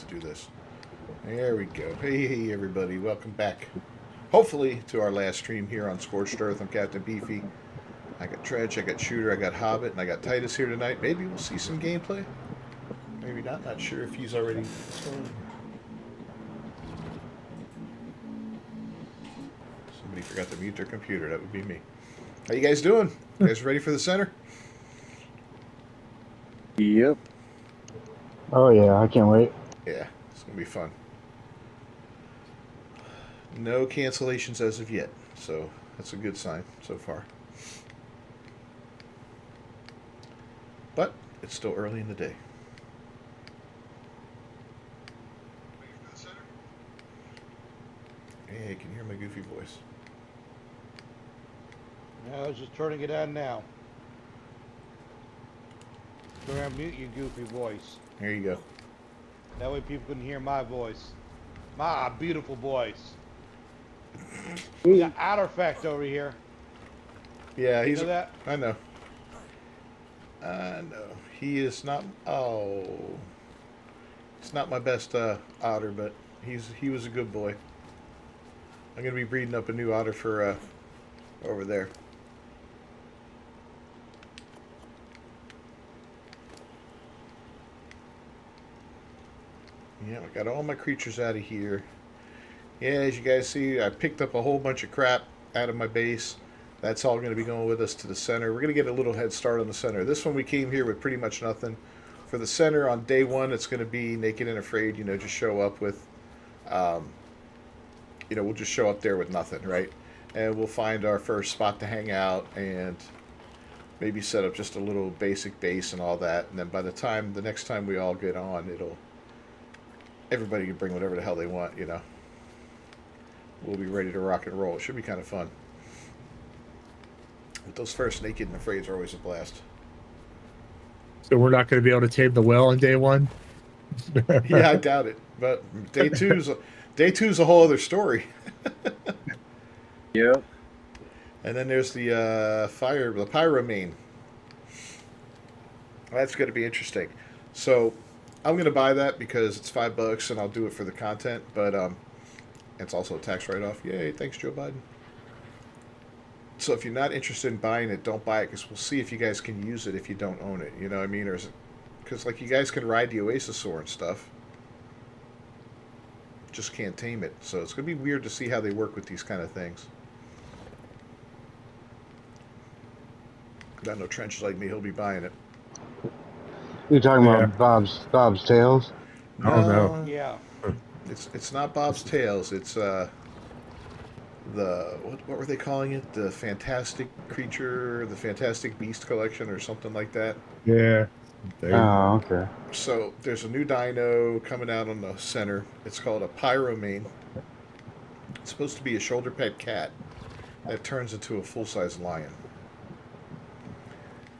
to do this. There we go. Hey, everybody. Welcome back. Hopefully to our last stream here on Scorched Earth. I'm Captain Beefy. I got Dredge, I got Shooter, I got Hobbit, and I got Titus here tonight. Maybe we'll see some gameplay. Maybe not. Not sure if he's already... Somebody forgot to mute their computer. That would be me. How you guys doing? You guys ready for the center? Yep. Oh yeah, I can't wait. Yeah, it's going to be fun. No cancellations as of yet, so that's a good sign so far. But it's still early in the day. Hey, can you hear my goofy voice? I was just turning it on now. Go ahead and mute your goofy voice. There you go. That way people can hear my voice. My beautiful voice. We got Artifact over here. Yeah, You he's... know that? I know. I know. He is not... Oh. He's not my best otter, but he was a good boy. I'm going to be breeding up a new otter for over there. Yeah, I got all my creatures out of here. Yeah, as you guys see, I picked up a whole bunch of crap out of my base. That's all going to be going with us to the center. We're going to get a little head start on the center. This one we came here with pretty much nothing. For the center, on day one, it's going to be naked and afraid. You know, just show up with, you know, we'll just show up there with nothing, right? And we'll find our first spot to hang out and maybe set up just a little basic base and all that. And then by the next time we all get on, everybody can bring whatever the hell they want, you know. We'll be ready to rock and roll. It should be kind of fun. But those first naked and afraids are always a blast. So we're not going to be able to tame the well on day one? Yeah, I doubt it. But day two's a whole other story. Yep. And then there's the pyro main. That's going to be interesting. So I'm going to buy that because it's $5 and I'll do it for the content. But it's also a tax write-off. Yay! Thanks, Joe Biden. So if you're not interested in buying it, don't buy it because we'll see if you guys can use it if you don't own it. You know what I mean? Or is it because like you guys can ride the Oasis and stuff, just can't tame it. So it's gonna be weird to see how they work with these kind of things. I know Trench is like me; he'll be buying it. You're talking about Bob's Tales? No, Oh, no. Yeah. It's not Bob's Tales. It's the what were they calling it? The Fantastic Creature, the Fantastic Beast Collection, or something like that. Yeah. Oh, okay. So there's a new dino coming out on the center. It's called a pyromane. It's supposed to be a shoulder pet cat that turns into a full-size lion.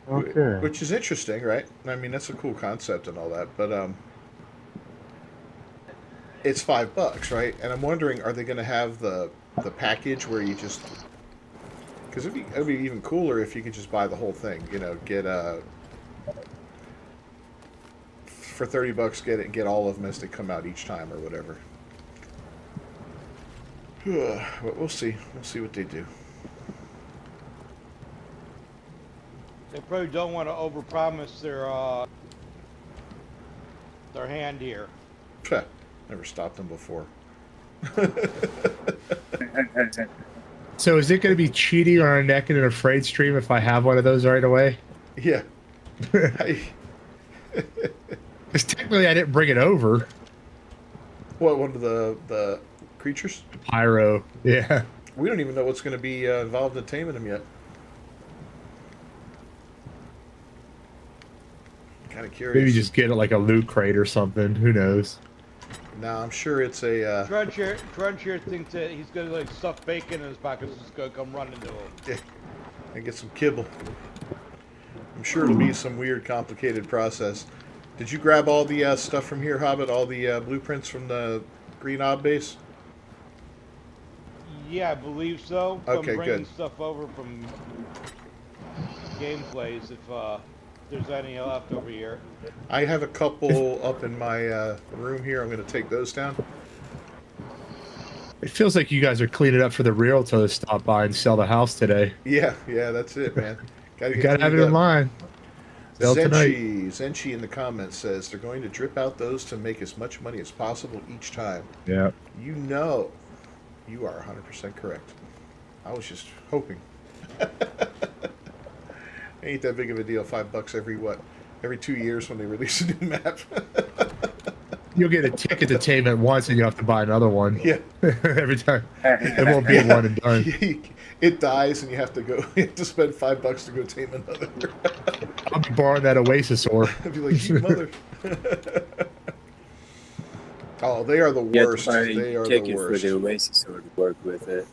Okay. Which is interesting, right? I mean, that's a cool concept and all that, but it's $5, right? And I'm wondering, are they going to have the package where you just... Because it'd be even cooler if you could just buy the whole thing. You know, get for $30, get all of them as they come out each time or whatever. But we'll see. We'll see what they do. They probably don't want to overpromise their hand here. Never stopped them before. So is it going to be cheating on a naked and afraid stream if I have one of those right away? Yeah. Because technically I didn't bring it over. What, one of the creatures? Pyro. Yeah. We don't even know what's going to be involved in taming them yet. Kind of curious. Maybe just get it like a loot crate or something. Who knows? No, I'm sure it's a... Trudge here thinks that he's gonna like stuff bacon in his pockets. It's gonna come running to him. Yeah, and get some kibble. I'm sure it'll be some weird, complicated process. Did you grab all the stuff from here, Hobbit? All the blueprints from the Green Ob base? Yeah, I believe so. Okay, I'm bringing good. stuff over from gameplays if there's any left over here. I have a couple up in my room here. I'm going to take those down. It feels like you guys are cleaning up for the realtor to stop by and sell the house today. Yeah, that's it, man. You gotta have it in line. Sell tonight. Zenchi in the comments says they're going to drip out those to make as much money as possible each time. Yeah. You know, you are 100% correct. I was just hoping. Ain't that big of a deal. $5 every 2 years when they release a new map. You'll get a ticket to tame it once, and you have to buy another one. Yeah. Every time. It won't be one and done. It dies, and you have to go. You have to spend $5 to go tame another. I'll be borrowing that Oasis ore. I'd be like, you mother. Oh, they are the worst. They are the worst. For the Oasis ore to work with it.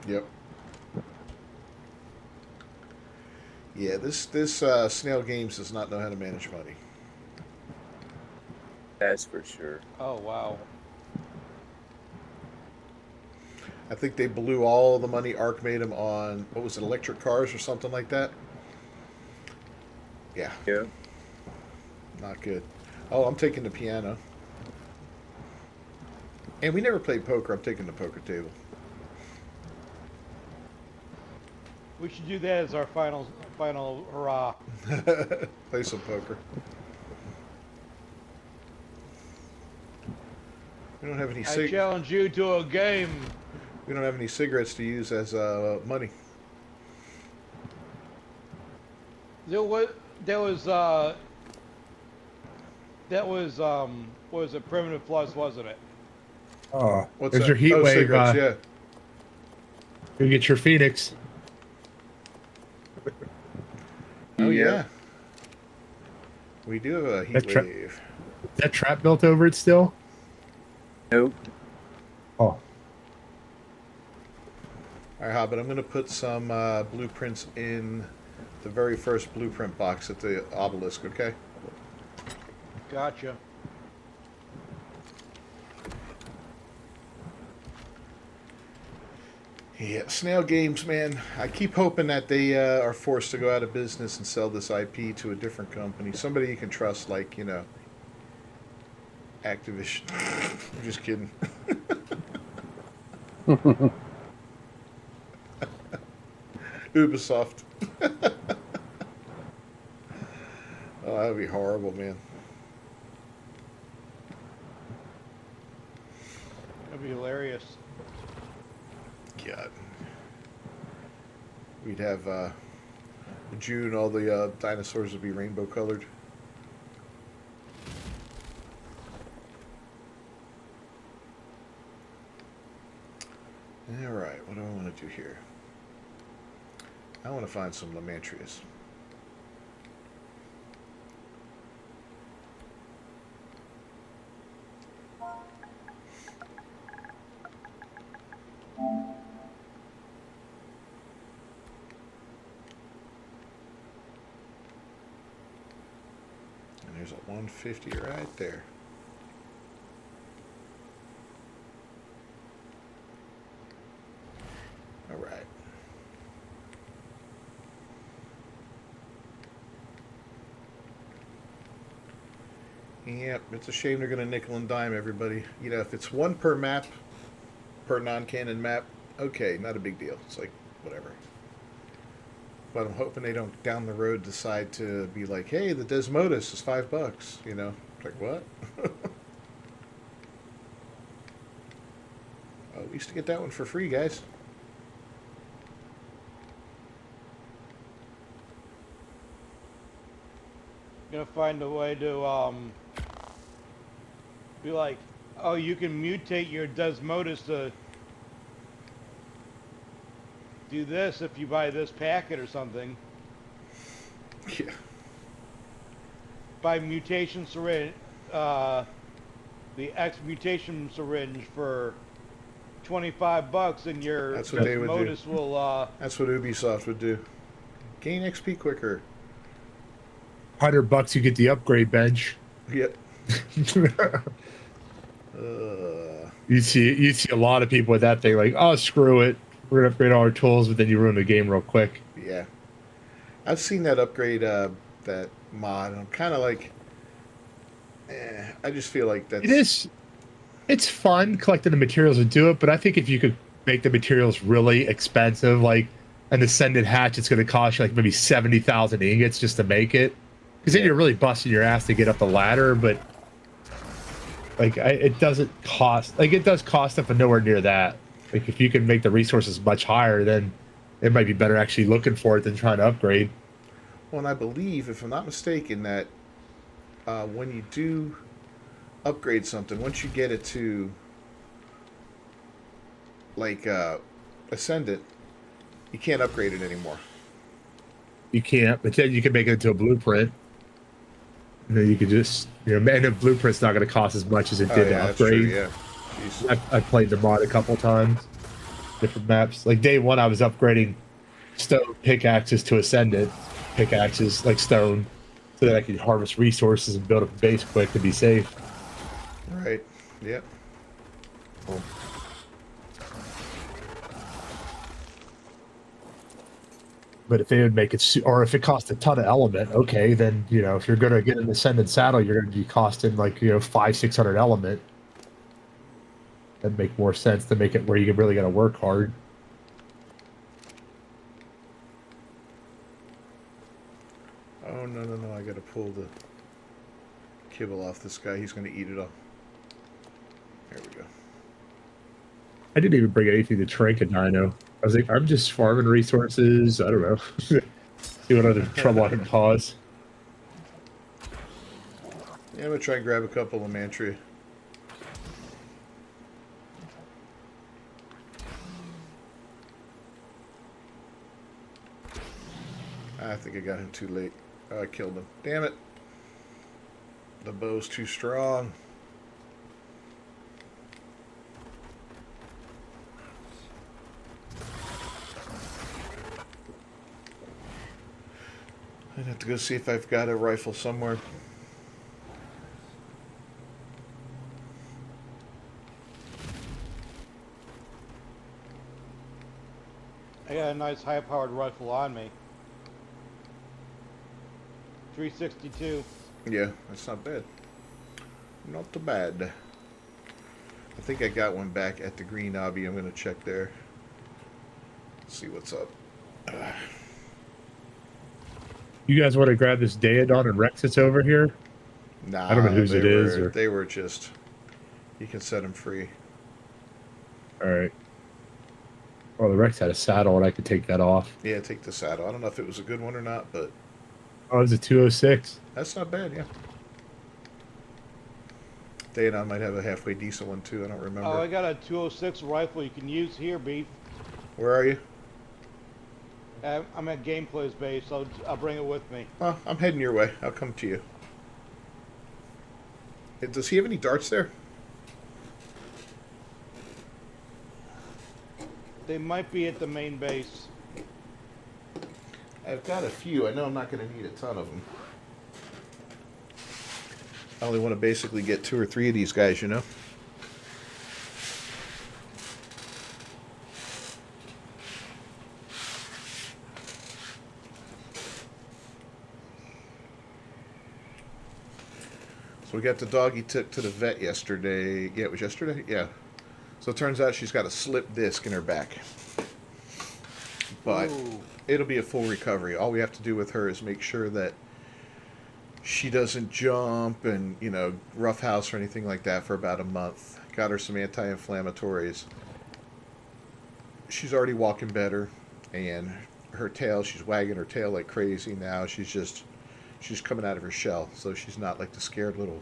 Yep. Yeah, this Snail Games does not know how to manage money. That's for sure. Oh wow. I think they blew all the money Ark made them on, what was it, electric cars or something like that? Yeah. Yeah. Not good. Oh, I'm taking the piano. And we never played poker. I'm taking the poker table. We should do that as our final hurrah. Play some poker. We don't have any I challenge you to a game. We don't have any cigarettes to use as money. What was it, Primitive Plus, wasn't it? Oh, What's there's that? your heat wave. Cigarettes, yeah. You get your Phoenix. Oh yeah. We do have a heat wave. Is that trap built over it still? Nope. Oh. All right, Hobbit, I'm going to put some blueprints in the very first blueprint box at the obelisk, okay? Gotcha. Yeah, Snail Games, man. I keep hoping that they are forced to go out of business and sell this IP to a different company. Somebody you can trust, like, Activision. I'm just kidding. Ubisoft. Oh, that would be horrible, man. That'd be hilarious. God. We'd have in June, all the dinosaurs would be rainbow colored. All right, what do I want to do here? I want to find some Lamantrias. And there's a 150 right there. All right. Yep, it's a shame they're going to nickel and dime everybody. If it's one per map, per non-canon map, okay, not a big deal. It's like, whatever. But I'm hoping they don't, down the road, decide to be like, hey, the Desmodus is $5. Like, what? Oh, we used to get that one for free, guys. Gonna find a way to be like, oh, you can mutate your Desmodus to do this if you buy this packet or something. Yeah. Buy mutation syringe, the X mutation syringe for $25, and your That's what they would do. Desmodus will. That's what Ubisoft would do. Gain XP quicker. $100, you get the upgrade bench. Yep. You see a lot of people with that thing, like, oh, screw it, we're gonna upgrade all our tools, but then you ruin the game real quick. Yeah. I've seen that upgrade, that mod, and I'm kind of like, I just feel like that's It is. It's fun collecting the materials to do it, but I think if you could make the materials really expensive, like an ascended hatch, it's going to cost you like maybe 70,000 ingots just to make it. Because then Yeah. you're really busting your ass to get up the ladder, but like it doesn't cost like it does cost it, but nowhere near that. Like if you can make the resources much higher, then it might be better actually looking for it than trying to upgrade. Well, and I believe, if I'm not mistaken, that when you do upgrade something, once you get it to like ascendant, you can't upgrade it anymore. You can't, but then you can make it into a blueprint. And then you could just, and the blueprint's not going to cost as much as it Oh did yeah, to that's true. upgrade. Yeah. Jeez. I played the mod a couple times, different maps. Like day one, I was upgrading stone pickaxes to ascendant pickaxes, like stone, so that I could harvest resources and build up a base quick to be safe. Right. Yep. But if they would make it, or if it cost a ton of element, okay, then if you're gonna get an ascendant saddle, you're gonna be costing like 500-600 element. That'd make more sense to make it where you really gotta work hard. Oh no! I gotta pull the kibble off this guy. He's gonna eat it all. There we go. I didn't even bring anything to Trinket Dino. I was like, I'm just farming resources. I don't know. See what other trouble I can cause. Yeah, I'm gonna try and grab a couple of Mantria. I think I got him too late. Oh, I killed him. Damn it. The bow's too strong. I'd have to go see if I've got a rifle somewhere. I got a nice high-powered rifle on me. 362. Yeah, that's not bad. Not too bad. I think I got one back at the Green Obby. I'm going to check there. See what's up. You guys want to grab this Daedon and Rex that's over here? Nah, I don't know whose they it is, were- or- They were just... You can set them free. All right. Oh, the Rex had a saddle, and I could take that off. Yeah, take the saddle. I don't know if it was a good one or not, but Oh, it's a 206. that's not bad, yeah. Daedon might have a halfway decent one, too. I don't remember. Oh, I got a 206 rifle you can use here, Beef. Where are you? I'm at Gameplay's base, so I'll bring it with me. Oh, I'm heading your way. I'll come to you. Does he have any darts there? They might be at the main base. I've got a few. I know I'm not going to need a ton of them. I only want to basically get 2 or 3 of these guys, you know? So we got the dog he took to the vet yesterday. Yeah, it was yesterday? Yeah. So it turns out she's got a slip disc in her back. But Ooh. it'll be a full recovery. All we have to do with her is make sure that she doesn't jump and, roughhouse or anything like that for about a month. Got her some anti-inflammatories. She's already walking better, and her tail, she's wagging her tail like crazy now. She's coming out of her shell, so she's not like the scared little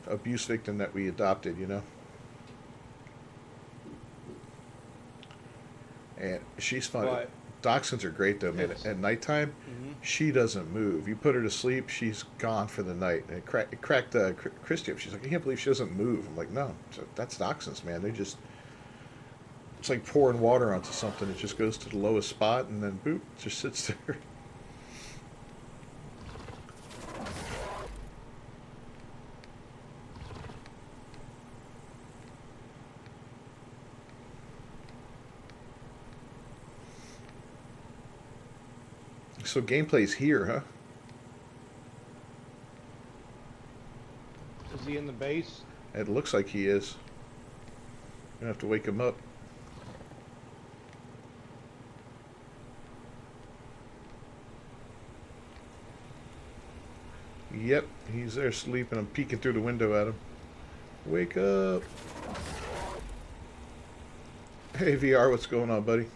abuse victim that we adopted, And she's fun. But- Dachshunds are great though, man. Yes. At nighttime, she doesn't move. You put her to sleep, she's gone for the night. And it cracked Christy up. She's like, I can't believe she doesn't move. I'm like, no, that's dachshunds, man. It's like pouring water onto something. It just goes to the lowest spot and then boop, just sits there. So gameplay's here, huh? Is he in the base? It looks like he is. Gonna have to wake him up. Yep, he's there sleeping. I'm peeking through the window at him. Wake up. Hey, VR, what's going on, buddy?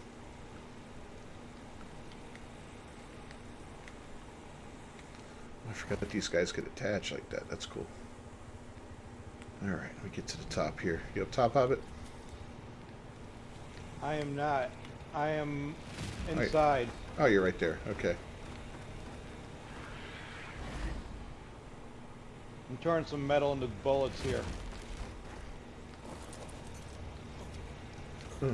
I forgot that these guys get attached like that. That's cool. Alright, we get to the top here. You up top, Hobbit? I am not. I am inside. Oh, you're right there. Okay. I'm turning some metal into bullets here. Hmm.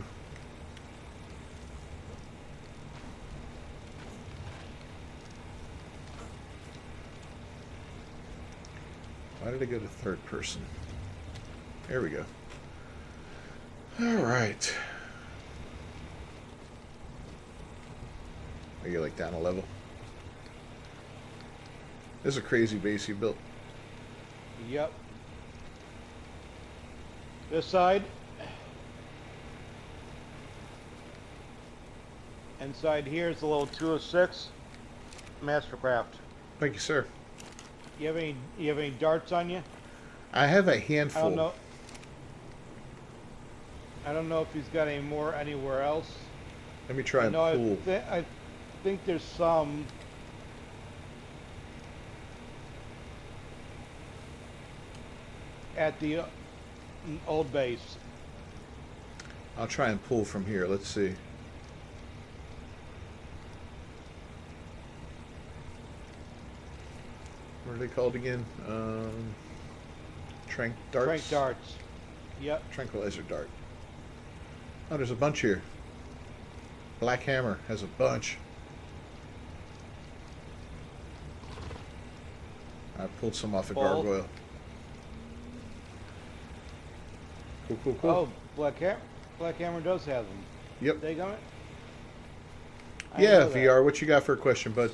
Why did I go to third person? There we go. Alright. Are you like down a level? This is a crazy base you built. Yep. This side. Inside here is a little 206 Mastercraft. Thank you, sir. You have any darts on you? I have a I handful. don't know. I don't know if he's got any more anywhere else. Let me try and No, pull. I think there's some. At the old base. I'll try and pull from here. Let's see. What are they called again? Trank darts? Trank darts. Yep. Tranquilizer dart. Oh, there's a bunch here. Black Hammer has a bunch. I pulled some off a Full. gargoyle. Cool, cool, cool. Oh, Black Hammer does have them. Yep. They got it? Yeah, VR, what you got for a question, bud?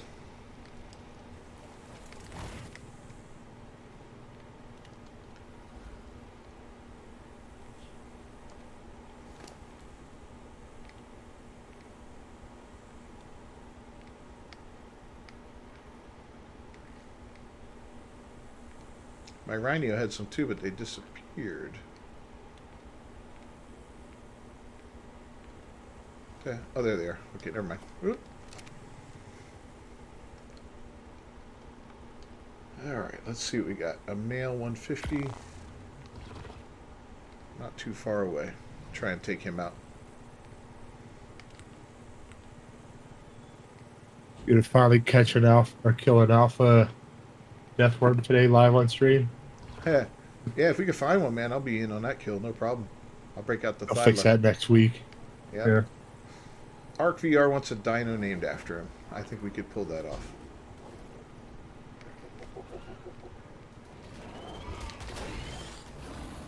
My Rhino had some too, but they disappeared. Okay. Oh, there they are. Okay, never mind. Oop. Alright, let's see what we got. A male 150. Not too far away. Try and take him out. You gonna finally catch an alpha or kill an alpha death worm today live on stream? Yeah, if we can find one, man, I'll be in on that kill. No problem. I'll break out the I'll thigh fix line. that next week. Yeah. Arc VR wants a dino named after him. I think we could pull that off.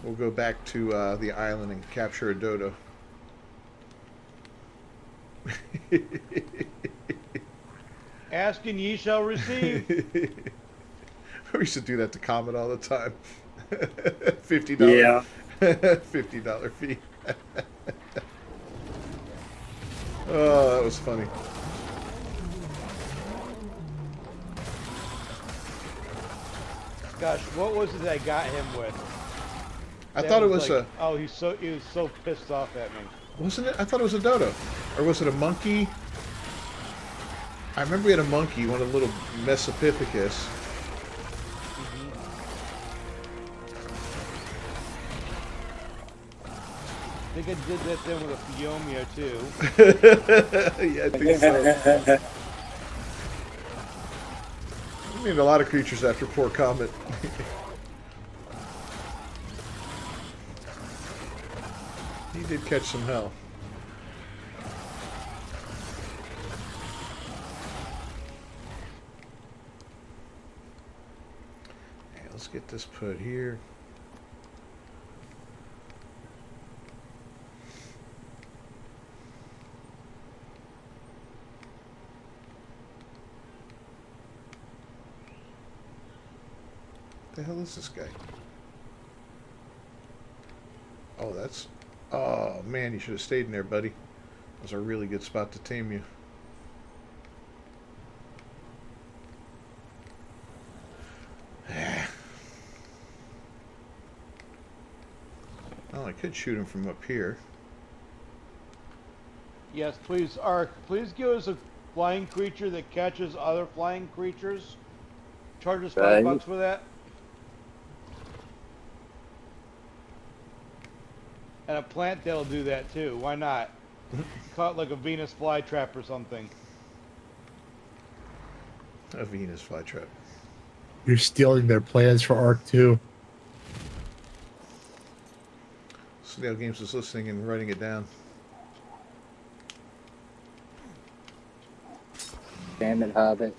We'll go back to the island and capture a dodo. Ask and ye shall receive. We used to do that to Comet all the time. $50. Yeah. $50 fee. Oh, that was funny. Gosh, what was it I got him with? I That thought it was like, a... Oh, he was so pissed off at me. Wasn't it? I thought it was a dodo. Or was it a monkey? I remember we had a monkey, one of the little Mesopithecus. I think I did that then with a Phiomia too. Yeah, I think so. I named a lot of creatures after poor Comet. He did catch some hell. Okay, let's get this put here. the hell is this guy? Oh, that's... Oh, man, you should have stayed in there, buddy. That was a really good spot to tame you. Oh, I could shoot him from up here. Yes, please, Ark. Please give us a flying creature that catches other flying creatures. Charge us Right. $5 for that. And a plant that'll do that too. Why not? Caught like a Venus flytrap or something. A Venus flytrap. You're stealing their plans for Arc 2. Snail Games is listening and writing it down. Damn it, Hobbit.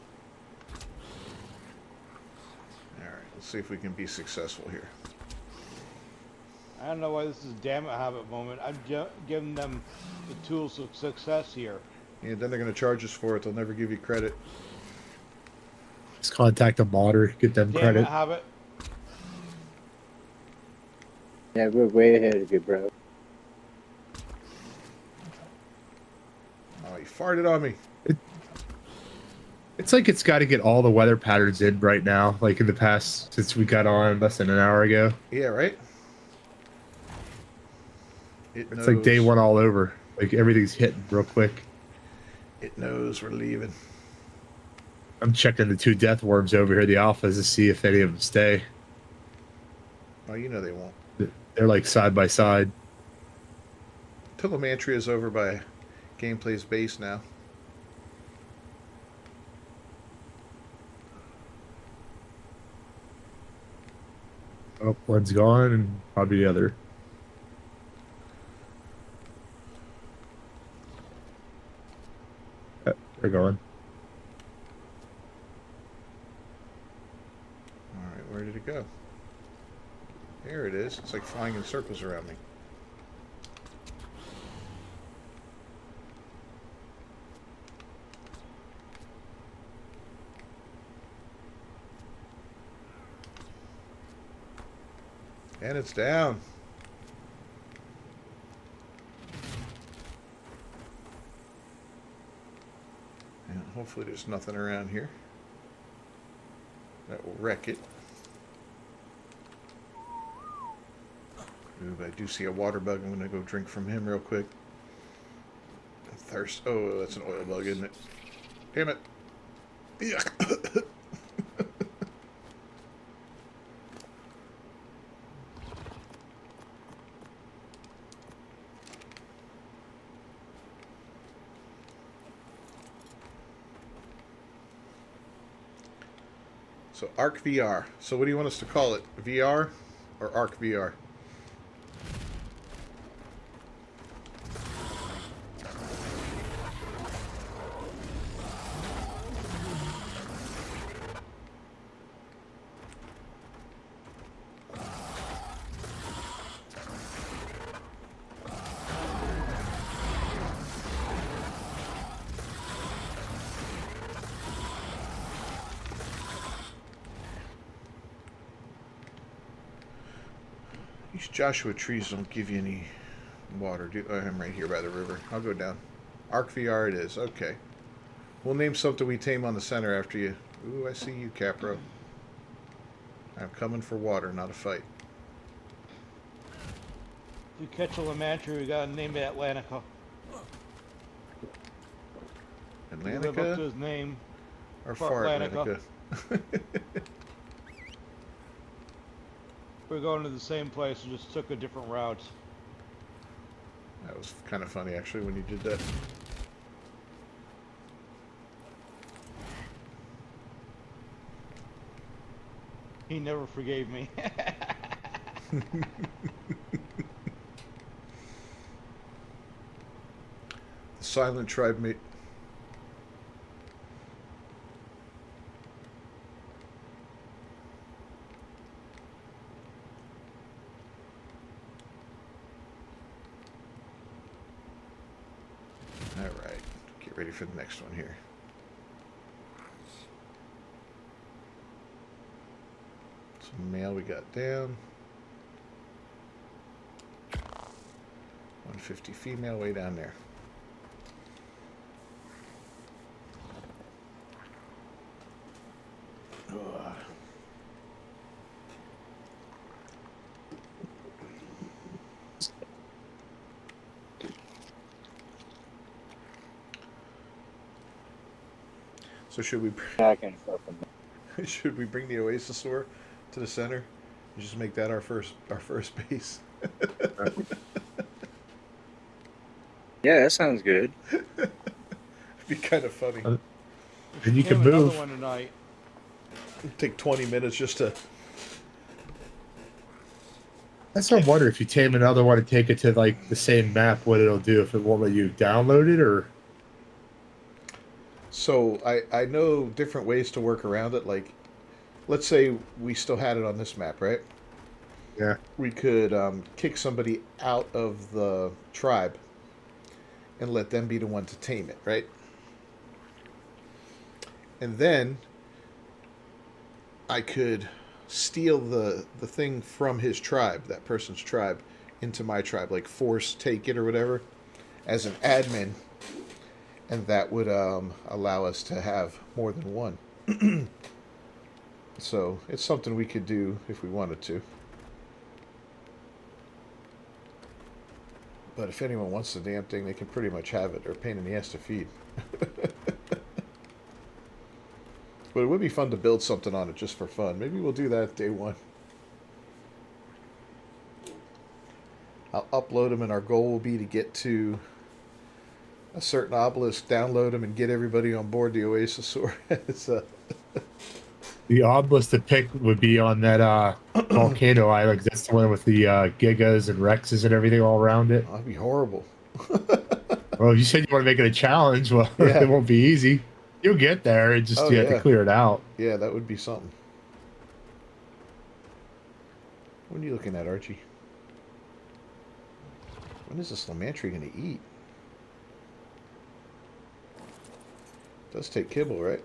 Alright, let's see if we can be successful here. I don't know why this is a damn it Hobbit moment. I'm giving them the tools of success here. Yeah, then they're going to charge us for it. They'll never give you credit. Just contact a modder, get them Damn credit. it Hobbit. Yeah, we're way ahead of you, bro. Oh, he farted on me. It's like it's got to get all the weather patterns in right now, like in the past, since we got on less than an hour ago. Yeah, right? It's like day one all over. Like everything's hitting real quick. It knows we're leaving. I'm checking the 2 death worms over here, the alphas, to see if any of them stay. Oh, you know they won't. They're like side by side. Telemantria is over by Gameplay's base now. Oh, one's gone, and probably the other. They're gone. Alright, where did it go? There it is. It's like flying in circles around me. And it's down. And hopefully there's nothing around here that will wreck it. Ooh, but I do see a water bug. I'm going to go drink from him real quick. Thirst. Oh, that's an oil bug, isn't it? Damn it. Yeah. So Arc VR. So what do you want us to call it? VR or Arc VR? These Joshua trees don't give you any water. I'm right here by the river. I'll go down. Arc VR it is. Okay. We'll name something we tame on the center after you. Ooh, I see you, Capro. I'm coming for water, not a fight. If you catch a Lamantry, we gotta name it Atlantica. Live up to Atlantica his name. or Far Far Atlantica. Atlantica? We're going to the same place, we just took a different route. That was kind of funny, actually, when you did that. He never forgave me. The Silent Tribe mate. Alright, get ready for the next one here. Some male we got down. 150 female way down there. Ugh. So should we Back and forth. should we bring the Oasis-saur to the center and just make that our first base? Yeah, that sounds good. It'd be kind of funny. And you can Tame another move. one tonight. It'd take 20 minutes just to. That's what I wonder if you tame another one and take it to like the same map, what it'll do if it won't let you download it or. So I know different ways to work around it. Like, let's say we still had it on this map, right? Yeah. We could kick somebody out of the tribe and let them be the one to tame it, right? And then I could steal the thing from his tribe, that person's tribe, into my tribe, like force take it or whatever, as an admin, and that would allow us to have more than one. So it's something we could do if we wanted to. But if anyone wants the damn thing, they can pretty much have it. They're a pain in the ass to feed. But it would be fun to build something on it just for fun. Maybe we'll do that day one. I'll upload them, and our goal will be to get to a certain obelisk, download them, and get everybody on board the Oasis-saur. The obelisk to pick would be on that volcano island. That's the one with the gigas and rexes and everything all around it. That'd be horrible. Well, you said you want to make it a challenge. Well, Yeah. it won't be easy. You'll get there. It just Oh, you have yeah. to clear it out. Yeah, that would be something. What are you looking at, Archie? When is this Lamantry going to eat? Does take kibble, right?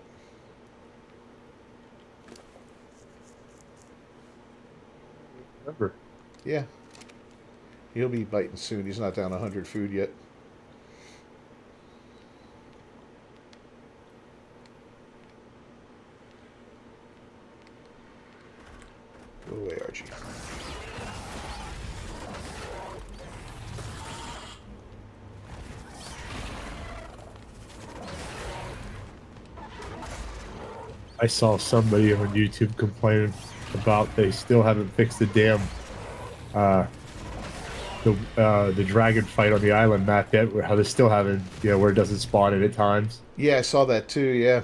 Remember. Yeah. He'll be biting soon. He's not down 100 food yet. Go away, Archie. I saw somebody on YouTube complaining about they still haven't fixed the damn the dragon fight on the island map yet. How they're still having where it doesn't spawn in at times. Yeah, I saw that too. Yeah.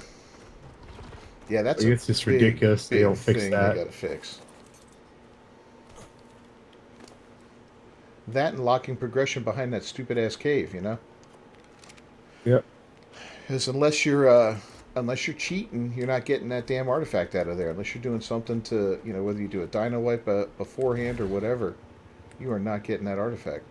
Yeah, that's It's just ridiculous. They don't fix thing that. They gotta fix. That and locking progression behind that stupid ass cave, Yep. Because unless you're cheating, you're not getting that damn artifact out of there. Unless you're doing something to, whether you do a dino wipe beforehand or whatever, you are not getting that artifact.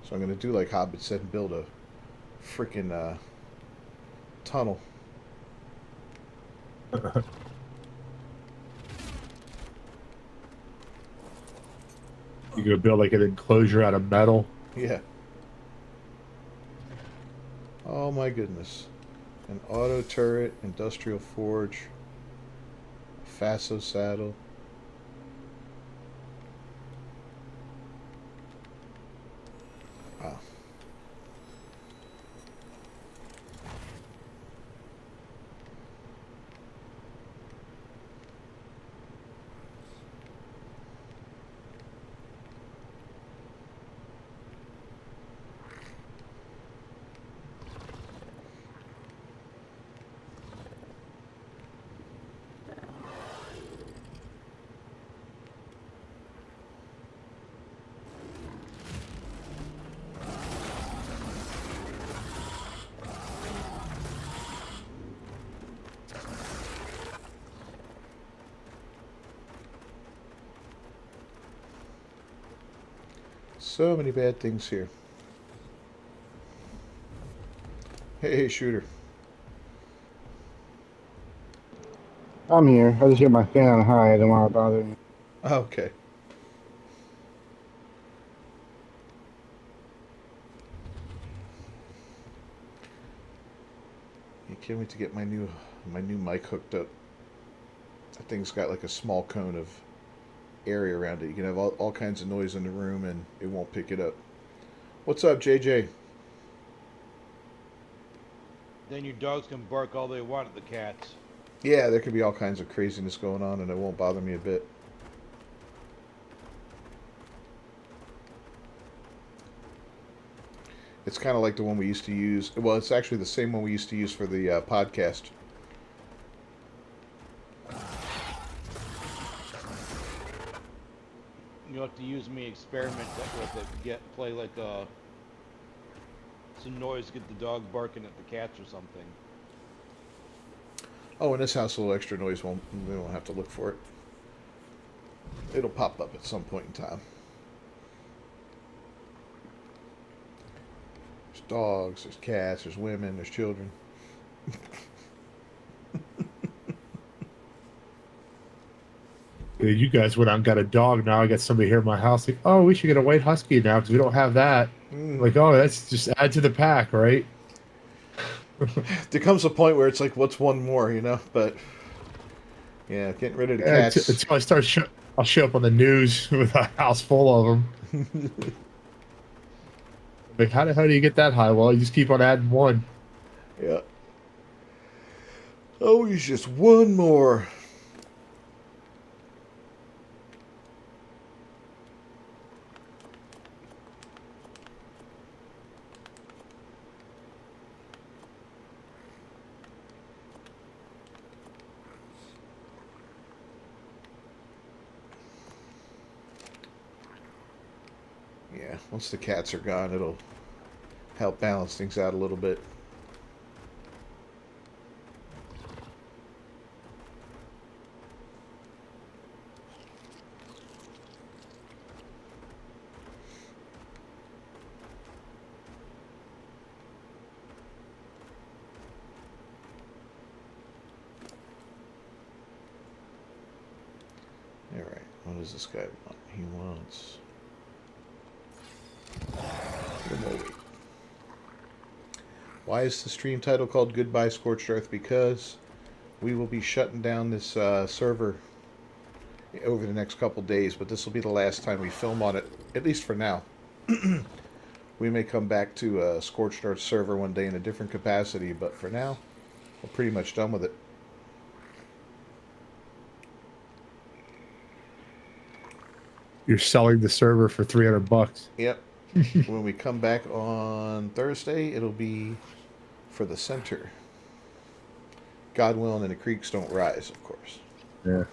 So I'm gonna do like Hobbit said and build a freaking tunnel. You're gonna build like an enclosure out of metal. Yeah. Oh my goodness. An auto turret, industrial forge, Faso saddle. Wow. So many bad things here. Hey, shooter. I'm here. I just got my fan on high. I don't want to bother you. Okay. You can't wait to get my new mic hooked up. That thing's got like a small cone of area around it. You can have all kinds of noise in the room and it won't pick it up. What's up, JJ? Then your dogs can bark all they want at the cats. Yeah, there could be all kinds of craziness going on and it won't bother me a bit. It's kind of like the one we used to use. Well, it's actually the same one we used to use for the podcast. You have to use me experiment with it. Play like some noise, get the dog barking at the cats or something. Oh, in this house, a little extra noise we won't have to look for it. It'll pop up at some point in time. There's dogs, there's cats, there's women, there's children. You guys went out and got a dog. Now I got somebody here in my house. Like, oh, we should get a white husky now because we don't have that. Like, oh, that's just add to the pack, right? There comes a point where it's like, what's one more, you know? But yeah, getting rid of the cats. Until I start, I'll show up on the news with a house full of them. Like, how the hell do you get that high? Well, you just keep on adding one. Yeah. Oh, he's just one more. Yeah, once the cats are gone, it'll help balance things out a little bit. All right, what does this guy want? He wants... Why is the stream title called Goodbye Scorched Earth? Because we will be shutting down this server over the next couple days, but this will be the last time we film on it, at least for now. We may come back to Scorched Earth server one day in a different capacity, but for now, we're pretty much done with it. You're selling the server for $300. Yep. When we come back on Thursday, it'll be for the center. God willing, and the creeks don't rise, of course. Yeah.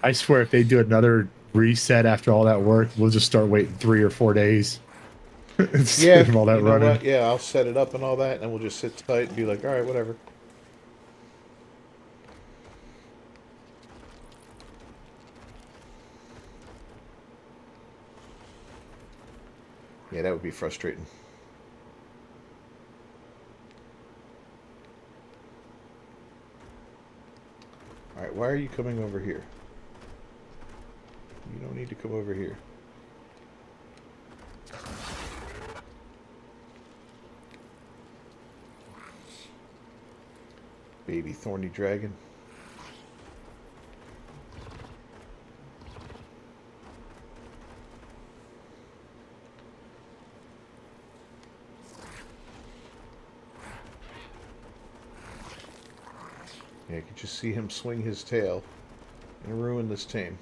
I swear, if they do another reset after all that work, we'll just start waiting 3 or 4 days. Yeah, all that you know running. what? Yeah, I'll set it up and all that, and then we'll just sit tight and be like, all right, whatever. Yeah, that would be frustrating. All right, why are you coming over here? You don't need to come over here. Baby thorny dragon. Yeah, you can just see him swing his tail and ruin this tame.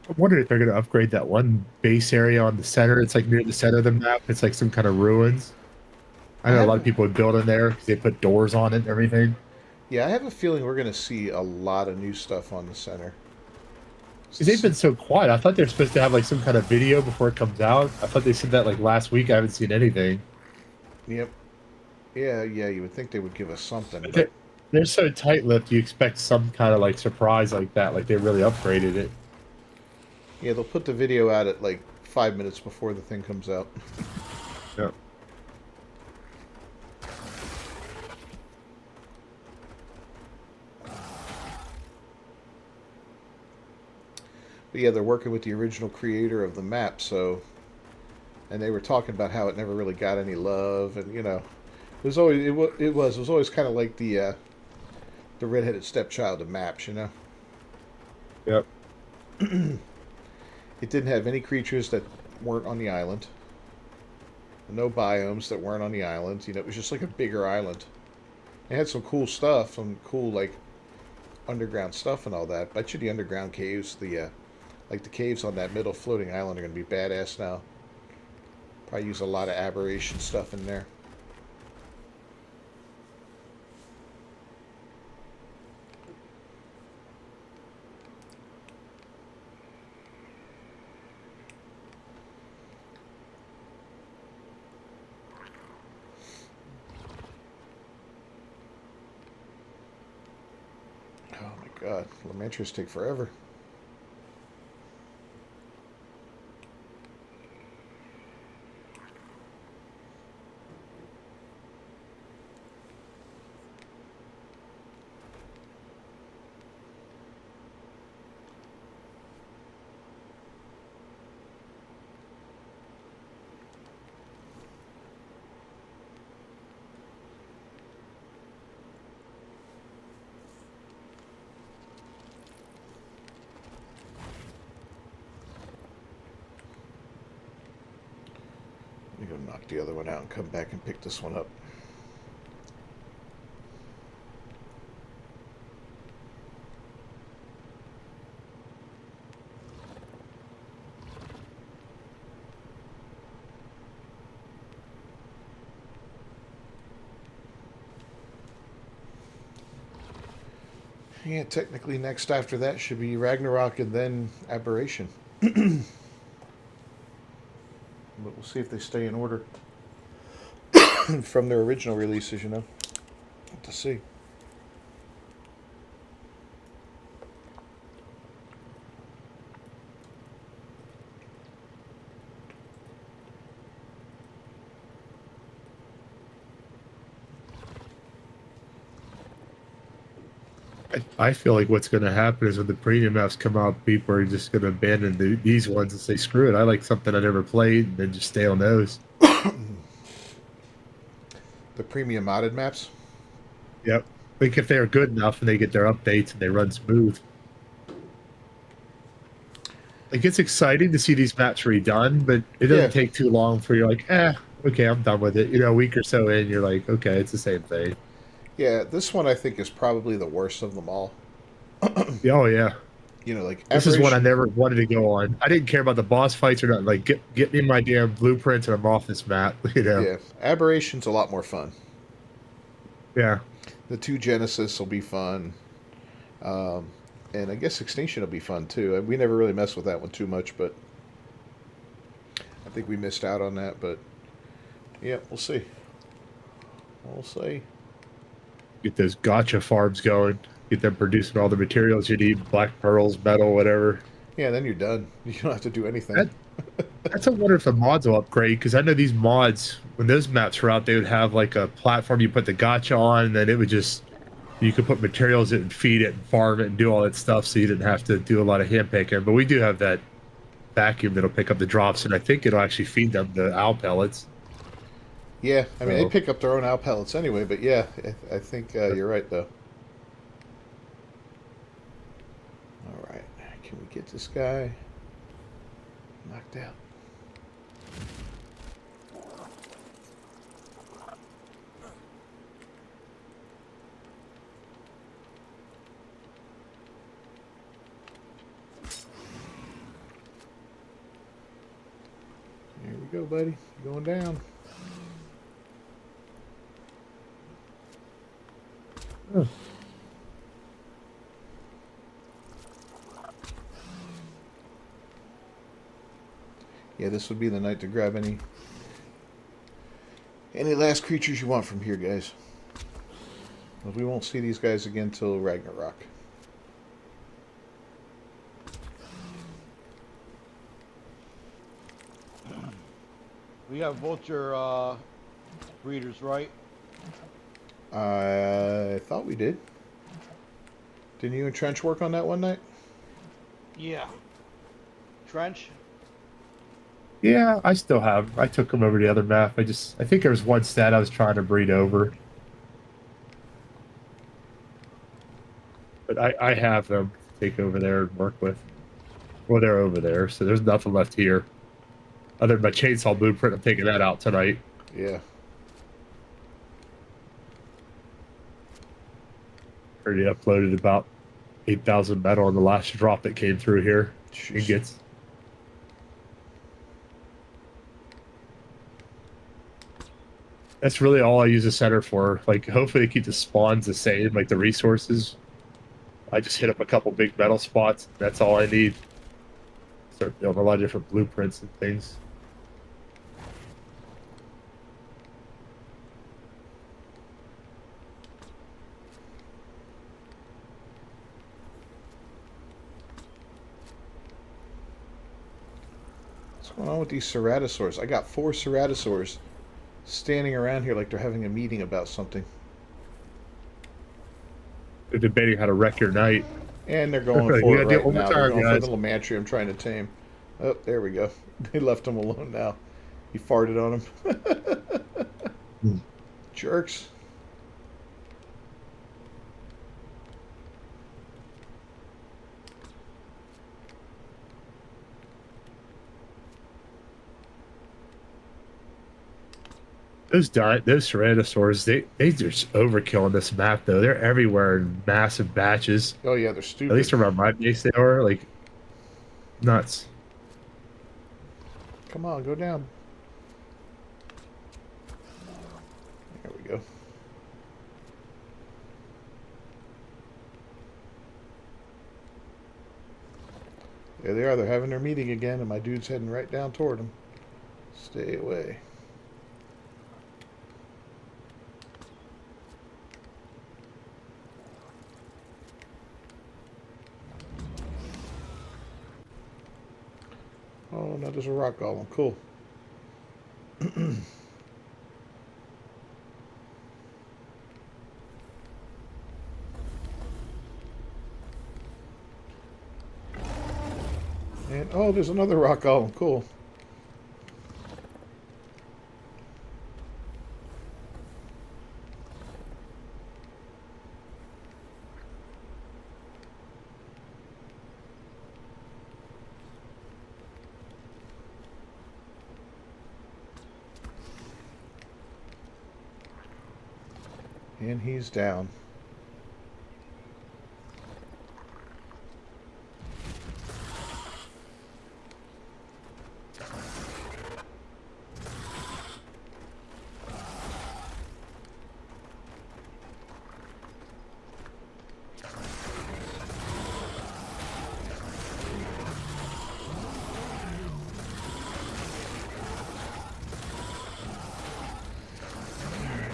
I wonder if they're going to upgrade that one base area on the center. It's like near the center of the map. It's like some kind of ruins. I know a lot of people would build in there because they put doors on it and everything. Yeah, I have a feeling we're going to see a lot of new stuff on the center. Because they've been so quiet. I thought they're supposed to have like some kind of video before it comes out. I thought they said that like last week. I haven't seen anything. Yep. Yeah, you would think they would give us something. They're so tight-lipped, you expect some kind of like surprise like that, like they really upgraded it. Yeah, they'll put the video out at like 5 minutes before the thing comes out. Yeah. But yeah, they're working with the original creator of the map, so, and they were talking about how it never really got any love, and you know, it was always kind of like the redheaded stepchild of maps, you know. Yep. It didn't have any creatures that weren't on the island, no biomes that weren't on the island. You know, it was just like a bigger island. It had some cool stuff, some cool like underground stuff and all that. Bet you the underground caves, like the caves on that middle floating island, are going to be badass now. Probably use a lot of aberration stuff in there. Oh my god, Lamentras take forever. Let me go knock the other one out and come back and pick this one up. Yeah, technically next after that should be Ragnarok and then Aberration. But we'll see if they stay in order from their original releases, you know. Have to see. I feel like what's going to happen is when the premium maps come out, people are just going to abandon these ones and say, screw it. I like something I never played, and then just stay on those. The premium modded maps. Yep. I think if they're good enough and they get their updates and they run smooth. Like, it's exciting to see these maps redone, but it doesn't Yeah. take too long for you're like, okay, I'm done with it. You know, a week or so in, you're like, okay, it's the same thing. Yeah, this one I think is probably the worst of them all. Oh, yeah. You know, like This is one I Aberration. never wanted to go on. I didn't care about the boss fights or nothing. Like, get me my damn blueprints and I'm off this map, you know? Yeah, Aberration's a lot more fun. Yeah. The 2 Genesis will be fun. And I guess Extinction will be fun too. We never really messed with that one too much, but I think we missed out on that. But yeah, we'll see. We'll see. Get those gotcha farms going. Get them producing all the materials you need, black pearls, metal, whatever. Yeah, then you're done. You don't have to do anything. That, that's a wonder if the mods will upgrade, because I know these mods, when those maps were out, they would have like a platform you put the gotcha on, and then it would just, you could put materials in and feed it and farm it and do all that stuff, so you didn't have to do a lot of hand picking. But we do have that vacuum that'll pick up the drops, and I think it'll actually feed them the owl pellets. Yeah, I mean, So- they pick up their own owl pellets anyway, but yeah, I think you're right, though. All right, can we get this guy knocked out? Here we go, buddy. You're going down. Yeah, this would be the night to grab any last creatures you want from here, guys. Well, we won't see these guys again till Ragnarok. We have vulture breeders, right? I thought we did. Didn't you and Trench work on that one night? Yeah. Trench? Yeah, I still have. I took them over the other map. I think there was one stat I was trying to breed over. But I have them to take over there and work with. Well, they're over there, so there's nothing left here. Other than my chainsaw blueprint, I'm taking that out tonight. Yeah. Already uploaded about 8,000 metal on the last drop that came through here. Jeez. Ingots. That's really all I use the center for. Like, hopefully they keep the spawns the same, like the resources. I just hit up a couple big metal spots. That's all I need. Start building a lot of different blueprints and things. What's going on with these ceratosaurs? I got 4 ceratosaurs standing around here like they're having a meeting about something. They're debating how to wreck your night. And they're going You for gotta it do it right one more now. time, They're going guys. for the Lamantia I'm trying to tame. Oh, there we go. They left him alone now. He farted on him. Jerks. Those Tyrannosaurs, they just overkill on this map though. They're everywhere in massive batches. Oh yeah, they're stupid. At least around my base they are like nuts. Come on, go down. There we go. There they are. They're having their meeting again, and my dude's heading right down toward them. Stay away. Oh, no, there's a rock golem. Cool. And, oh, there's another rock golem. Cool. And he's down.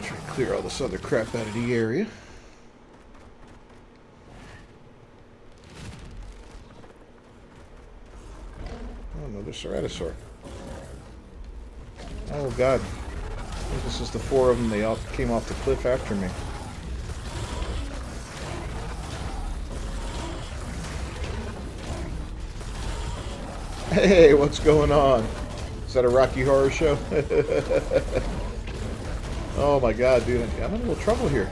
Try to clear all this other crap out of the area. Oh, another ceratosaur. Oh god. I think this is the 4 of them. They all came off the cliff after me. Hey, what's going on? Is that a Rocky Horror Show? Oh my god, dude. I'm in a little trouble here.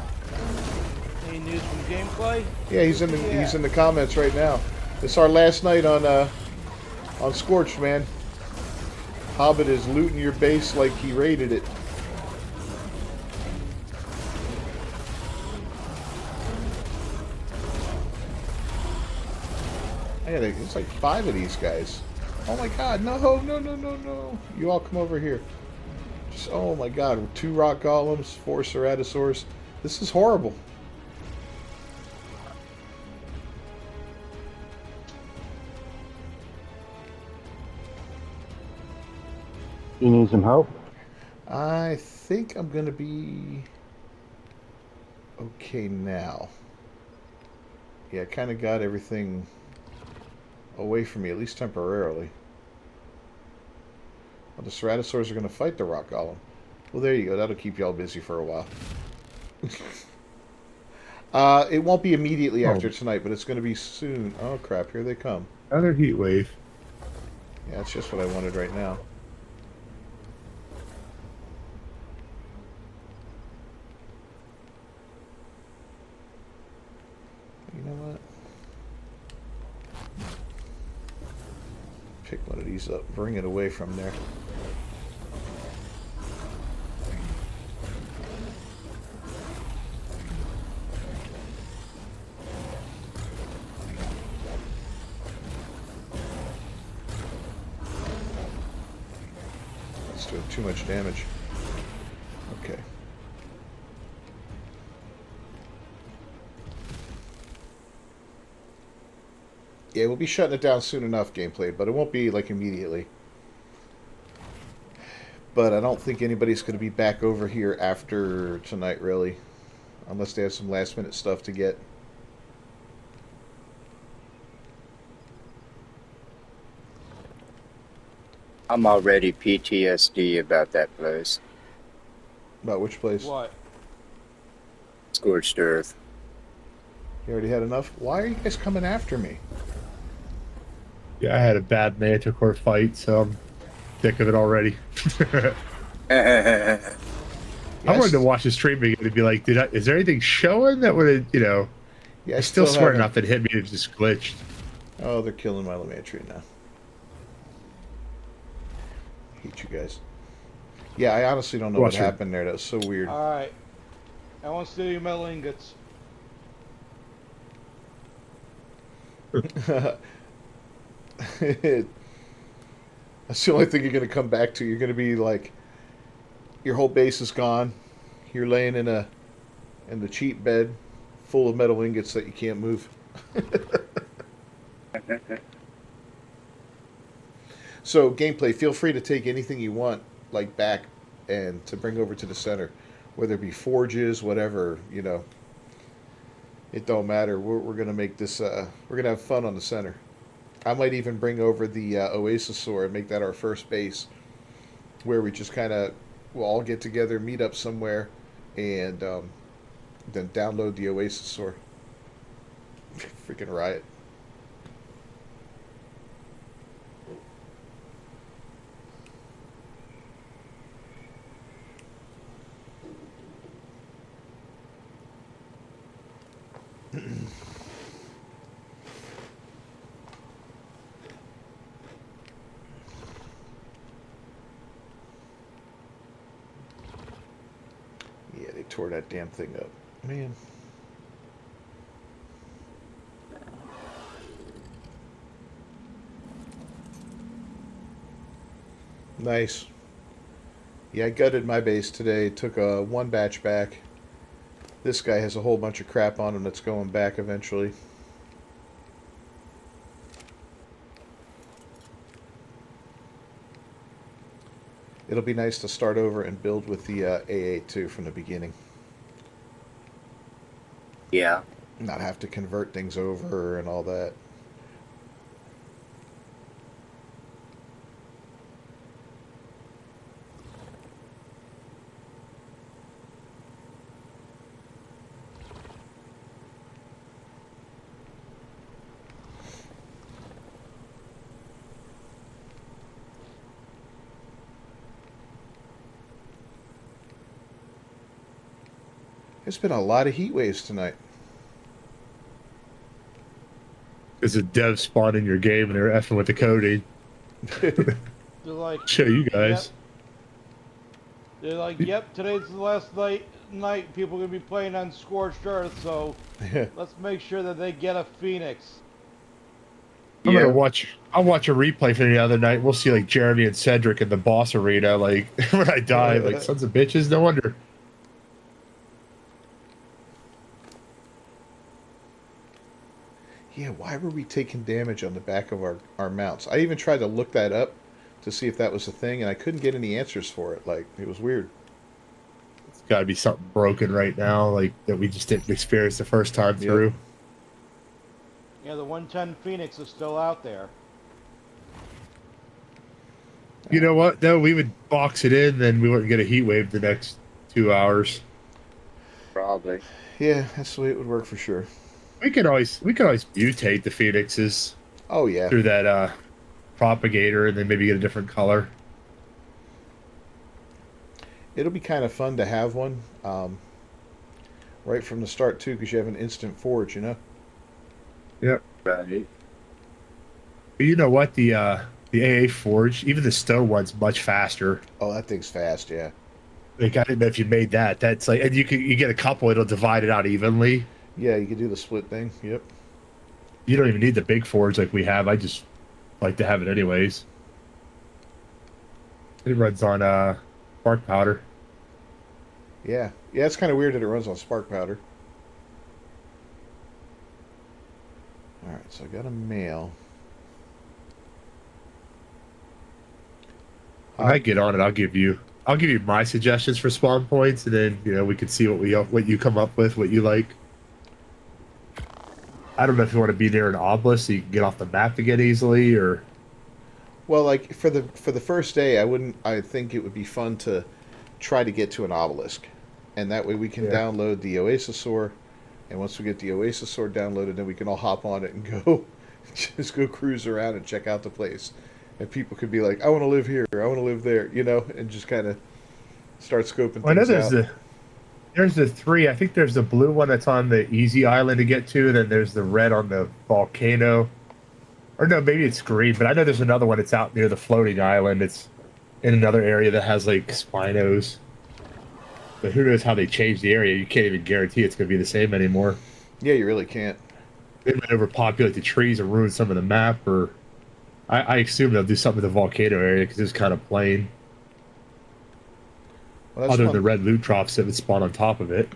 Any news from gameplay? Yeah, he's in the comments right now. It's our last night on Scorched, man. Hobbit is looting your base like he raided it. Yeah, it's like 5 of these guys. Oh my god, no, no, no, no, no. You all come over here. Just, oh my god, 2 rock golems, 4 ceratosaurs. This is horrible. You need some help? I think I'm going to be... okay now. Yeah, I kind of got everything away from me, at least temporarily. Well, the ceratosaurs are going to fight the rock golem. Well, there you go. That'll keep y'all busy for a while. It won't be immediately after tonight, but it's going to be soon. Oh, crap. Here they come. Another heat wave. Yeah, that's just what I wanted right now. You know what? Pick one of these up. Bring it away from there. That's doing too much damage. Okay. Yeah, we'll be shutting it down soon enough, gameplay, but it won't be, like, immediately. But I don't think anybody's going to be back over here after tonight, really. Unless they have some last-minute stuff to get. I'm already PTSD about that place. About which place? What? Scorched Earth. You already had enough? Why are you guys coming after me? Yeah, I had a bad Manticore fight, so I'm sick of it already. I wanted to watch the stream again and be like, is there anything showing that would have, Yeah, I still swear haven't- nothing hit me, it just glitched. Oh, they're killing my Lamantria now. Hate you guys. Yeah, I honestly don't know what happened there. That was so weird. Alright. I want to steal your metal ingots. That's the only thing you're going to come back to. You're going to be like, your whole base is gone. You're laying in the cheap bed full of metal ingots that you can't move. So, gameplay, feel free to take anything you want, like, back and to bring over to the center. Whether it be forges, whatever, It don't matter. We're going to make this, we're going to have fun on the center. I might even bring over the Oasisaur and make that our first base. Where we just kind of, we'll all get together, meet up somewhere, and then download the Oasisaur. Freaking riot. Yeah, they tore that damn thing up. Man. Nice. Yeah, I gutted my base today. Took one batch back. This guy has a whole bunch of crap on him that's going back eventually. It'll be nice to start over and build with the AA2 from the beginning. Yeah. Not have to convert things over and all that. There's been a lot of heat waves tonight. There's a dev spawn in your game and they're effing with the coding. They're like, Show you guys. Yep. They're like, yep, today's the last night people are going to be playing on Scorched Earth, so let's make sure that they get a Phoenix. I'm gonna watch. I'll watch a replay from the other night. We'll see like Jeremy and Cedric in the boss arena. Like when I die, like sons of bitches. No wonder. Yeah, why were we taking damage on the back of our mounts? I even tried to look that up to see if that was a thing, and I couldn't get any answers for it. Like, it was weird. It's got to be something broken right now, like that we just didn't experience the first time Yep. through. Yeah, the 110 Phoenix is still out there. You know what? No, we would box it in, then we wouldn't get a heat wave the next 2 hours. Probably. Yeah, that's the way it would work for sure. We could always mutate the Phoenixes Oh yeah. through that propagator, and then maybe get a different color. It'll be kind of fun to have one right from the start too, because you have an instant forge. You know. Yep. Right. But you know what? The AA Forge, even the Stowe one's much faster. Oh, that thing's fast. Yeah. Like I didn't know if you made that. That's like, and you get a couple, it'll divide it out evenly. Yeah, you could do the split thing. Yep. You don't even need the big forge like we have. I just like to have it anyways. It runs on spark powder. Yeah. Yeah, it's kind of weird that it runs on spark powder. All right, so I got a mail. When I get on it, I'll give you my suggestions for spawn points, and then we can see what you come up with, what you like. I don't know if you want to be near an obelisk so you can get off the map again easily, or Well, like for the first day, I think it would be fun to try to get to an obelisk, and that way we can Yeah. download the Oasisaur, and once we get the Oasisaur downloaded, then we can all hop on it and go, just go cruise around and check out the place, and people could be like, I want to live here, I want to live there, and just kind of start scoping I know things out. there's the three. I think there's the blue one that's on the easy island to get to. Then there's the red on the volcano, or no, maybe it's green. But I know there's another one that's out near the floating island. It's in another area that has like spinos. But who knows how they changed the area? You can't even guarantee it's going to be the same anymore. Yeah, you really can't. They might overpopulate the trees or ruin some of the map, or I assume they'll do something with the volcano area because it's kind of plain. Well, that's Other than the one, red loot drops that would spawn on top of it.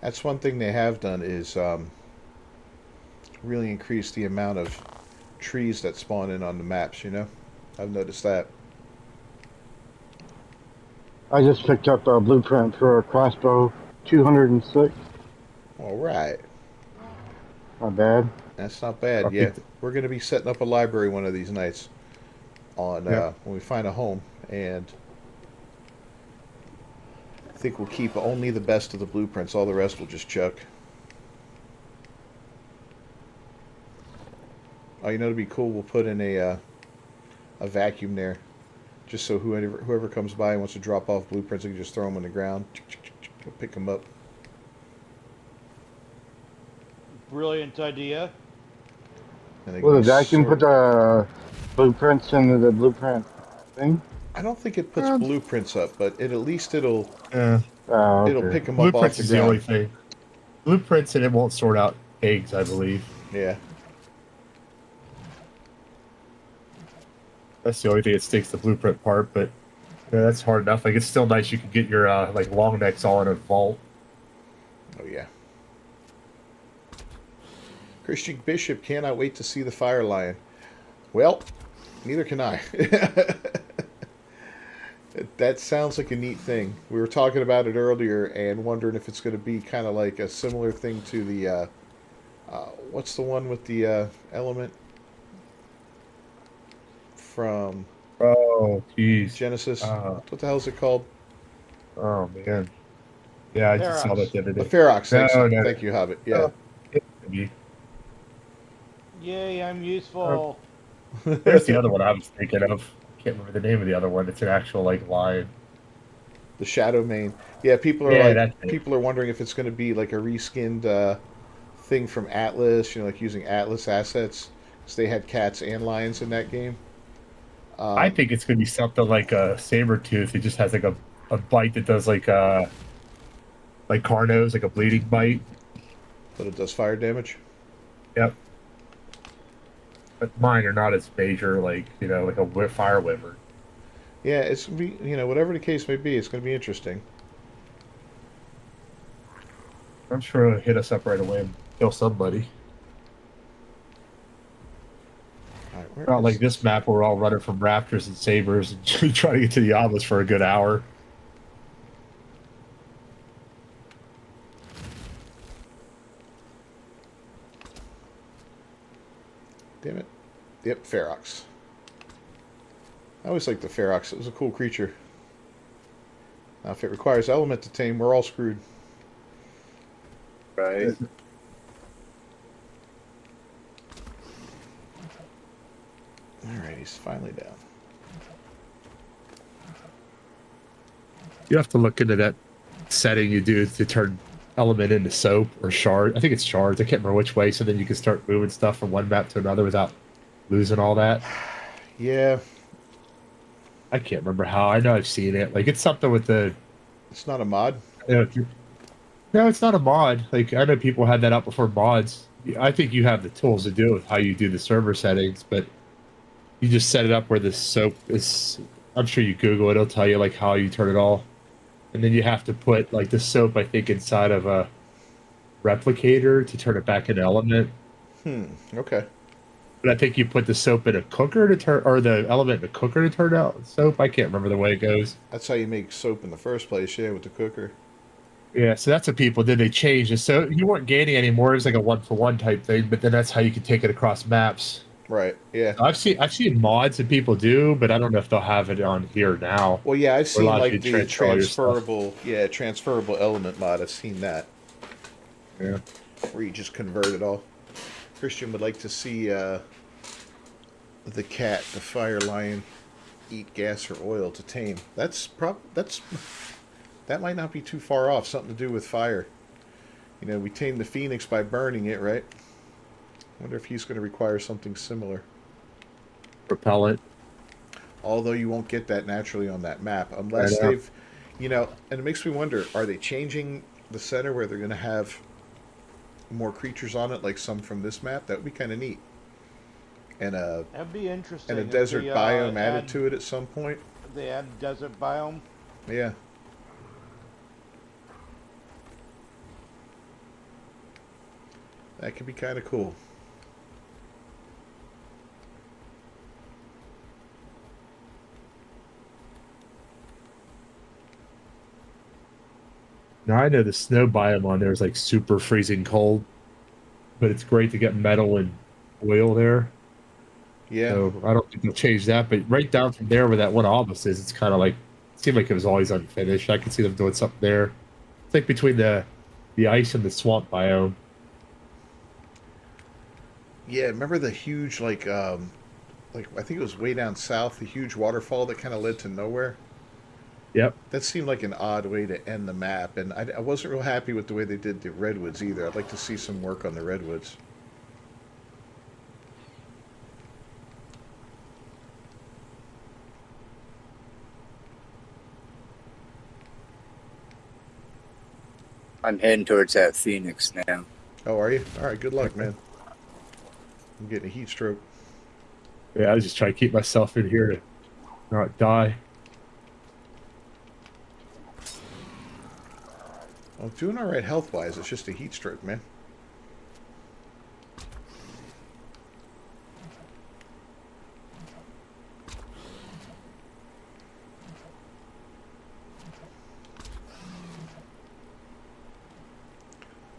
that's one thing they have done is really increase the amount of trees that spawn in on the maps. I've noticed that. I just picked up a blueprint for a crossbow 206. All right. Not bad. That's not bad. I Yeah, think we're going to be setting up a library one of these nights on Yeah. when we find a home, and I think we'll keep only the best of the blueprints. All the rest we'll just chuck. Oh, it'd be cool. We'll put in a vacuum there, just so whoever comes by and wants to drop off blueprints, they can just throw them on the ground, pick them up. Brilliant idea. And they Will the can vacuum sort- put the blueprints into the blueprint thing? I don't think it puts Um, blueprints up, but at least it'll Oh, it'll okay. pick them up off Blueprints the is the only ground. thing. Blueprints and it won't sort out eggs, I believe. Yeah. That's the only thing that stinks the blueprint part, but that's hard enough. Like it's still nice you can get your like long necks all in a vault. Oh yeah. Christian Bishop cannot wait to see the Fire Lion. Well, neither can I. That sounds like a neat thing. We were talking about it earlier and wondering if it's going to be kind of like a similar thing to the what's the one with the element from Oh, jeez. Genesis? Uh, What the hell is it called? Oh man. Yeah, I just saw that the other The day. Ferox. Thanks. No, no. Thank you, Hobbit. Yeah. Maybe. Yay, I'm useful. There's the other one I was thinking of. Can't remember the name of the other one. It's an actual like lion. The Shadow Mane. Yeah, people are Yeah, that's it. people are wondering if it's going to be like a reskinned thing from Atlas. Like using Atlas assets, because they had cats and lions in that game. I think it's gonna be something like a saber tooth. It just has like a bite that does like Carnos, like a bleeding bite. But it does fire damage. Yep. But mine are not as major, like like a fire wyvern. Yeah, it's gonna be whatever the case may be, it's going to be interesting. I'm sure it'll hit us up right away and kill somebody. All right, where Not is- like this map where we're all running from raptors and sabers and trying to get to the obelisk for a good hour. Damn it. Yep, Ferox. I always liked the Ferox. It was a cool creature. Now, if it requires element to tame, we're all screwed. Right. Alright, he's finally down. You have to look into that setting you do to turn element into soap or shard. I think it's shards. I can't remember which way. So then you can start moving stuff from one map to another without losing all that. Yeah, I can't remember how. I know I've seen it. Like it's something with the. it's not a mod. No, it's not a mod. Like I know people had that up before mods. I think you have the tools to do it with how you do the server settings, but you just set it up where the soap is. I'm sure you Google it; it'll tell you like how you turn it all, and then you have to put like the soap. I think inside of a replicator to turn it back into element. Okay. But I think you put the soap in a cooker to turn, or the element in a cooker to turn out soap. I can't remember the way it goes. That's how you make soap in the first place, yeah, with the cooker. Yeah, so that's what people did. They changed it. So you weren't gaining anymore. It was like a 1-for-1 type thing, but then that's how you could take it across maps. Right, yeah. I've seen mods that people do, but I don't know if they'll have it on here now. Well, yeah, I've seen allows like you to the transfer all your stuff. transferable element mod. I've seen that. Yeah. Where you just convert it all. Christian would like to see the cat, the fire lion, eat gas or oil to tame. That might not be too far off. Something to do with fire. You know, we tame the phoenix by burning it, right? Wonder if he's going to require something similar. Propellant. Although you won't get that naturally on that map unless they've, you know, and it makes me wonder, are they changing the center where they're going to have more creatures on it, like some from this map? That would be kind of neat. And That'd be interesting. and a if desert they, biome added to it at some point. They add desert biome. Yeah. That could be kind of cool. Now I know the snow biome on there is like super freezing cold, but it's great to get metal and oil there. Yeah. So I don't think they'll change that. But right down from there where that one obelisk is, it's kind of like it seemed like it was always unfinished. I could see them doing something there. It's like between the ice and the swamp biome. Yeah, remember the huge like I think it was way down south, the huge waterfall that kind of led to nowhere? Yep. That seemed like an odd way to end the map, and I wasn't real happy with the way they did the redwoods either. I'd like to see some work on the redwoods. I'm heading towards that Phoenix now. Oh, are you? All right, good luck, man. I'm getting a heat stroke. Yeah, I was just trying to keep myself in here to not die. I'm doing all right health-wise. It's just a heat stroke, man.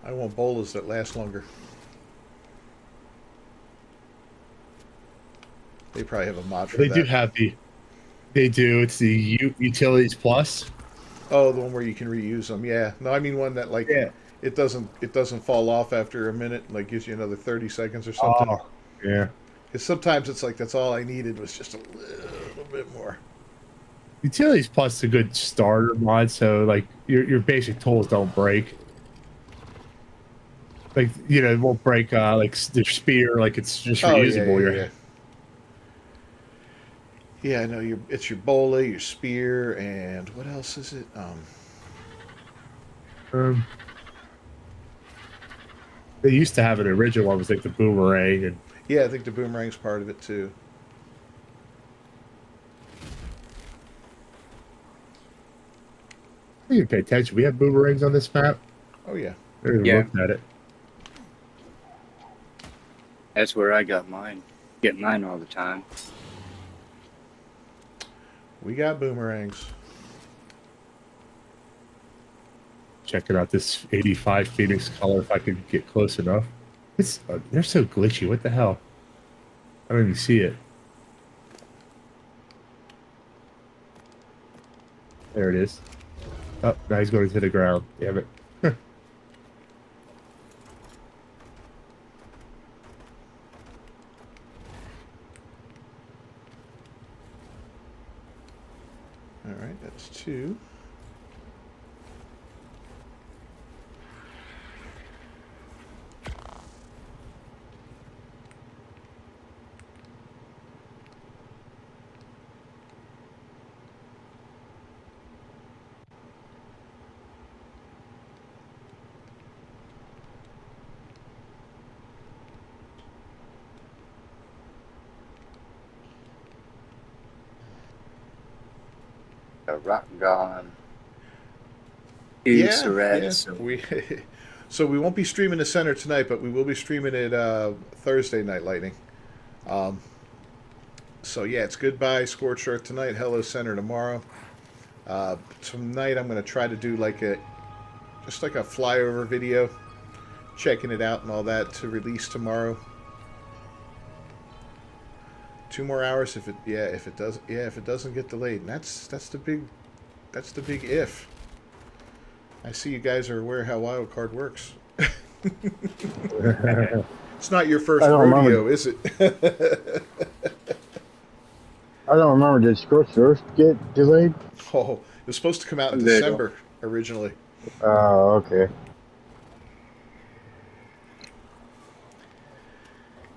I want bolas that last longer. They probably have a mod for They that. do have the. They do. It's the Utilities Plus. Oh, the one where you can reuse them. Yeah. No, I mean one that like it doesn't fall off after a minute. Like gives you another 30 seconds or something. Oh, yeah. Because sometimes it's like that's all I needed was just a little bit more. Utilities Plus is a good starter mod, so like your basic tools don't break. Like it won't break like the spear, like it's just reusable. Yeah. Yeah, I know it's your bola, your spear, and what else is it? They used to have an original one was like the boomerang, and yeah, I think the boomerang's part of it too. you can pay attention. We have boomerangs on this map. Oh yeah. I never Yeah. looked at it. That's where I got mine. Get mine all the time. We got boomerangs. Checking out this 85 Phoenix color if I could get close enough. It's they're so glitchy. What the hell? I don't even see it. There it is. Oh, now he's going to the ground. Damn it. All right, that's 2. A rock gone. Two Yeah, Cerats. we so we won't be streaming the center tonight, but we will be streaming it Thursday night lightning. Um, so yeah, it's goodbye Scorched Earth tonight, hello center tomorrow. Tonight I'm going to try to do like a just like a flyover video, checking it out and all that to release tomorrow. 2 more hours if it doesn't get delayed. And that's the big if. I see you guys are aware how wildcard works. It's not your first I don't rodeo, remember. is it? I don't remember. Did Scorched Earth get delayed? Oh, it was supposed to come out A in little. December originally. Oh, okay.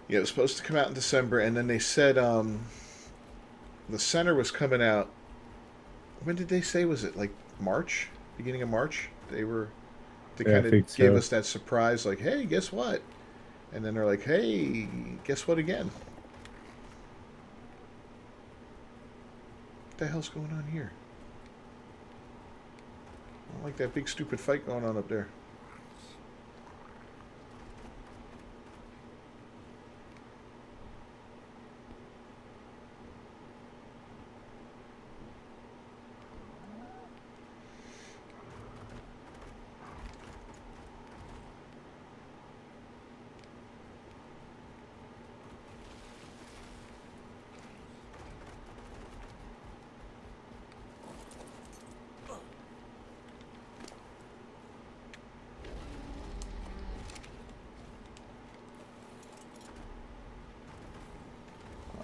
Yeah, it was supposed to come out in December, and then they said the center was coming out. When did they say? Was it like March? Beginning of March? They Yeah, I kind of think gave so. us that surprise, like, hey, guess what? And then they're like, hey, guess what again? What the hell's going on here? I don't like that big stupid fight going on up there.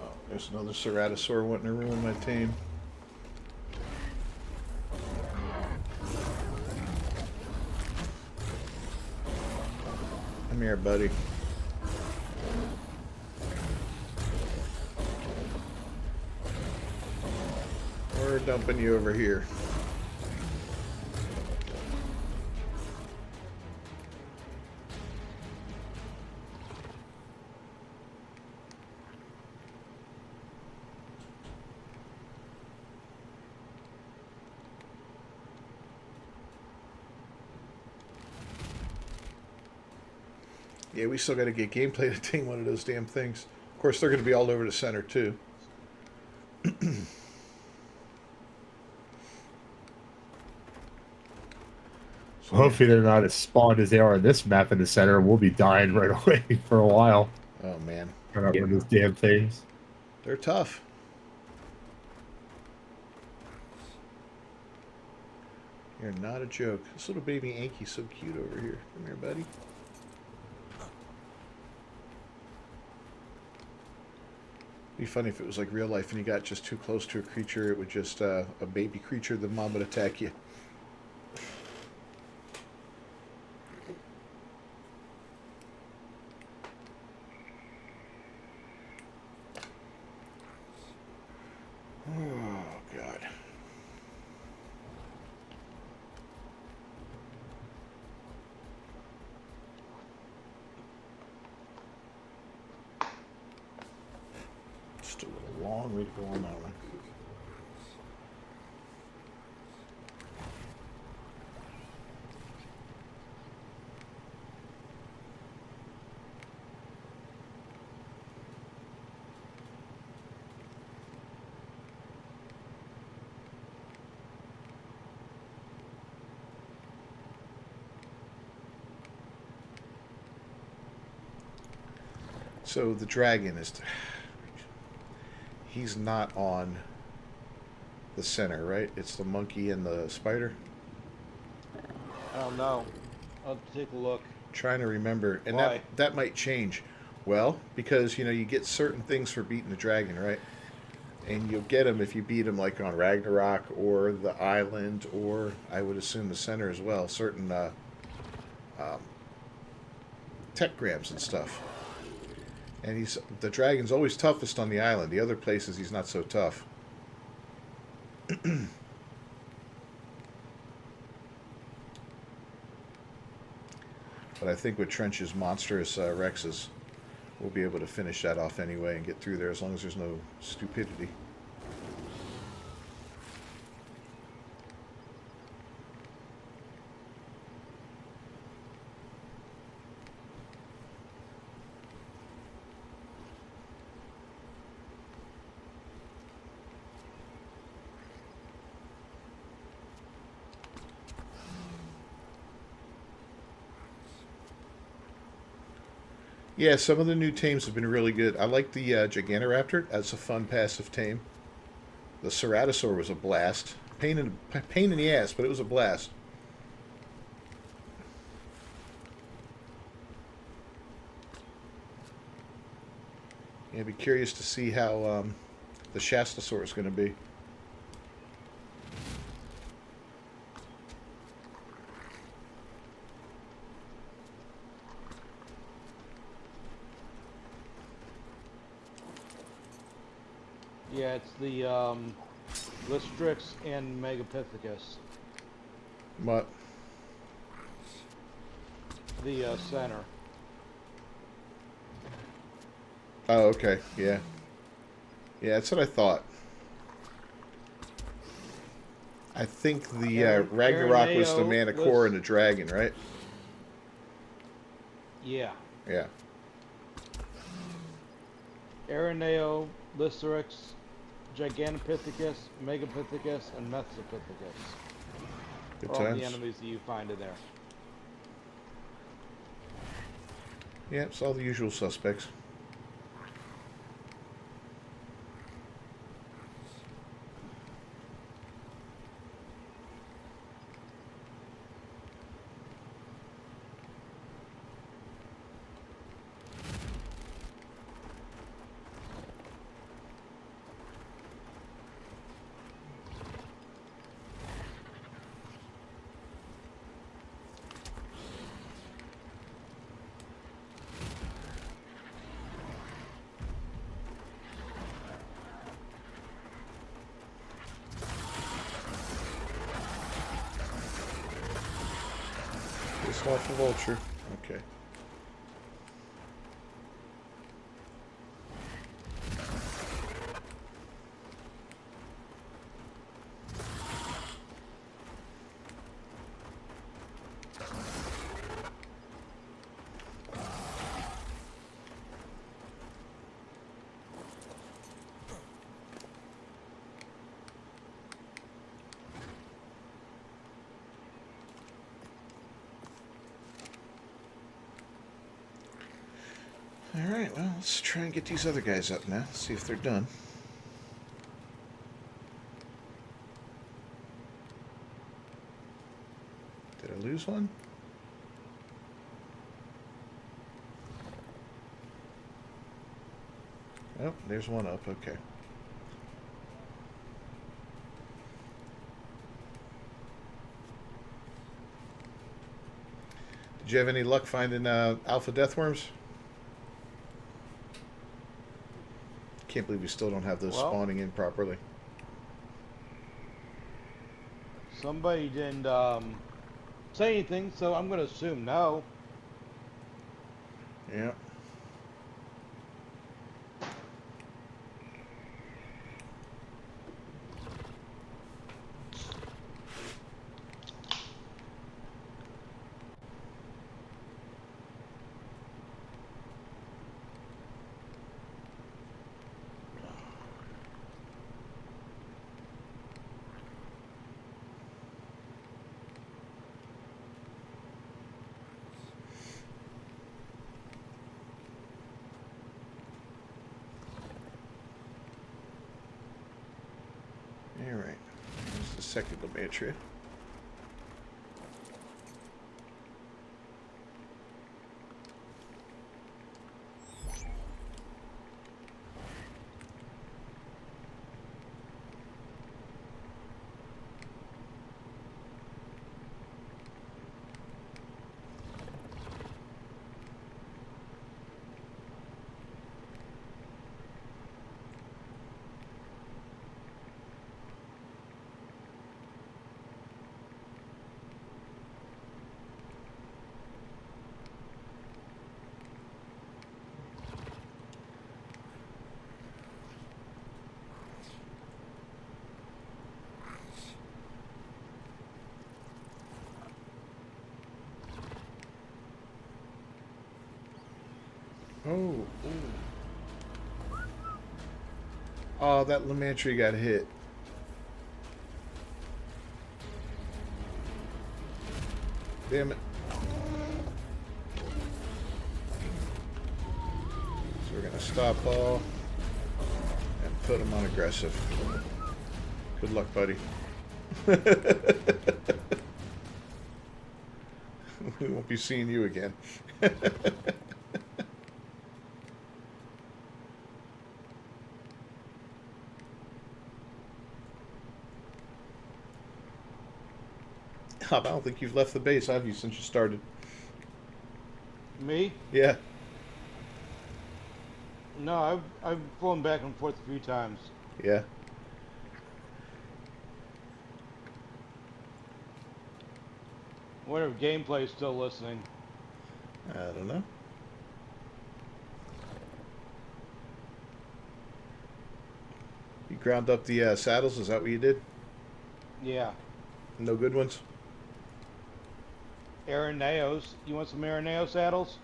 Oh, there's another Ceratosaur wanting to ruin my team. Come here, buddy. We're dumping you over here. Yeah, we still got to get gameplay to ding one of those damn things. Of course, they're going to be all over the center, too. So, Hopefully they're not as spawned as they are on this map in the center. We'll be dying right away for a while. oh, man. Trying to run those damn things. They're tough. You're not a joke. This little baby Anky's so cute over here. Come here, buddy. It'd be funny if it was like real life and you got just too close to a creature, it would just, a baby creature, the mom would attack you. Oh, God. Just a little long way to go on that one. So the dragon is he's not on the center, right? It's the monkey and the spider. I don't know. I'll take a look. Trying to remember, and Why? that might change. Well, because you get certain things for beating the dragon, right? And you'll get them if you beat him like on Ragnarok or the island, or I would assume the center as well. Certain um, tech grams and stuff. And the dragon's always toughest on the island. The other places he's not so tough. But I think with Trench's monstrous Rexes, we'll be able to finish that off anyway and get through there as long as there's no stupidity. Yeah, some of the new tames have been really good. I like the Gigantoraptor. That's a fun passive tame. The Ceratosaur was a blast. Pain in the ass, but it was a blast. Yeah, I'd be curious to see how the Shastasaur is going to be. Yeah, it's the Listrix and Megapithecus. What? The center. Oh, okay. Yeah. Yeah, that's what I thought. I think the Ragnarok was the Araneo Manticore was- and the dragon, right? Yeah. Yeah. Araneo, Listrix, Gigantopithecus, Megapithecus, and Methopithecus. Good Are all the times. enemies that you find in there. Yeah, it's all the usual suspects. It's off the vulture. Okay. Alright, well, let's try and get these other guys up now. See if they're done. Did I lose one? Oh, there's one up. Okay. Did you have any luck finding alpha deathworms? Can't believe we still don't have those Well- spawning in properly. Somebody didn't say anything, so I'm gonna assume no. Yeah. second Lamantria. Oh, ooh. Oh, that Lamantria got hit. Damn it. So we're going to stop all and put him on aggressive. Good luck, buddy. We won't be seeing you again. I don't think you've left the base, have you, since you started? Me? Yeah. No, I've flown back and forth a few times. Yeah. I wonder if Gameplay's still listening. I don't know. You ground up the saddles? Is that what you did? Yeah. No good ones? Areneos. You want some Areneo saddles?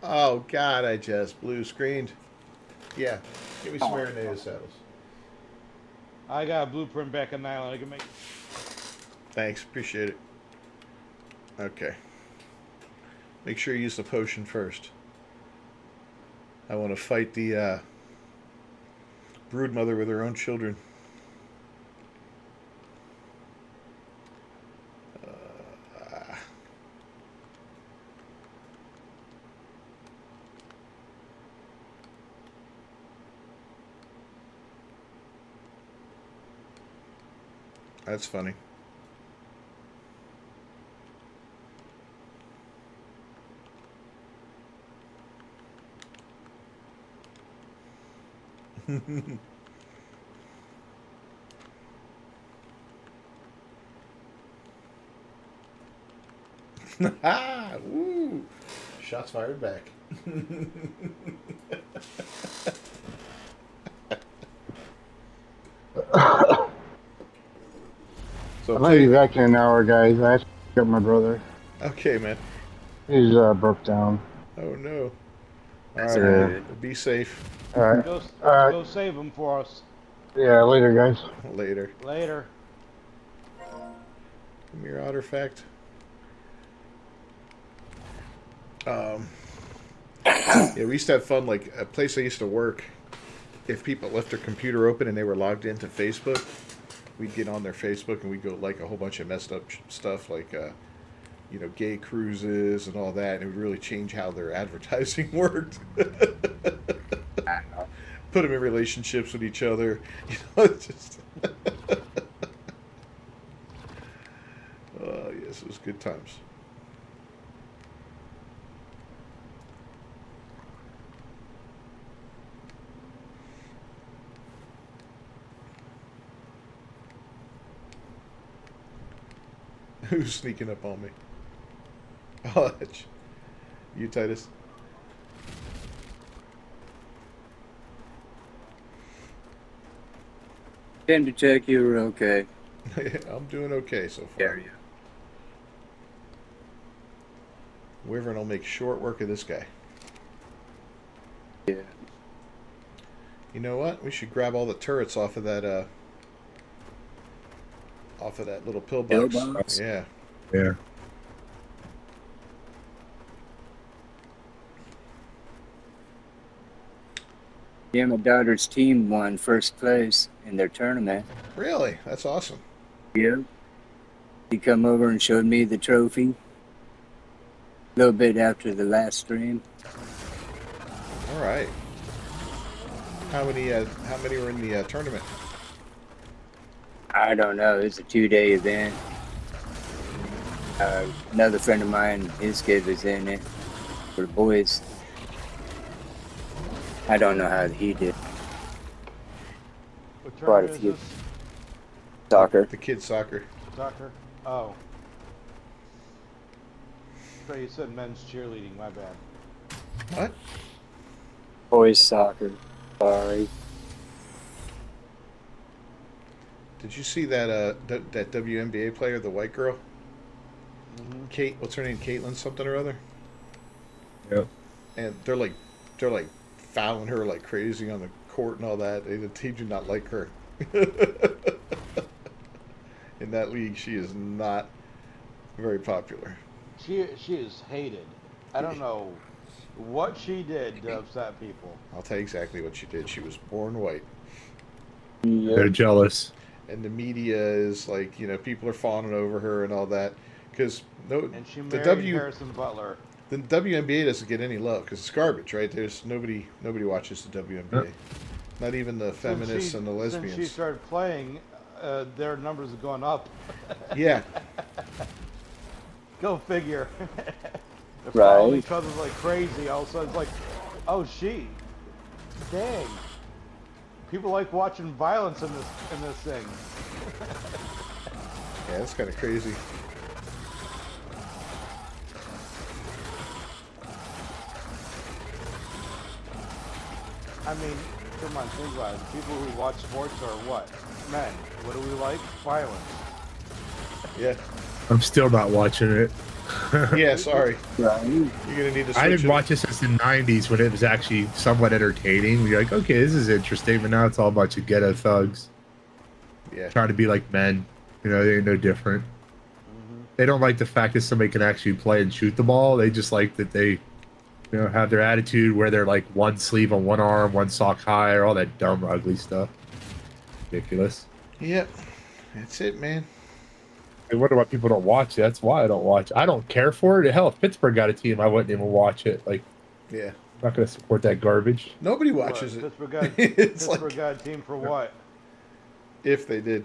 Oh, God, I just blue screened. Yeah. Give me some Aranea saddles. I got a blueprint back on the island. I can make. Thanks. Appreciate it. Okay. Make sure you use the potion first. I want to fight the brood mother with her own children. That's funny. Ah, woo! Shots fired back. So I might be back in an hour, guys. I have to pick up my brother. Okay, man. He's broke down. Oh no. All That's right, Yeah. man. Be safe. All right. Go save them for us. Yeah, later, guys. Later. Later. Give me your artifact. Yeah, we used to have fun. Like a place I used to work, if people left their computer open and they were logged into Facebook, we'd get on their Facebook and we'd go like a whole bunch of messed up stuff, like you know, gay cruises and all that, and it would really change how their advertising worked. Put them in relationships with each other, you know. It's just. Oh yes, it was good times. Who's sneaking up on me? Oh, that's you, Titus. Came to check you were okay. I'm doing okay so far. There you. Wyvern will make short work of this guy. Yeah. You know what? We should grab all the turrets off of that little pillbox. Pillbox? Yeah. Yeah. Yeah, my daughter's team won first place in their tournament. Really? That's awesome. Yeah. He come over and showed me the trophy. A little bit after the last stream. All right. How many were in the tournament? I don't know. It's a 2-day event. Another friend of mine, his kid was in it for the boys. I don't know how he did. What Quite a tournament is few. this? Soccer. The kids soccer. Soccer? Oh. So you said men's cheerleading, my bad. What? Boys soccer. Sorry. Did you see that that WNBA player, the white girl? Mm-hmm. Kate, what's her name? Caitlin something or other. Yep. And they're like fouling her like crazy on the court and all that. The team do not like her. In that league, she is not very popular. She is hated. I don't know what she did to upset people. I'll tell you exactly what she did. She was born white. They're Yep. jealous. And the media is like, people are fawning over her and all that. Because And she the married Harrison Butler. the WNBA doesn't get any love because it's garbage, right? There's nobody watches the WNBA. Not even the feminists and the lesbians. Since she started playing, their numbers have gone up. Yeah. Go figure. They're Right. following each other like crazy. All of a sudden, it's like, oh, dang. People like watching violence in this thing. Yeah, that's kind of crazy. I mean, come on, think about it. People who watch sports are what? Men. What do we like? Violence. Yeah. I'm still not watching it. Yeah, sorry. Right. You're gonna need to switch I didn't it. watch it since the 90s when it was actually somewhat entertaining. You're like, okay, this is interesting, but now it's all a bunch of ghetto thugs Yeah. trying to be like men. They ain't no different. They don't like the fact that somebody can actually play and shoot the ball. They just like that they, have their attitude where they're like one sleeve on one arm, one sock high, or all that dumb, ugly stuff. Ridiculous. Yep. That's it, man. I wonder why people don't watch it. That's why I don't watch it. I don't care for it. Hell, if Pittsburgh got a team, I wouldn't even watch it. Like, Yeah. I'm not going to support that garbage. Nobody watches What? it. Pittsburgh got, It's Pittsburgh like- got a team for what? If they did.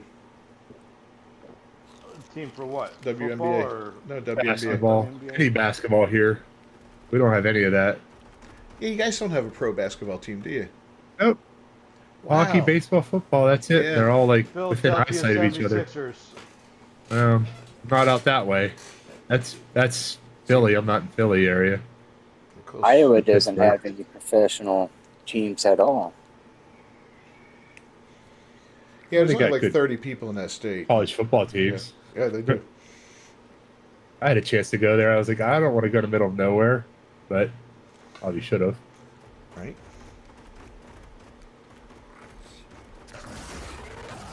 Team for what? WNBA. Football or No, WNBA. Basketball. WNBA? Any basketball here. We don't have any of that. Yeah, you guys don't have a pro basketball team, do you? Nope. Hockey, Wow. baseball, football, that's it. Yeah. They're all like within Philadelphia eyesight of each other. 76ers. Not out that way. That's Philly. I'm not in Philly area. We're close. Iowa doesn't Pittsburgh. have any professional teams at all. Yeah, there's They only got like good 30 people in that state. College football teams. Yeah, they do. I had a chance to go there. I was like, I don't want to go to the middle of nowhere, but probably should have. Right?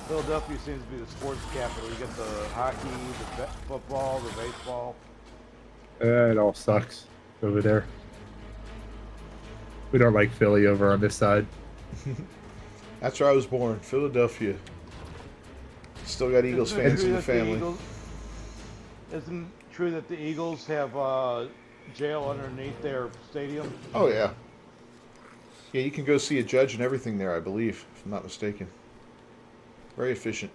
Philadelphia seems to be the sports capital. You get the hockey, the football, the baseball. It all sucks over there. We don't like Philly over on this side. That's where I was born, Philadelphia. Still got Eagles Isn't it fans true in the that family. Isn't it true that the Eagles have jail underneath their stadium? Oh, yeah. Yeah, you can go see a judge and everything there, I believe, if I'm not mistaken. Very efficient.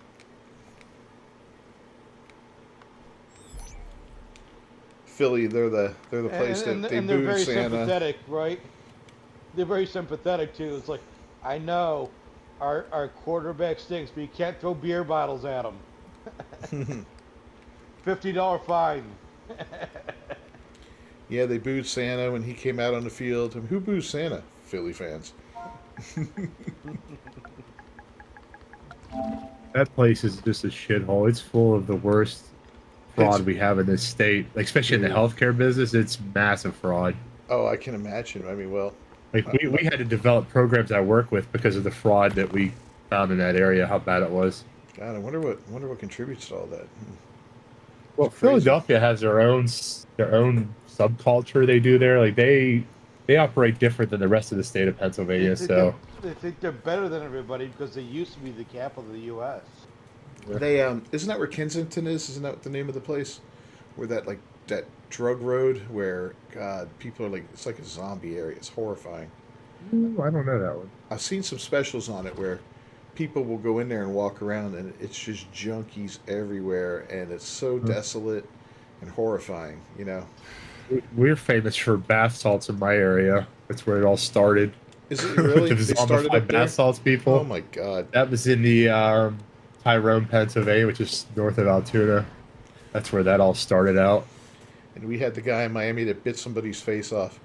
Philly, they're the place that they they're booed very Santa. sympathetic, right? They're very sympathetic too. It's like, I know our quarterback stinks, but you can't throw beer bottles at him. $50 fine. Yeah, they booed Santa when he came out on the field. I mean, who boos Santa? Philly fans. That place is just a shithole. It's full of the worst fraud It's- we have in this state, like, especially in the healthcare business. It's massive fraud. Oh, I can imagine. I mean, well, Like we had to develop programs I work with because of the fraud that we found in that area. How bad it was. God, I wonder what contributes to all that. Well, It's crazy. Philadelphia has their own subculture they do there. Like they operate different than the rest of the state of Pennsylvania. So They think they're better than everybody because they used to be the capital of the U.S. They isn't that where Kensington is? Isn't that the name of the place? Where that drug road where God people are like it's like a zombie area. It's horrifying. Ooh, I don't know that one. I've seen some specials on it where people will go in there and walk around and it's just junkies everywhere and it's so desolate and horrifying. You know. We're famous for bath salts in my area. That's where it all started. Is it really? The They started zombified up there? bath salts people. Oh my God. That was in the Tyrone, Pennsylvania, which is north of Altoona. That's where that all started out. And we had the guy in Miami that bit somebody's face off.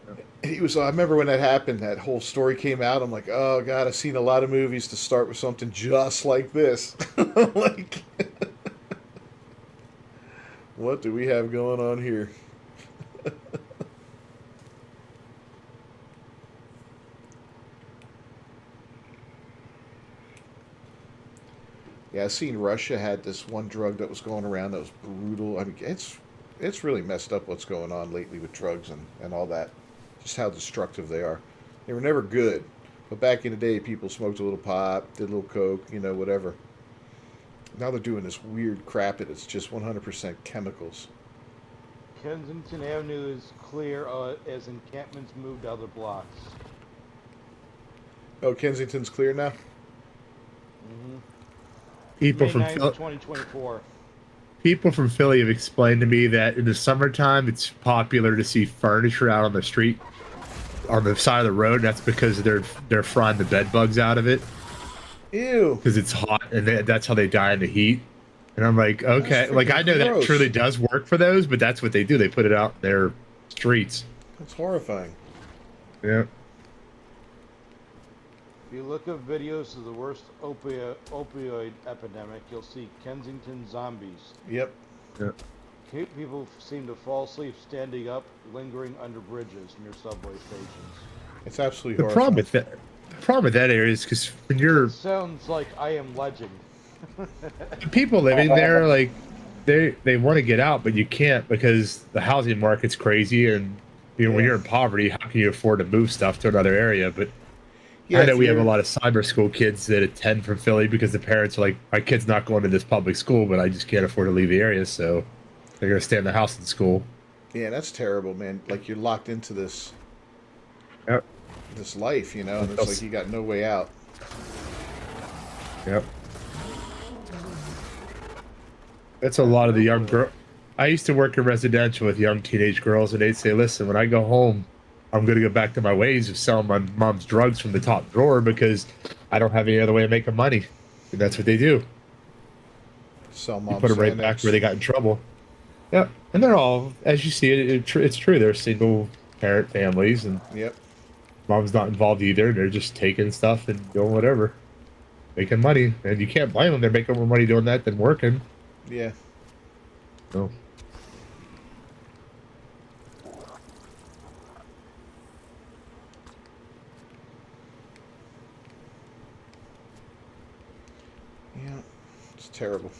And he was. I remember when that happened. That whole story came out. I'm like, oh God, I've seen a lot of movies to start with something just like this. Like, what do we have going on here? Yeah, I seen Russia had this one drug that was going around that was brutal. I mean, it's really messed up what's going on lately with drugs and all that. Just how destructive they are. They were never good, but back in the day, people smoked a little pot, did a little coke, you know, whatever. Now they're doing this weird crap and it's just 100% chemicals. Kensington Avenue is clear as encampments move to other blocks. Oh, Kensington's clear now? Mm-hmm. People May from 9th, Phil- 2024. people from Philly have explained to me that in the summertime it's popular to see furniture out on the street, on the side of the road. That's because they're frying the bed bugs out of it Ew. because it's hot, and that's how they die in the heat. And I'm like, okay, That's like I know freaking that gross. truly does work for those, but that's what they do. They put it out in their streets. That's horrifying. Yeah. If you look at videos of the worst opioid epidemic, you'll see Kensington zombies. Yep. People seem to fall asleep standing up, lingering under bridges near subway stations. It's absolutely The horrifying. problem with that area is because when you're Sounds like I Am Legend. the people living there, like they want to get out, but you can't because the housing market's crazy, and you know when Yeah. you're in poverty, how can you afford to move stuff to another area? But Yeah, I know if we have a you're- lot of cyber school kids that attend from Philly because the parents are like, my kid's not going to this public school, but I just can't afford to leave the area, so they're gonna stay in the house in school. Yeah, that's terrible, man. Like you're locked into this Yep. this life, you know, and it's like you got no way out. Yep. That's a lot of the young girl. I used to work in residential with young teenage girls, and they'd say, "Listen, when I go home, I'm going to go back to my ways of selling my mom's drugs from the top drawer because I don't have any other way of making money." And that's what they do. Sell You mom put them right back Xanax. where they got in trouble. Yep. And they're all, as you see it's true. They're single parent families, and Yep. mom's not involved either. They're just taking stuff and doing whatever, making money. And you can't blame them. They're making more money doing that than working. Yeah. So. Yeah. It's terrible.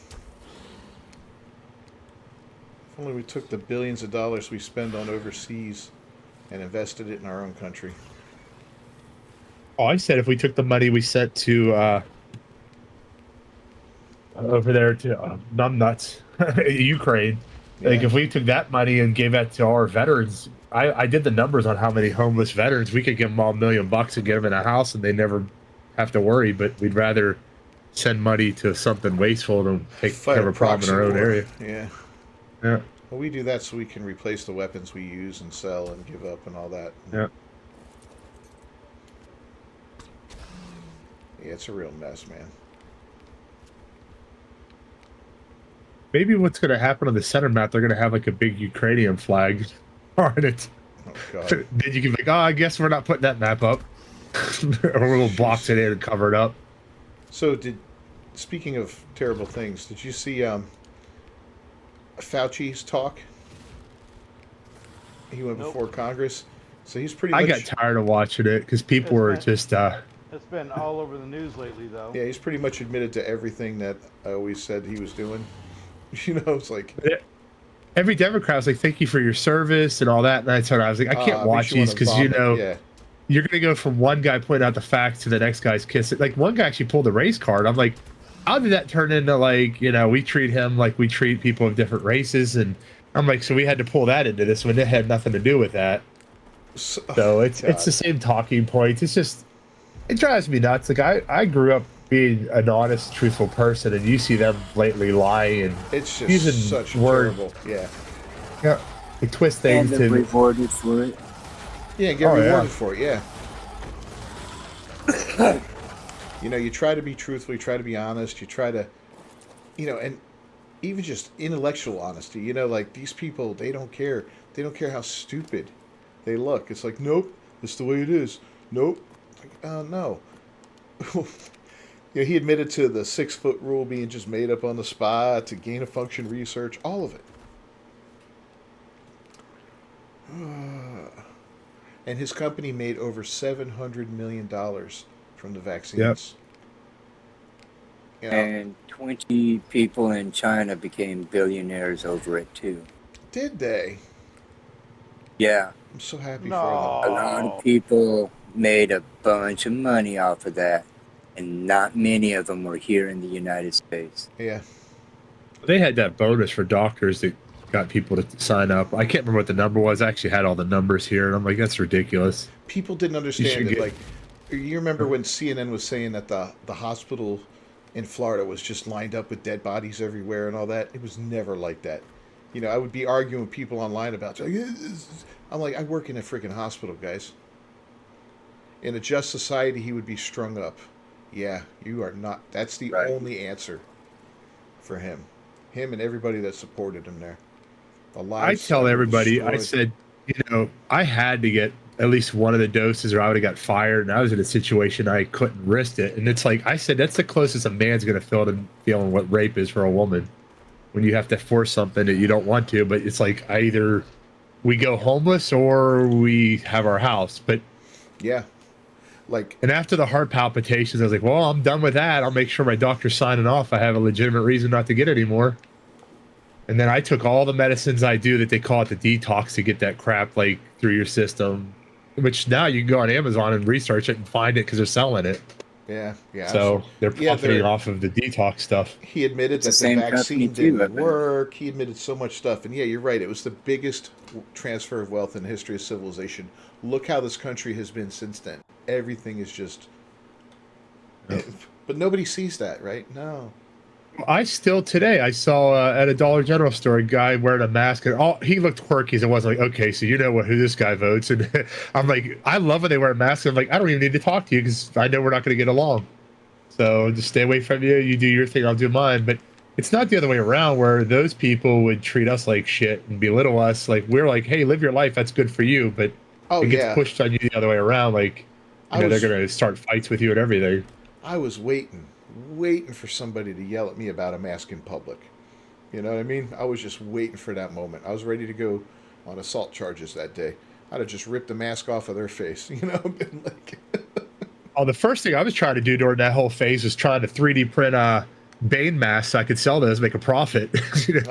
If only we took the billions of dollars we spend on overseas and invested it in our own country. Oh, I said if we took the money we sent to over there to numbnuts, Ukraine, like Yeah. if we took that money and gave that to our veterans, I did the numbers on how many homeless veterans we could give them all $1 million and get them in a house and they never have to worry. But we'd rather send money to something wasteful than take Fight care of a a problem in our own proxy war. area. Yeah. Yeah, Well, we do that so we can replace the weapons we use and sell and give up and all that. yeah. Yeah, it's a real mess, man. Maybe what's going to happen on the center map, they're going to have like a big Ukrainian flag on it. Oh God. Then you can be like, oh, I guess we're not putting that map up. Or a little box it in and cover it up. So speaking of terrible things, did you see Fauci's talk? He went Nope. before Congress. So he's pretty I much got tired of watching it because people were just It's been all over the news lately, though. yeah, he's pretty much admitted to everything that I always said he was doing. You know, it's like every Democrat was like, "Thank you for your service" and all that. And I told her, I was like, I can't makes watch these wanna because you vomit. know Yeah. you're gonna go from one guy pointing out the facts to the next guy's kissing. Like one guy actually pulled a race card. I'm like, how did that turn into like, we treat him like we treat people of different races? And I'm like, so we had to pull that into this when it had nothing to do with that. Oh So my it's the God. same talking points. It's just it drives me nuts. Like I grew up being an honest, truthful person, and you see them blatantly lying and It's just using such a words, terrible. Yeah. yeah, they twist And things they're to. rewarded for it. Yeah, get Oh yeah, rewarded for it. Yeah. You try to be truthful, you try to be honest, you try to, and even just intellectual honesty. Like these people, they don't care. They don't care how stupid they look. It's like, nope, it's the way it is. Nope. It's like, no. He admitted to the 6 foot rule being just made up on the spot, to gain of function research, all of it. And his company made over $700 million from the yep. vaccines. You know, And 20 people in China became billionaires over it too. did they? Yeah, I'm so happy for them. a lot of No. people made a bunch of money off of that, and not many of them were here in the United States. Yeah. They had that bonus for doctors that got people to sign up. I can't remember what the number was. I actually had all the numbers here, and I'm like, that's ridiculous. People didn't You understand should it. get. Like, you remember when CNN was saying that the hospital in Florida was just lined up with dead bodies everywhere and all that? It was never like that. I would be arguing with people online about it. I'm like, I work in a freaking hospital, guys. In a just society, he would be strung up. Yeah, you are not. That's the Right. only answer for him. Him and everybody that supported him there. The I lives tell that were everybody, I destroyed. said, I had to get at least one of the doses or I would have got fired. And I was in a situation I couldn't risk it. And it's like, I said, that's the closest a man's going to feel to feeling what rape is for a woman when you have to force something that you don't want to. But it's like, either we go homeless or we have our house. But, Yeah. Like, and after the heart palpitations, I was like, well, I'm done with that. I'll make sure my doctor's signing off. I have a legitimate reason not to get it anymore. And then I took all the medicines I do that they call it the detox to get that crap like through your system, which now you can go on Amazon and research it and find it because they're selling it. yeah, yeah, So absolutely. they're Yeah, profiting off of the detox stuff. he admitted It's the that the same company vaccine too, I didn't bet. work. He admitted so much stuff. And yeah, you're right. It was the biggest transfer of wealth in the history of civilization. Look how this country has been since then. Everything is just. Yep. But nobody sees that, right? No. I still today I saw at a Dollar General store a guy wearing a mask and he looked quirky. So I was like, okay, so who this guy votes, and I'm like, I love when they wear masks. I'm like, I don't even need to talk to you because I know we're not going to get along. So just stay away from you. You do your thing, I'll do mine. But it's not the other way around where those people would treat us like shit and belittle us. Like we're like, hey, live your life. That's good for you. But Oh it gets yeah. pushed on you the other way around. Like I they're was going to start fights with you and everything. I was waiting for somebody to yell at me about a mask in public. You know what I mean? I was just waiting for that moment. I was ready to go on assault charges that day. I'd have just ripped the mask off of their face. Been like, Oh, the first thing I was trying to do during that whole phase was trying to 3D print Bane masks so I could sell those, make a profit.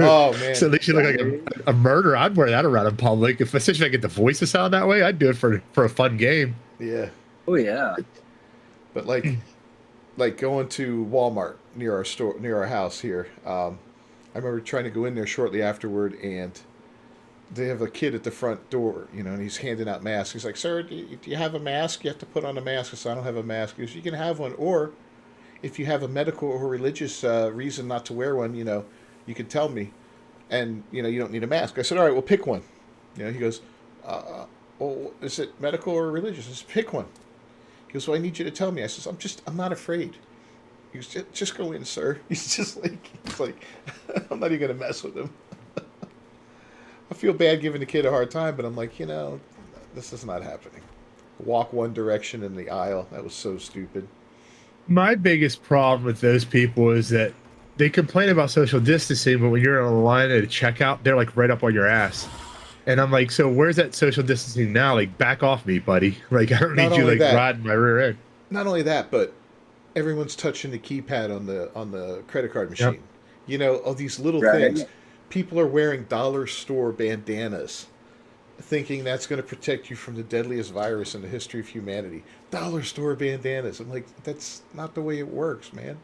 oh man, So at least you look like a murderer. I'd wear that around in public. If especially if I get the voice to sound that way, I'd do it for a fun game. yeah. Oh yeah. But like going to Walmart near our store, near our house here. I remember trying to go in there shortly afterward, and they have a kid at the front door, and he's handing out masks. He's like, "Sir, do you have a mask? You have to put on a mask." I said, "I don't have a mask." He goes, "You can have one, or if you have a medical or religious reason not to wear one, you can tell me, and you don't need a mask." I said, "All right, well, pick one." He goes, "Well, is it medical or religious?" I said, "Pick one." He goes, "Well, I need you to tell me." I says, I'm not afraid." He goes, "Just go in, sir." He's like, I'm not even gonna mess with him. I feel bad giving the kid a hard time, but I'm like, this is not happening. Walk one direction in the aisle. That was so stupid. My biggest problem with those people is that they complain about social distancing, but when you're on a line at a checkout, they're like right up on your ass. And I'm like, so where's that social distancing now? Like, back off me, buddy. Like, I don't Not need you only like that- riding my rear end. Not only that, but everyone's touching the keypad on the credit card machine. All these little Right. things. People are wearing dollar store bandanas, thinking that's going to protect you from the deadliest virus in the history of humanity. Dollar store bandanas. I'm like, that's not the way it works, man.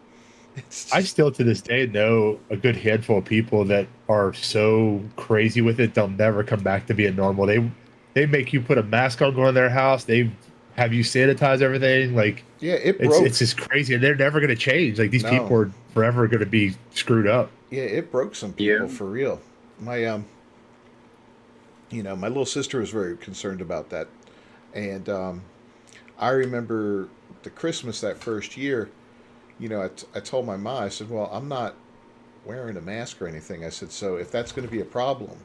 It's I just, still to this day know a good handful of people that are so crazy with it they'll never come back to being normal. They make you put a mask on going to their house. They have you sanitize everything. Like yeah, it it's broke. just crazy, and they're never going to change. Like these No, people are forever going to be screwed up. yeah, it broke some Yeah. people for real. My my little sister was very concerned about that, and I remember the Christmas that first year. I told my mom, I said, "Well, I'm not wearing a mask or anything." I said, "So if that's going to be a problem,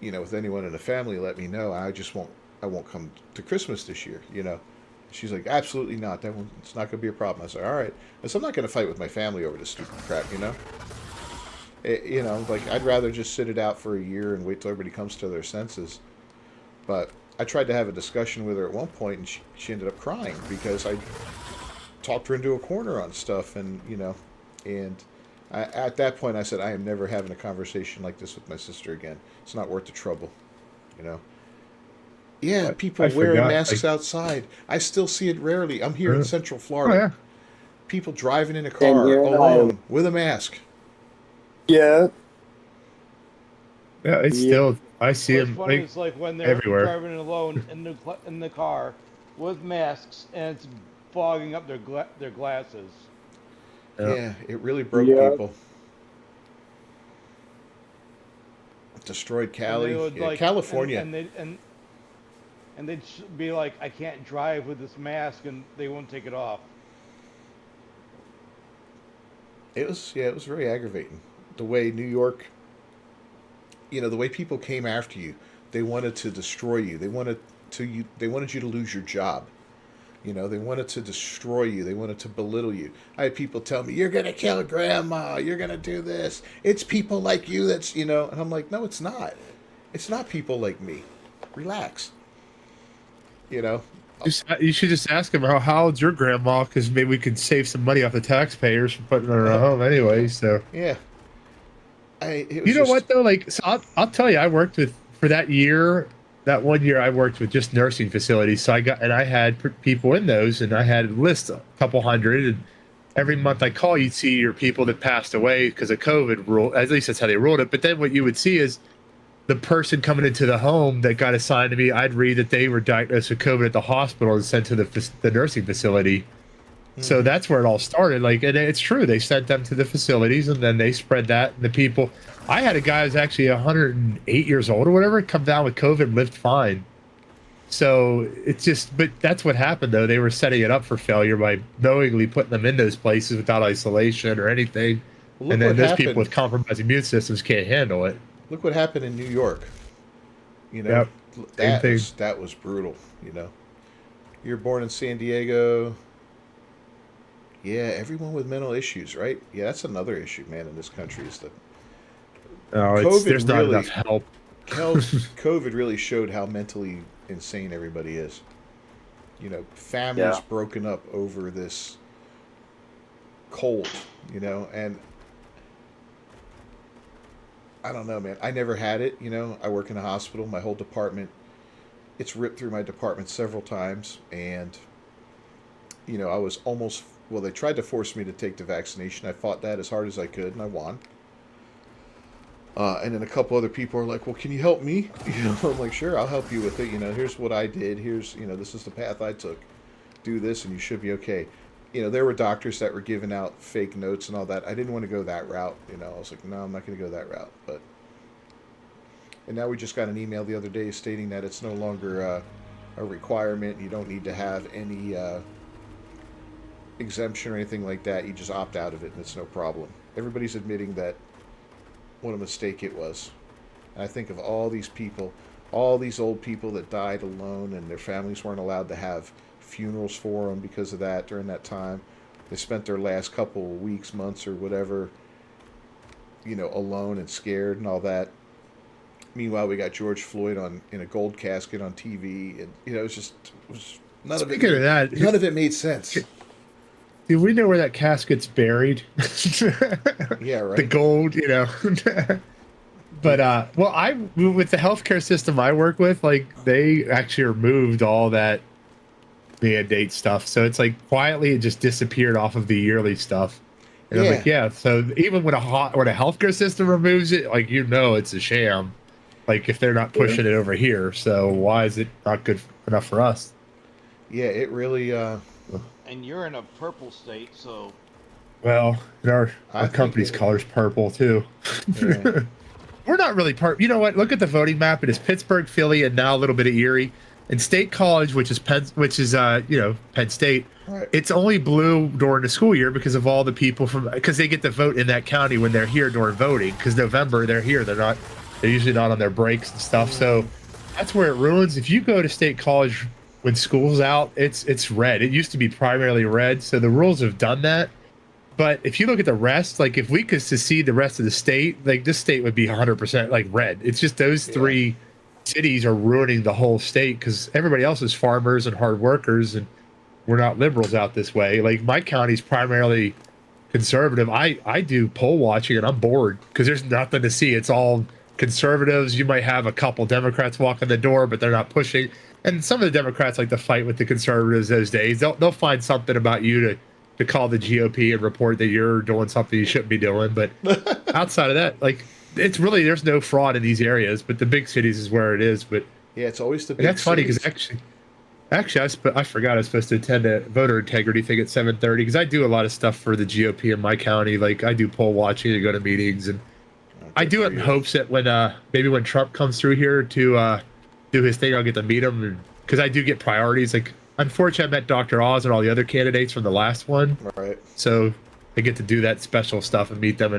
with anyone in the family, let me know. I won't come to Christmas this year." She's like, "Absolutely not. It's not going to be a problem." I said, "All right." I said, "I'm not going to fight with my family over this stupid crap." Like I'd rather just sit it out for a year and wait till everybody comes to their senses. But I tried to have a discussion with her at one point, and she ended up crying because I talked her into a corner on stuff, and at that point I said, I am never having a conversation like this with my sister again. It's not worth the trouble, you know. Yeah, people I wearing forgot. masks outside. I still see it rarely. I'm here in Central Oh Florida. yeah, People driving in a Same car here in Iowa. alone with a mask. Yeah. yeah. It's Yeah. still I see What's them funny like is like when they're everywhere. driving alone in the car with masks and it's fogging up their glasses. Yeah. Yeah, it really broke Yeah. people. Destroyed And they Cali. would Yeah, like California. and they'd be like, I can't drive with this mask, and they won't take it off. It was very aggravating. The way New York, the way people came after you. They wanted to destroy you. They wanted you to lose your job. They wanted to destroy you. They wanted to belittle you. I had people tell me, "You're going to kill grandma. You're going to do this. It's people like you and I'm like, "No, it's not. It's not people like me. Relax." You know? You should just ask him how old's your grandma, because maybe we could save some money off the taxpayers for putting her in a home anyway. So Yeah. It was you know just what though? Like, so I'll tell you, I worked with for that year. That 1 year, I worked with just nursing facilities. So I had people in those, and I had a list a couple hundred. And every month I call, you'd see your people that passed away because of COVID rule. At least that's how they ruled it. But then what you would see is the person coming into the home that got assigned to me. I'd read that they were diagnosed with COVID at the hospital and sent to the nursing facility. So that's where it all started. Like, and it's true. They sent them to the facilities, and then they spread that. And the people, I had a guy who's actually 108 years old or whatever, come down with COVID and lived fine. So it's just, but that's what happened though. They were setting it up for failure by knowingly putting them in those places without isolation or anything. look And then what those happened. people with compromised immune systems can't handle it. Look what happened in New York. Yep. Same thing. That was brutal. You're born in San Diego. Yeah, everyone with mental issues, right? Yeah, that's another issue, man, in this country is that No, COVID there's not really- enough help. COVID really showed how mentally insane everybody is. Families Yeah. broken up over this cold, and I don't know, man. I never had it, I work in a hospital, my whole department, it's ripped through my department several times, and I was almost, well, they tried to force me to take the vaccination. I fought that as hard as I could, and I won. And then a couple other people are like, "Well, can you help me?" I'm like, "Sure, I'll help you with it. Here's what I did. Here's, this is the path I took. Do this, and you should be okay." There were doctors that were giving out fake notes and all that. I didn't want to go that route. I was like, "No, I'm not going to go that route." And now we just got an email the other day stating that it's no longer a requirement. You don't need to have any exemption or anything like that. You just opt out of it, and it's no problem. Everybody's admitting that what a mistake it was. And I think of all these people, all these old people that died alone, and their families weren't allowed to have funerals for them because of that during that time. They spent their last couple of weeks, months, or whatever, alone and scared and all that. Meanwhile, we got George Floyd in a gold casket on TV, and it was none Speaking of of that, none of it made sense. do we know where that casket's buried? Yeah, right. The gold, But well, with the healthcare system I work with, like they actually removed all that mandate stuff. So it's like quietly it just disappeared off of the yearly stuff. And I'm like, yeah. So even when when a healthcare system removes it, like it's a sham. Like if they're not pushing it over here, so why is it not good enough for us? Yeah, it really. And you're in a purple state, so Well, and our I think company's it- color's purple too. Yeah. We're not really You know what? Look at the voting map. It is Pittsburgh, Philly, and now a little bit of Erie. And State College, which is Penn State. Right. It's only blue during the school year because of all the people because they get to vote in that county when they're here during voting. Because November they're here, they're usually not on their breaks and stuff. So that's where it ruins. If you go to State College when school's out, it's red. It used to be primarily red, so the rules have done that. But if you look at the rest, like if we could secede the rest of the state, like this state would be 100% like red. It's just those three cities are ruining the whole state because everybody else is farmers and hard workers, and we're not liberals out this way. Like my county's primarily conservative. I do poll watching and I'm bored because there's nothing to see. It's all conservatives. You might have a couple Democrats walk in the door, but they're not pushing. And some of the Democrats like to fight with the conservatives those days. They'll find something about you to call the GOP and report that you're doing something you shouldn't be doing. But outside of that, like it's really there's no fraud in these areas, but the big cities is where it is. But yeah, it's always the big. That's funny because cities. actually I forgot I was supposed to attend a voter integrity thing at 7:30 because I do a lot of stuff for the GOP in my county. Like I do poll watching and go to meetings, and I do it in hopes that when maybe when Trump comes through here to do his thing, I'll get to meet him because I do get priorities. Like unfortunately, I met Dr. Oz and all the other candidates from the last one. Right. So I get to do that special stuff and meet them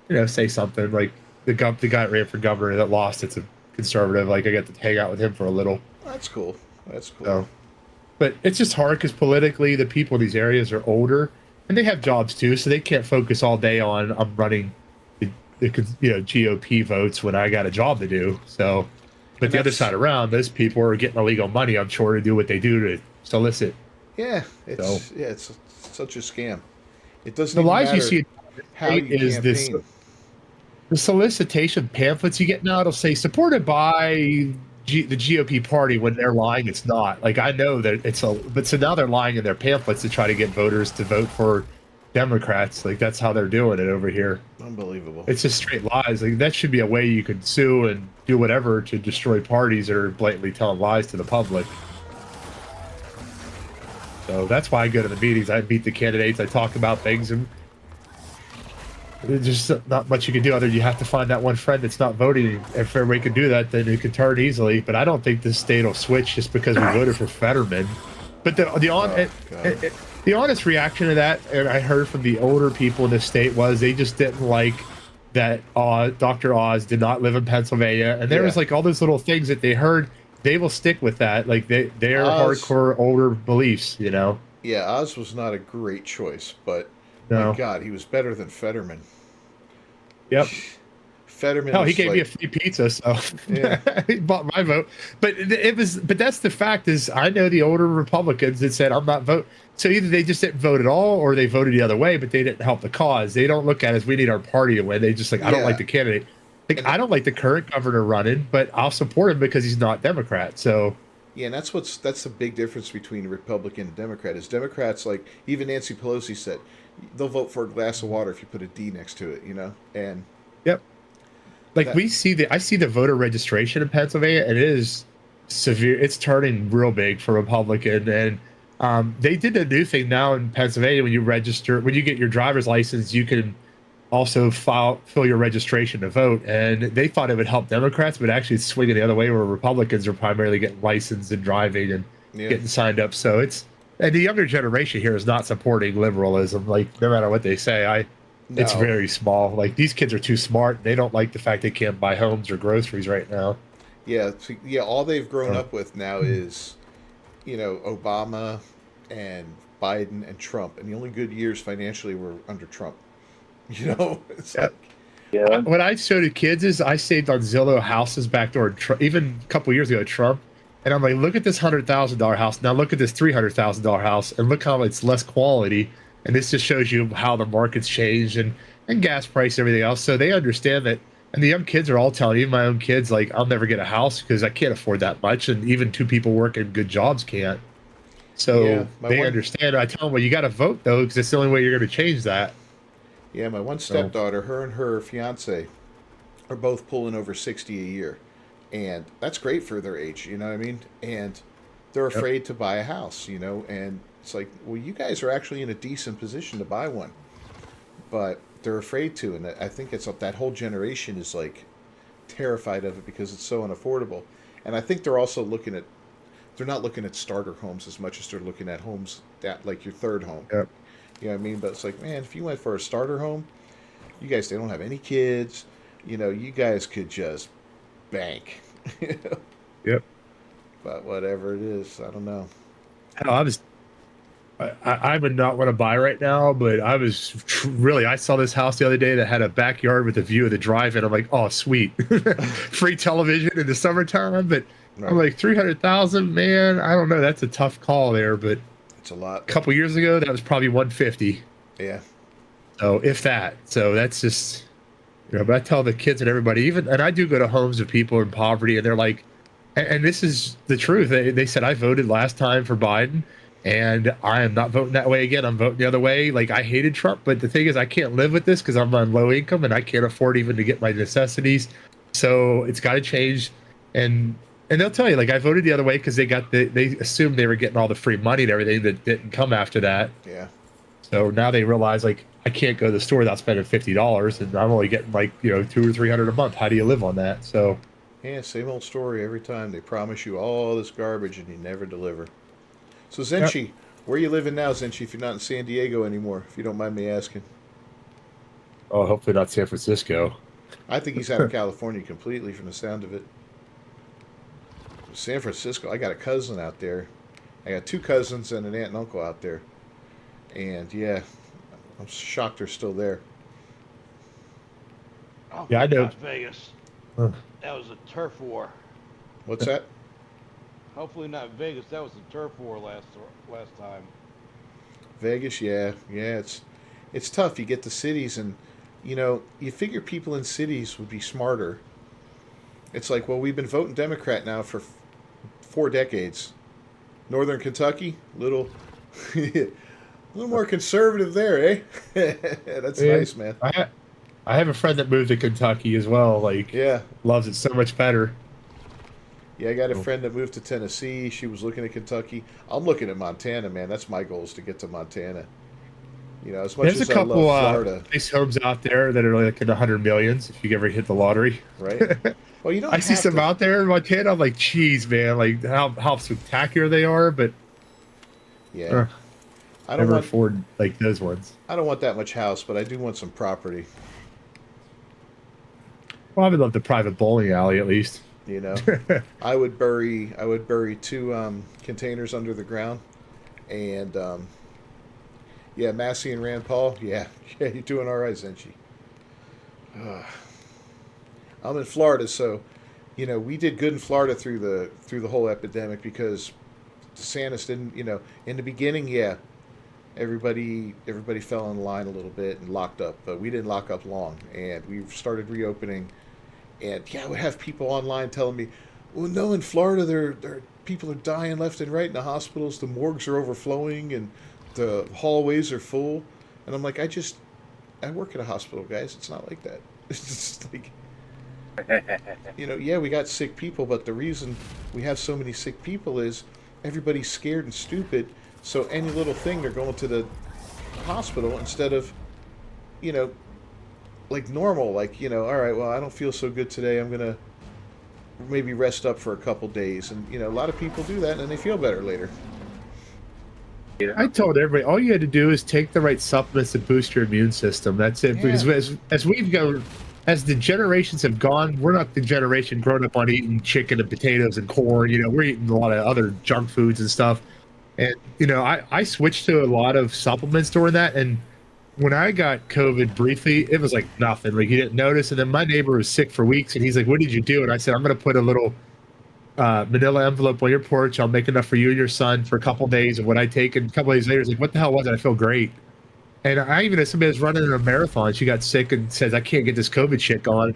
and say something. Like the guy that ran for governor that lost, it's a conservative. Like I get to hang out with him for a little. That's cool. That's cool. So, but it's just hard because politically the people in these areas are older and they have jobs too, so they can't focus all day on I'm running the GOP votes when I got a job to do. So, but the other side around, those people are getting illegal money, I'm sure, to do what they do to solicit. Yeah, it's such a scam. It doesn't. The lies you see how you is this. The solicitation pamphlets you get now, it'll say supported by the GOP party when they're lying. It's not. Like I know that but so now they're lying in their pamphlets to try to get voters to vote for Democrats. Like that's how they're doing it over here. Unbelievable. It's just straight lies. Like that should be a way you could sue and do whatever to destroy parties that are blatantly telling lies to the public. So that's why I go to the meetings. I meet the candidates. I talk about things, and there's just not much you can do other than you have to find that one friend that's not voting. If everybody could do that, then it could turn easily. But I don't think this state will switch just because we voted for Fetterman. But the honest reaction to that, and I heard from the older people in the state, was they just didn't like that Dr. Oz did not live in Pennsylvania. And there was like all those little things that they heard. They will stick with that. Like they're hardcore older beliefs, Yeah, Oz was not a great choice, but no. my God, he was better than Fetterman. Yep. Fetterman. Hell, he gave me a free pizza, so he bought my vote. But but that's the fact is, I know the older Republicans that said I'm not vote. So either they just didn't vote at all, or they voted the other way, but they didn't help the cause. They don't look at it as we need our party to win. They just I don't like the candidate. Like I don't like the current governor running, but I'll support him because he's not Democrat. So yeah, and that's the big difference between Republican and Democrat. Is Democrats, like even Nancy Pelosi said, they'll vote for a glass of water if you put a D next to it, And yep. Like I see the voter registration in Pennsylvania, and it is severe. It's turning real big for Republican, and they did a new thing now in Pennsylvania. When you get your driver's license, you can also fill your registration to vote. And they thought it would help Democrats, but actually it's swinging the other way, where Republicans are primarily getting licensed and driving and getting signed up. So and the younger generation here is not supporting liberalism. Like no matter what they say, it's very small. Like these kids are too smart. They don't like the fact they can't buy homes or groceries right now. Yeah, all they've grown up with now is, Obama and Biden and Trump, and the only good years financially were under Trump. It's What I show to kids is I saved on Zillow houses back during even a couple years ago, Trump. And I'm like, look at this $100,000 house. Now look at this $300,000 house, and look how it's less quality. And this just shows you how the market's changed and gas price, everything else. So they understand that. And the young kids are all telling, even my own kids, like, I'll never get a house because I can't afford that much. And even two people working good jobs can't. So they understand. I tell them, well, you got to vote, though, because it's the only way you're going to change that. Yeah, my one stepdaughter, her and her fiance are both pulling over 60 a year. And that's great for their age, you know what I mean? And they're Yep. afraid to buy a house, you know? And it's like, well, you guys are actually in a decent position to buy one, but they're afraid to. And I think it's that whole generation is like terrified of it because it's so unaffordable. And I think they're also they're not looking at starter homes as much as they're looking at homes that like your third home. Yep. You know what I mean? But it's like, man, if you went for a starter home, you guys, they don't have any kids. You know, you guys could just bank. You know? Yep. But whatever it is, I don't know. Hell, I would not want to buy right now, but really, I saw this house the other day that had a backyard with a view of the drive-in. I'm like, oh, sweet. Free television in the summertime. But Right. I'm like, 300,000, man. I don't know. That's a tough call there. But It's a lot. a couple years ago, that was probably 150. Yeah. So if that. So that's just, but I tell the kids and everybody, and I do go to homes of people in poverty, and they're like, and this is the truth. They said, I voted last time for Biden, and I am not voting that way again. I'm voting the other way. Like, I hated Trump, but the thing is, I can't live with this because I'm on low income and I can't afford even to get my necessities. So it's got to change. And they'll tell you, like, I voted the other way because they assumed they were getting all the free money and everything that didn't come after that. Yeah. So now they realize, like, I can't go to the store without spending $50, and I'm only getting like, $200 or $300 a month. How do you live on that? So Yeah, same old story every time. They promise you all this garbage and you never deliver. So Zenchi, where are you living now, Zenchi, if you're not in San Diego anymore, if you don't mind me asking? oh, hopefully not San Francisco. I think he's out of California completely from the sound of it. San Francisco, I got a cousin out there. I got two cousins and an aunt and uncle out there. And yeah, I'm shocked they're still there. Oh, Yeah, I know. not Vegas. Huh. That was a turf war. What's that? Hopefully not Vegas. That was a turf war last time. Vegas, yeah. It's tough. You get the cities and you figure people in cities would be smarter. It's like, well, we've been voting Democrat now for 4 decades. Northern Kentucky, little more conservative there, eh? That's Yeah. nice, man. I have a friend that moved to Kentucky as well. Like, Yeah. loves it so much better. Yeah, I got a friend that moved to Tennessee. She was looking at Kentucky. I'm looking at Montana, man. That's my goal, is to get to Montana. As much There's a as I couple love Florida, nice homes out there that are like in the 100 millions if you ever hit the lottery. right? Well, you don't I see have some to- out there in Montana. I'm like, geez, man, like how spectacular they are, but Yeah. I I don't never want afford like those ones. I don't want that much house, but I do want some property. Well, I would love the private bowling alley at least. I would bury 2 containers under the ground, and yeah, Massey and Rand Paul. Yeah, yeah, you're doing all right, Zenchi. I'm in Florida, so we did good in Florida through the whole epidemic because DeSantis didn't. In the beginning, yeah, everybody fell in line a little bit and locked up, but we didn't lock up long, and we started reopening. And yeah, I would have people online telling me, "Well, no, in Florida, there people are dying left and right in the hospitals. The morgues are overflowing, and the hallways are full." And I'm like, I work at a hospital, guys. It's not like that. It's just like, yeah, we got sick people, but the reason we have so many sick people is everybody's scared and stupid. So any little thing, they're going to the hospital instead of, like normal, like, all right, well, I don't feel so good today. I'm going to maybe rest up for a couple days. And, a lot of people do that and then they feel better later. I told everybody all you had to do is take the right supplements to boost your immune system. That's it. Yeah. Because as the generations have gone, we're not the generation grown up on eating chicken and potatoes and corn. We're eating a lot of other junk foods and stuff. And I switched to a lot of supplements during that. And when I got COVID briefly, it was like nothing. Like, you didn't notice. And then my neighbor was sick for weeks, and he's like, "What did you do?" And I said, "I'm going to put a little manila envelope on your porch. I'll make enough for you and your son for a couple days of what I take." And a couple days later, he's like, "What the hell was it? I feel great." And I even had somebody that's running a marathon. She got sick and says, "I can't get this COVID shit going."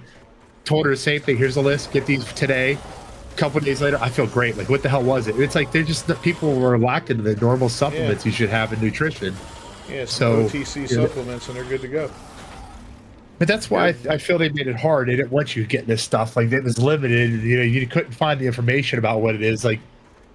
Told her the same thing. Here's the list. Get these today. A couple days later, I feel great. Like, what the hell was it? It's like people were lacking the normal supplements you should have in nutrition. Yeah, some So, OTC supplements and they're good to go. But that's why I feel they made it hard. They didn't want you getting this stuff. Like it was limited. You know, you couldn't find the information about what it is. Like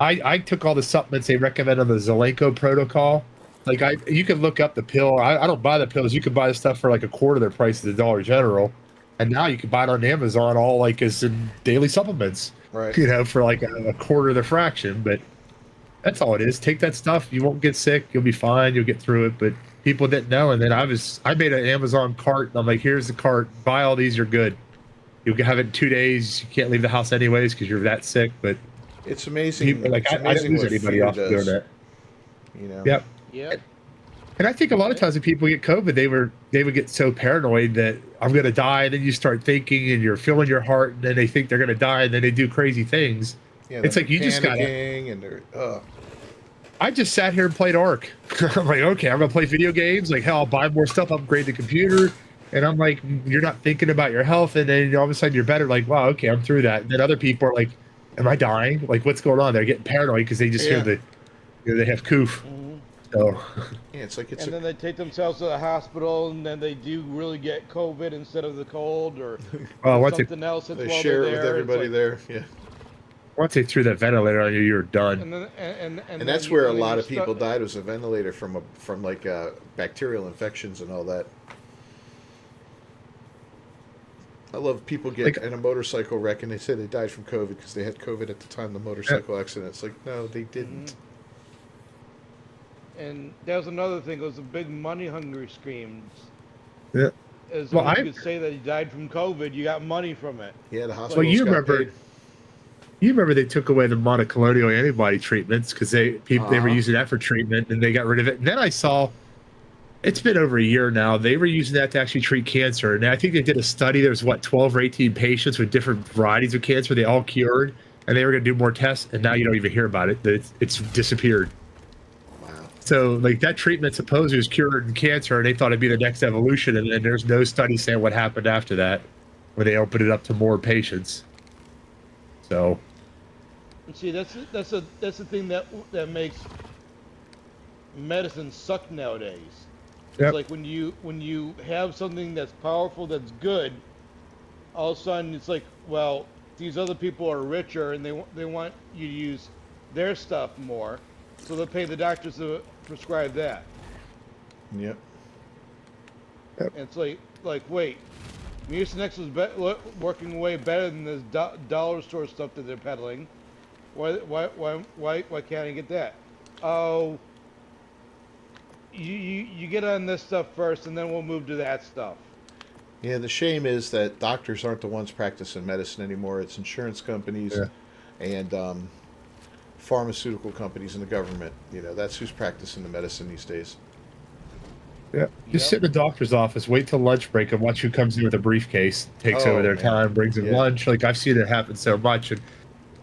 I took all the supplements they recommend on the Zelenko protocol. Like you can look up the pill. I don't buy the pills. You can buy the stuff for like a quarter of their price at the Dollar General, and now you can buy it on Amazon all like as in daily supplements. Right. You know, for like a quarter of the fraction. But that's all it is. Take that stuff. You won't get sick. You'll be fine. You'll get through it. But people didn't know. And then I made an Amazon cart. And I'm like, here's the cart. Buy all these. You're good. You'll have it in 2 days. You can't leave the house anyways because you're that sick. But it's amazing. people, like it's I didn't lose what anybody fear off does, doing that. You know. Yep. Yep. And I think a lot of times when people get COVID, they would get so paranoid that I'm going to die. And then you start thinking and you're feeling your heart and then they think they're going to die and then they do crazy things. Yeah, it's like you just got to. And they're, I just sat here and played Ark. I'm like, okay, I'm gonna play video games. Like, hell, I'll buy more stuff, upgrade the computer, and I'm like, you're not thinking about your health, and then all of a sudden you're better. Like, wow, okay, I'm through that. And then other people are like, am I dying? Like, what's going on? They're getting paranoid because they just hear they have coof. So yeah, it's like then they take themselves to the hospital, and then they do really get COVID instead of the cold or something else. They share it with everybody there. Yeah. Once they threw that ventilator on you, you're done. And that's where a lot of people died, was a ventilator from bacterial infections and all that. I love people get in a motorcycle wreck and they say they died from COVID because they had COVID at the time of the motorcycle accident. It's like, no, they didn't. And that was another thing. It was a big money hungry screams. Yeah. As long as you could say that he died from COVID, you got money from it. Yeah, the hospital. You remember they took away the monoclonal antibody treatments because they were using that for treatment and they got rid of it. And then I saw, it's been over a year now, they were using that to actually treat cancer. And I think they did a study. There was 12 or 18 patients with different varieties of cancer. They all cured, and they were going to do more tests. And now you don't even hear about it. It's disappeared. Wow. So like that treatment supposedly was cured cancer, and they thought it'd be the next evolution. And then there's no study saying what happened after that, when they opened it up to more patients. So, and see, that's the thing that makes medicine suck nowadays. Yep. It's like when you have something that's powerful, that's good, all of a sudden it's like, well, these other people are richer and they want you to use their stuff more, so they'll pay the doctors to prescribe that. Yep. And it's like wait. Mucinex was working way better than this dollar store stuff that they're peddling. Why can't I get that? Oh, you get on this stuff first, and then we'll move to that stuff. Yeah, the shame is that doctors aren't the ones practicing medicine anymore. It's insurance companies and pharmaceutical companies and the government. You know, that's who's practicing the medicine these days. Yeah, just sit in the doctor's office, wait till lunch break, and watch who comes in with a briefcase, takes over their time, brings them lunch. Like, I've seen it happen so much. And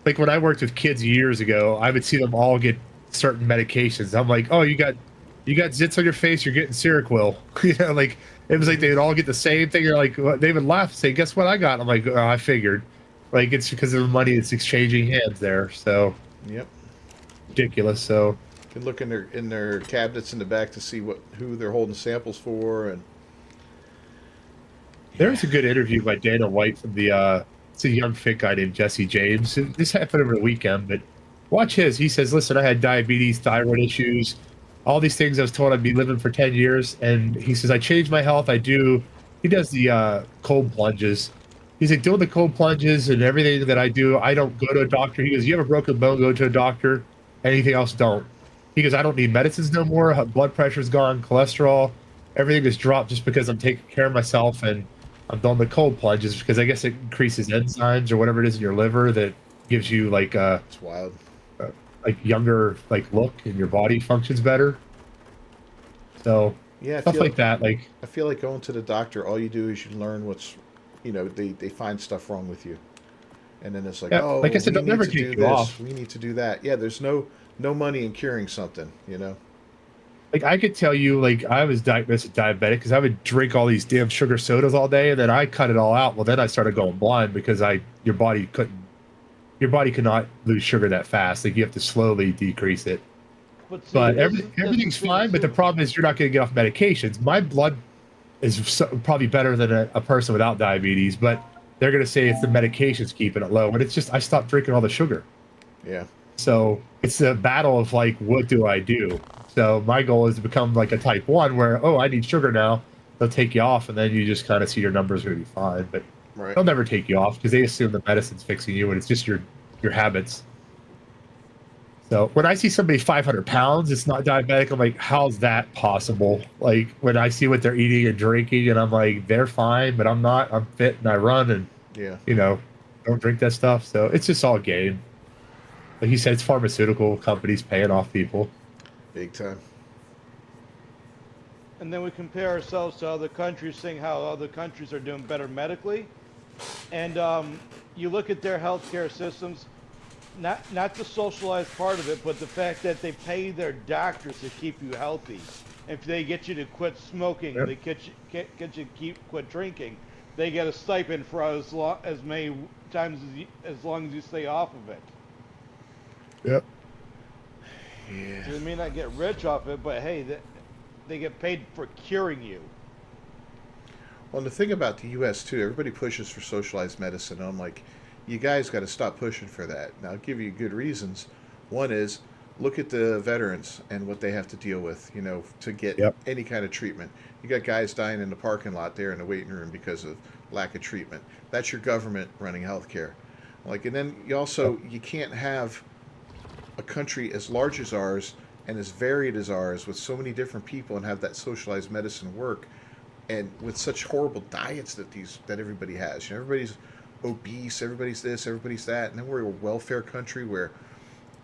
like when I worked with kids years ago, I would see them all get certain medications. I'm like, oh, you got zits on your face, you're getting Seroquel. You know, like it was like they would all get the same thing. You're like, they would laugh and say, guess what I got? I'm like, oh, I figured. Like, it's because of the money that's exchanging hands there. So yep, ridiculous. So you can look in their cabinets in the back to see who they're holding samples for. And there's a good interview by Dana White from the it's a young fit guy named Jesse James. This happened over the weekend, but watch his. He says, listen, I had diabetes, thyroid issues, all these things I was told I'd be living for 10 years. And he says, I changed my health. He does the cold plunges. He's like, doing the cold plunges and everything that I do, I don't go to a doctor. He goes, you have a broken bone, go to a doctor. Anything else, don't. He goes, I don't need medicines no more. Blood pressure's gone, cholesterol, everything is dropped just because I'm taking care of myself, and I'm doing the cold plunges because I guess it increases enzymes or whatever it is in your liver that gives you like it's wild, like younger look, and your body functions better. So yeah, stuff like that. Like, I feel like going to the doctor, all you do is you learn what's, they find stuff wrong with you, and then it's like, oh, like I said, they'll never take you off. We need to do that. Yeah, there's no money in curing something, Like, I could tell you, like, I was diagnosed with diabetic because I would drink all these damn sugar sodas all day, and then I cut it all out. Well, then I started going blind because your body could not lose sugar that fast. Like, you have to slowly decrease it. But everything's fine. But the problem is you're not going to get off medications. My blood is probably better than a person without diabetes, but they're going to say it's the medications keeping it low. But it's just I stopped drinking all the sugar. Yeah. So it's a battle of like, what do I do? So my goal is to become like a type 1 where, oh, I need sugar now. They'll take you off, and then you just kind of see your numbers are going to be fine. But Right. they'll never take you off because they assume the medicine's fixing you, and it's just your habits. So when I see somebody 500 pounds, it's not diabetic. I'm like, how's that possible? Like when I see what they're eating and drinking, and I'm like, they're fine, but I'm not. I'm fit and I run and Yeah. don't drink that stuff. So it's just all game. Like he said, it's pharmaceutical companies paying off people. Big time. And then we compare ourselves to other countries, seeing how other countries are doing better medically. And you look at their healthcare systems, not the socialized part of it, but the fact that they pay their doctors to keep you healthy. If they get you to quit smoking, Yep. they get you to quit drinking, they get a stipend for as many times as long as you stay off of it. Yep. Yeah. They may not get rich off it, but hey, they get paid for curing you. Well, and the thing about the U.S. too, everybody pushes for socialized medicine. And I'm like, you guys got to stop pushing for that. Now, I'll give you good reasons. One is look at the veterans and what they have to deal with, to get Yep. any kind of treatment. You got guys dying in the parking lot there in the waiting room because of lack of treatment. That's your government running healthcare. Like, and then you can't have a country as large as ours and as varied as ours with so many different people and have that socialized medicine work and with such horrible diets that everybody has. Everybody's obese, everybody's this, everybody's that, and then we're a welfare country where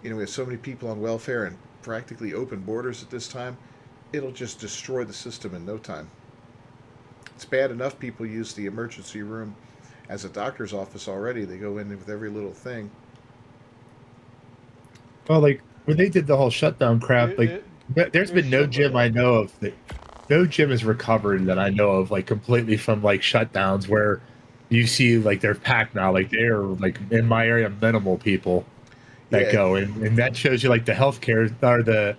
we have so many people on welfare and practically open borders at this time. It'll just destroy the system in no time. It's bad enough people use the emergency room as a doctor's office already. They go in with every little thing. Well, like when they did the whole shutdown crap, like there's been no gym I know of that. No gym has recovered that I know of, like completely from like shutdowns where you see like they're packed now. Like they're like in my area, minimal people that Yeah. go, and that shows you like the healthcare or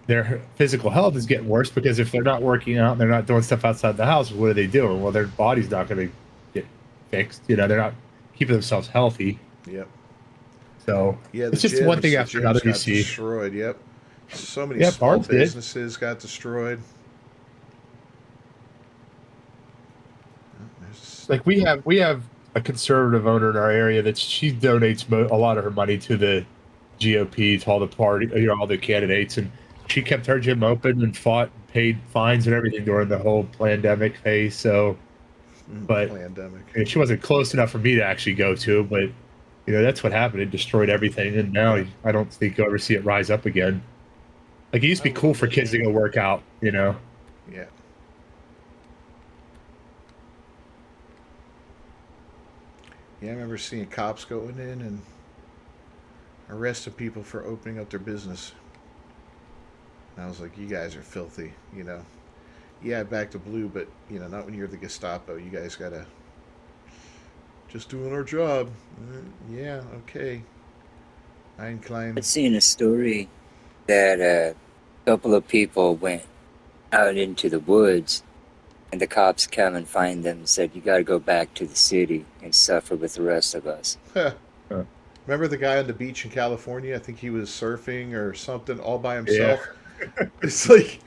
their physical health is getting worse because if they're not working out and they're not doing stuff outside the house, what are they doing? Well, their body's not going to get fixed. They're not keeping themselves healthy. Yep. So Yeah, it's just one thing after another you got see. destroyed. Yep. So many Yep, small ours did. businesses got destroyed. Like we have a conservative owner in our area that she donates a lot of her money to the GOP, to all the party, all the candidates, and she kept her gym open and fought, and paid fines and everything during the whole pandemic phase. So, but Pandemic. and she wasn't close enough for me to actually go to, but that's what happened. It destroyed everything, and now I don't think you'll ever see it rise up again. Like it used to be cool for kids to go work out, Yeah. Yeah, I remember seeing cops going in and arresting people for opening up their business. And I was like, you guys are filthy, Yeah, back to blue, but, not when you're the Gestapo. You guys gotta just doing our job. Yeah, okay. I incline. I've seen a story that a couple of people went out into the woods and the cops come and find them and said, you got to go back to the city and suffer with the rest of us. Remember the guy on the beach in California? I think he was surfing or something all by himself. Yeah. It's like,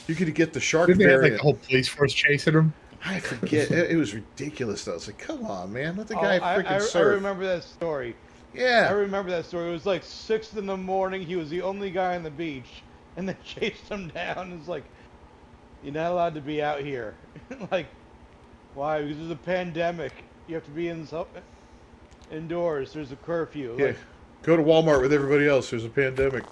you could get the shark Didn't they have like variant. the whole police force chasing him? I forget. It was ridiculous, though. It's like, come on, man. Let the guy freaking surf. I remember that story. Yeah. I remember that story. It was like 6 in the morning. He was the only guy on the beach. And they chased him down. It's like, you're not allowed to be out here. Like, why? Because there's a pandemic. You have to be indoors. There's a curfew. Yeah. Like, go to Walmart with everybody else. There's a pandemic.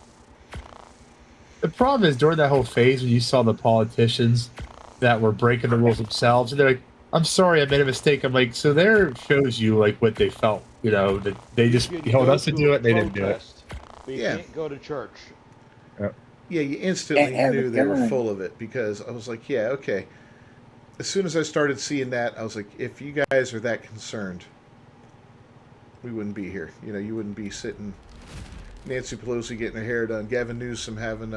The problem is during that whole phase when you saw the politicians that were breaking the rules themselves, and they're like, I'm sorry, I made a mistake. I'm like, so there shows you like what they felt, that they just told us to do it, and they didn't do it. But you can't go to church. Yeah, you instantly Can't knew have it they were going. full of it because I was like, yeah, okay. As soon as I started seeing that, I was like, if you guys are that concerned, we wouldn't be here. You wouldn't be sitting, Nancy Pelosi getting her hair done, Gavin Newsom having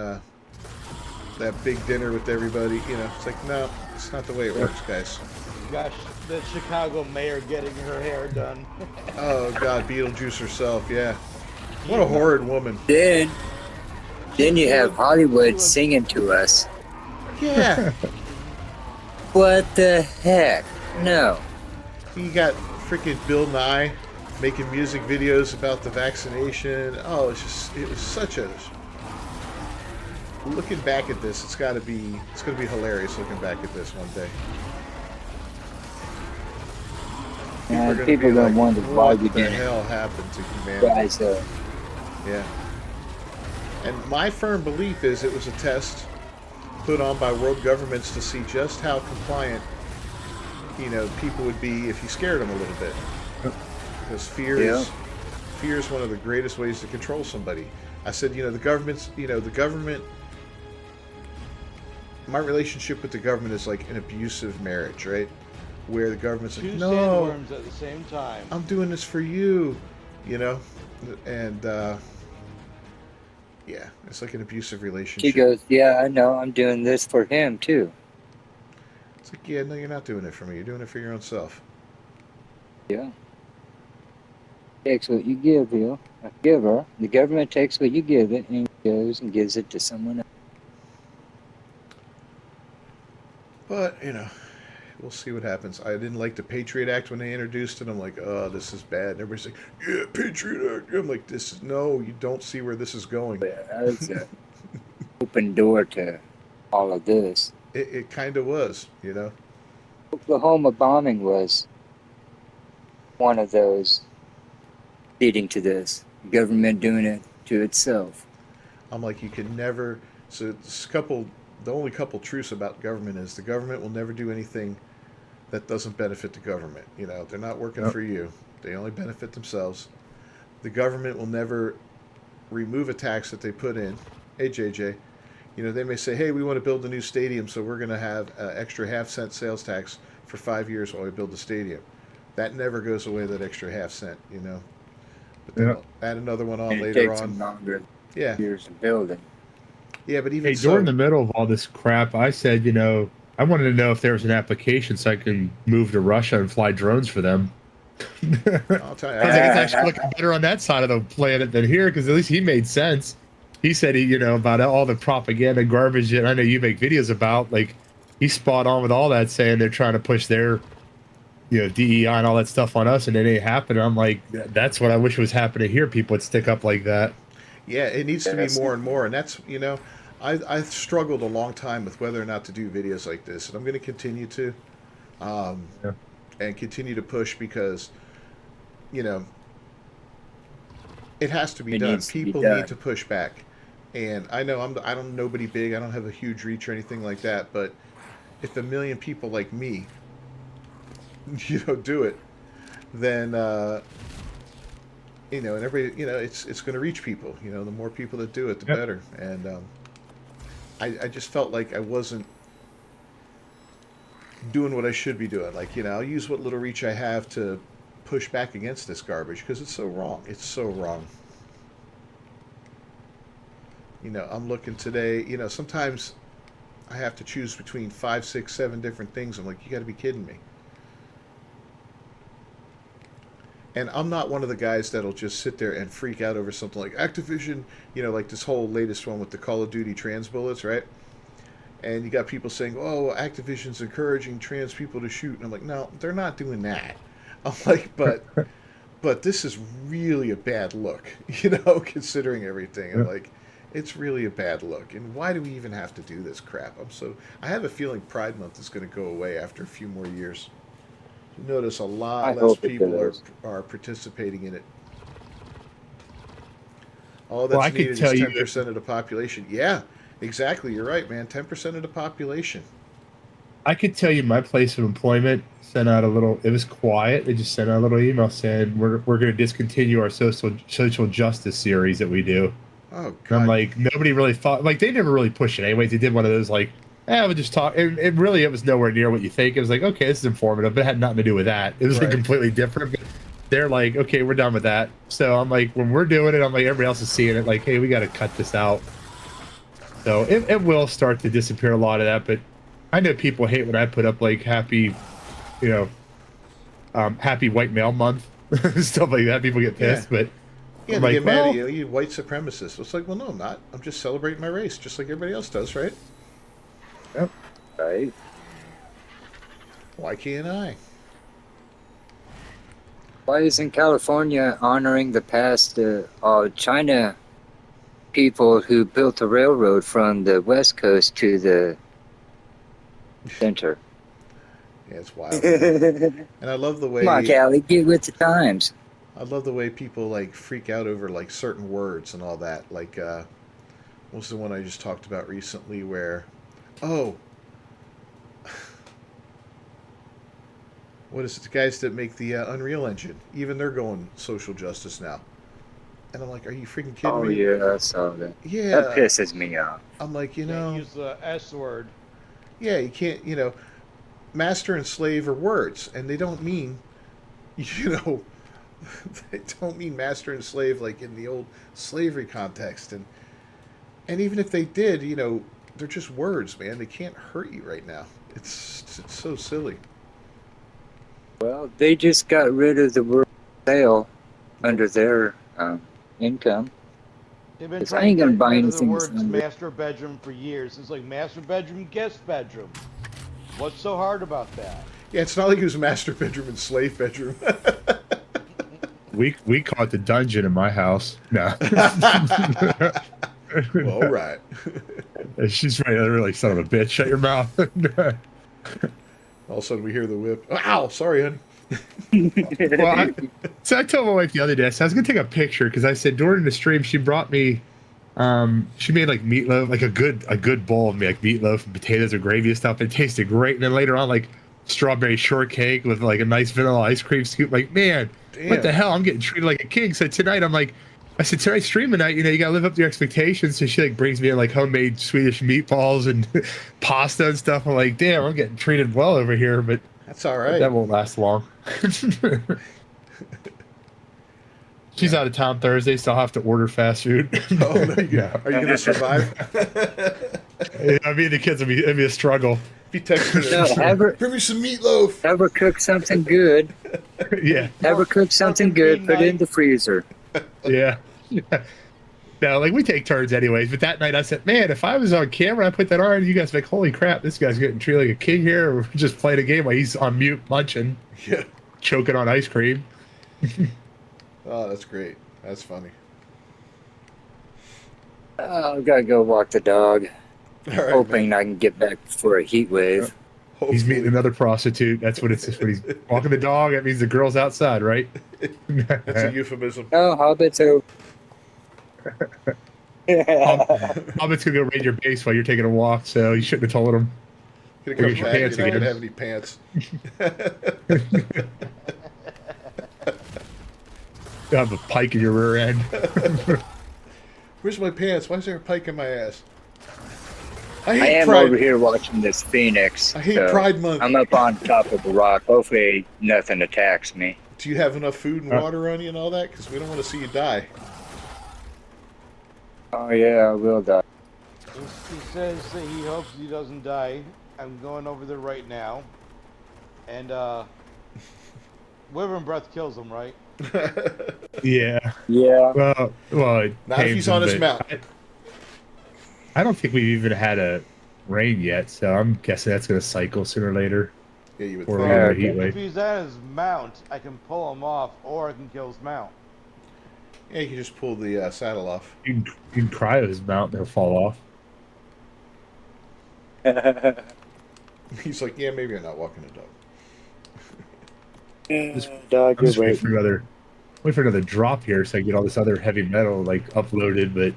that big dinner with everybody. You know, it's like, no, it's not the way it works, guys. Gosh, the Chicago mayor getting her hair done. Oh God, Beetlejuice herself, yeah. What a horrid woman. Then you have Hollywood singing to us. Yeah. What the heck? No. You got freaking Bill Nye making music videos about the vaccination. Oh, it was such a. Looking back at this, it's gonna be hilarious looking back at this one day. And gonna people be don't wonder why what we the didn't hell happened to humanity? rise up. Yeah. And my firm belief is it was a test put on by world governments to see just how compliant, people would be if you scared them a little bit. Because fear is one of the greatest ways to control somebody. I said, the government. My relationship with the government is like an abusive marriage, right? Where the government's like, Two no, sandworms at the same time. I'm doing this for you, and yeah, it's like an abusive relationship. She goes, yeah, I know, I'm doing this for him too. It's like, yeah, no, you're not doing it for me. You're doing it for your own self. Yeah. Takes what you give her. The government takes what you give it and goes and gives it to someone else. But, we'll see what happens. I didn't like the Patriot Act when they introduced it. I'm like, oh, this is bad. And everybody's like, yeah, Patriot Act. I'm like, no, you don't see where this is going. Yeah, that's an open door to all of this. It kind of was, Oklahoma bombing was one of those leading to this. Government doing it to itself. I'm like, you can never. So the only couple truths about government is the government will never do anything that doesn't benefit the government. They're not working for you. They only benefit themselves. The government will never remove a tax that they put in. Hey, JJ, they may say, hey, we want to build a new stadium, so we're going to have an extra half-cent sales tax for 5 years while we build the stadium. That never goes away, that extra half-cent, But then they'll add another one on And later it takes on. them longer Yeah. years to build it. Yeah, but even Hey, so, during the middle of all this crap, I said, I wanted to know if there was an application so I can move to Russia and fly drones for them. I'll tell you. I think it's actually looking better on that side of the planet than here, because at least he made sense. He said about all the propaganda garbage that I know you make videos about. Like, he's spot on with all that, saying they're trying to push their, DEI and all that stuff on us, and it ain't happening. I'm like, that's what I wish was happening here. People would stick up like that. Yeah, it needs to be more and more, and that's I've struggled a long time with whether or not to do videos like this, and I'm going to continue to, and continue to push because, it has to be done. People need to push back, and I know I don't nobody big. I don't have a huge reach or anything like that, but if 1 million people like me, do it, then. And everybody, it's going to reach people. The more people that do it, the better. And I just felt like I wasn't doing what I should be doing. Like, I'll use what little reach I have to push back against this garbage because it's so wrong. It's so wrong. I'm looking today. Sometimes I have to choose between 5, 6, 7 different things. I'm like, you got to be kidding me. And I'm not one of the guys that'll just sit there and freak out over something like Activision, like this whole latest one with the Call of Duty trans bullets, right? And you got people saying, oh, Activision's encouraging trans people to shoot. And I'm like, no, they're not doing that. I'm like, but this is really a bad look, considering everything. And like, it's really a bad look. And why do we even have to do this crap? I have a feeling Pride Month is going to go away after a few more years. You notice a lot less people are participating in it. All that's needed is 10% of the population. Yeah, exactly. You're right, man. 10% of the population. I could tell you my place of employment sent out it was quiet. They just sent out a little email saying we're going to discontinue our social justice series that we do. Oh, God. And I'm like, nobody really thought, like, they never really pushed it anyways. They did one of those, like, we'll just talk. It was nowhere near what you think. It was like, okay, this is informative, but it had nothing to do with that. It was like completely different. But they're like, okay, we're done with that. So I'm like, when we're doing it, I'm like, everybody else is seeing it. Like, hey, we got to cut this out. So it will start to disappear a lot of that, but I know people hate when I put up like happy, you know, happy white male month, stuff like that. People get Yeah. pissed, but Yeah, I'm they like, get mad at well, you, you white supremacist. It's like, well, no, I'm not. I'm just celebrating my race, just like everybody else does, right? yep. Right? Why can't I? Why isn't California honoring the past China people who built the railroad from the west coast to the center? Yeah, it's wild, man. And I love the Come on, way Callie, get with the times. I love the way people like freak out over like certain words and all that. Like, what's the one I just talked about recently? Where, oh, what is it? The guys that make the Unreal Engine, even they're going social justice now. And I'm like, are you freaking kidding Oh me? yeah, I saw that. That Yeah. pisses me off. I'm like, you Can't know, use the S word. yeah, you can't, master and slave are words, and they don't mean, you know, they don't mean master and slave like in the old slavery context. And even if they did, they're just words, man. They can't hurt you right now. It's so silly. Well, they just got rid of the word sale under their income. They've been 'Cause I trying ain't to gonna get buy rid of the anything words that's under- master bedroom for years. It's like master bedroom, guest bedroom. What's so hard about that? Yeah, it's not like it was master bedroom and slave bedroom. We call it the dungeon in my house. No. Well, all right. She's right. They're like, son of a bitch, shut your mouth. All of a sudden we hear the whip. Ow, sorry, honey. So I told my wife the other day, I said I was gonna take a picture because I said during the stream she brought me, she made like meatloaf, like a good bowl of like meatloaf and potatoes and gravy and stuff. It tasted great, and then later on like strawberry shortcake with like a nice vanilla ice cream scoop. Like, man, what the Damn. hell? I'm getting treated like a king. So tonight I'm like, I said tonight's stream tonight, you gotta live up to your expectations. So she like brings me in like homemade Swedish meatballs and pasta and stuff. I'm like, damn, I'm getting treated well over here, but That's all that right. won't last long. She's out of town Thursday, so I'll have to order fast food. Oh, no, are you going to survive? I mean, the kids it'd be a struggle. If you text me, No, bring me some meatloaf. have her cook something good. Yeah, Have her cook something good. Put it in the freezer. yeah. No, like we take turns anyways. But that night I said, man, if I was on camera, I put that on, you guys like, holy crap, this guy's getting treated like a king here. We're just playing a game while he's on mute, munching, Yeah. choking on ice cream. Oh, that's great. That's funny. Oh, I gotta go walk the dog. All right, Hoping man. I can get back before a heat wave. He's meeting Hopefully. another prostitute. That's what it's. When he's walking the dog, that means the girl's outside, right? That's a euphemism. Oh, hobbits are. Hobbit's gonna go raid your base while you're taking a walk, so you shouldn't have told him. Gonna come Here's your back. pants I don't again. have any pants. You have a pike in your rear end. Where's my pants? Why is there a pike in my ass? I I hate am Pride. over here watching this phoenix. I hate so Pride Month. I'm up on top of a rock. Hopefully, nothing attacks me. Do you have enough food and water on you and all that? Because we don't want to see you die. Oh yeah, I will die. He says that he hopes he doesn't die. I'm going over there right now. And, Wyvern breath kills him, right? Yeah. Yeah. Well. It Not if tames he's on him, his but mount. I don't think we've even had a rain yet, so I'm guessing that's gonna cycle sooner or later. Yeah, you would Or think. later Okay. heat If wave. he's on his mount, I can pull him off, or I can kill his mount. Yeah, you can just pull the saddle off. You can cryo his mount, and he'll fall off. He's like, yeah, maybe I'm not walking a dog. Dog, I'm just you're waiting for another drop here so I get all this other heavy metal like uploaded, but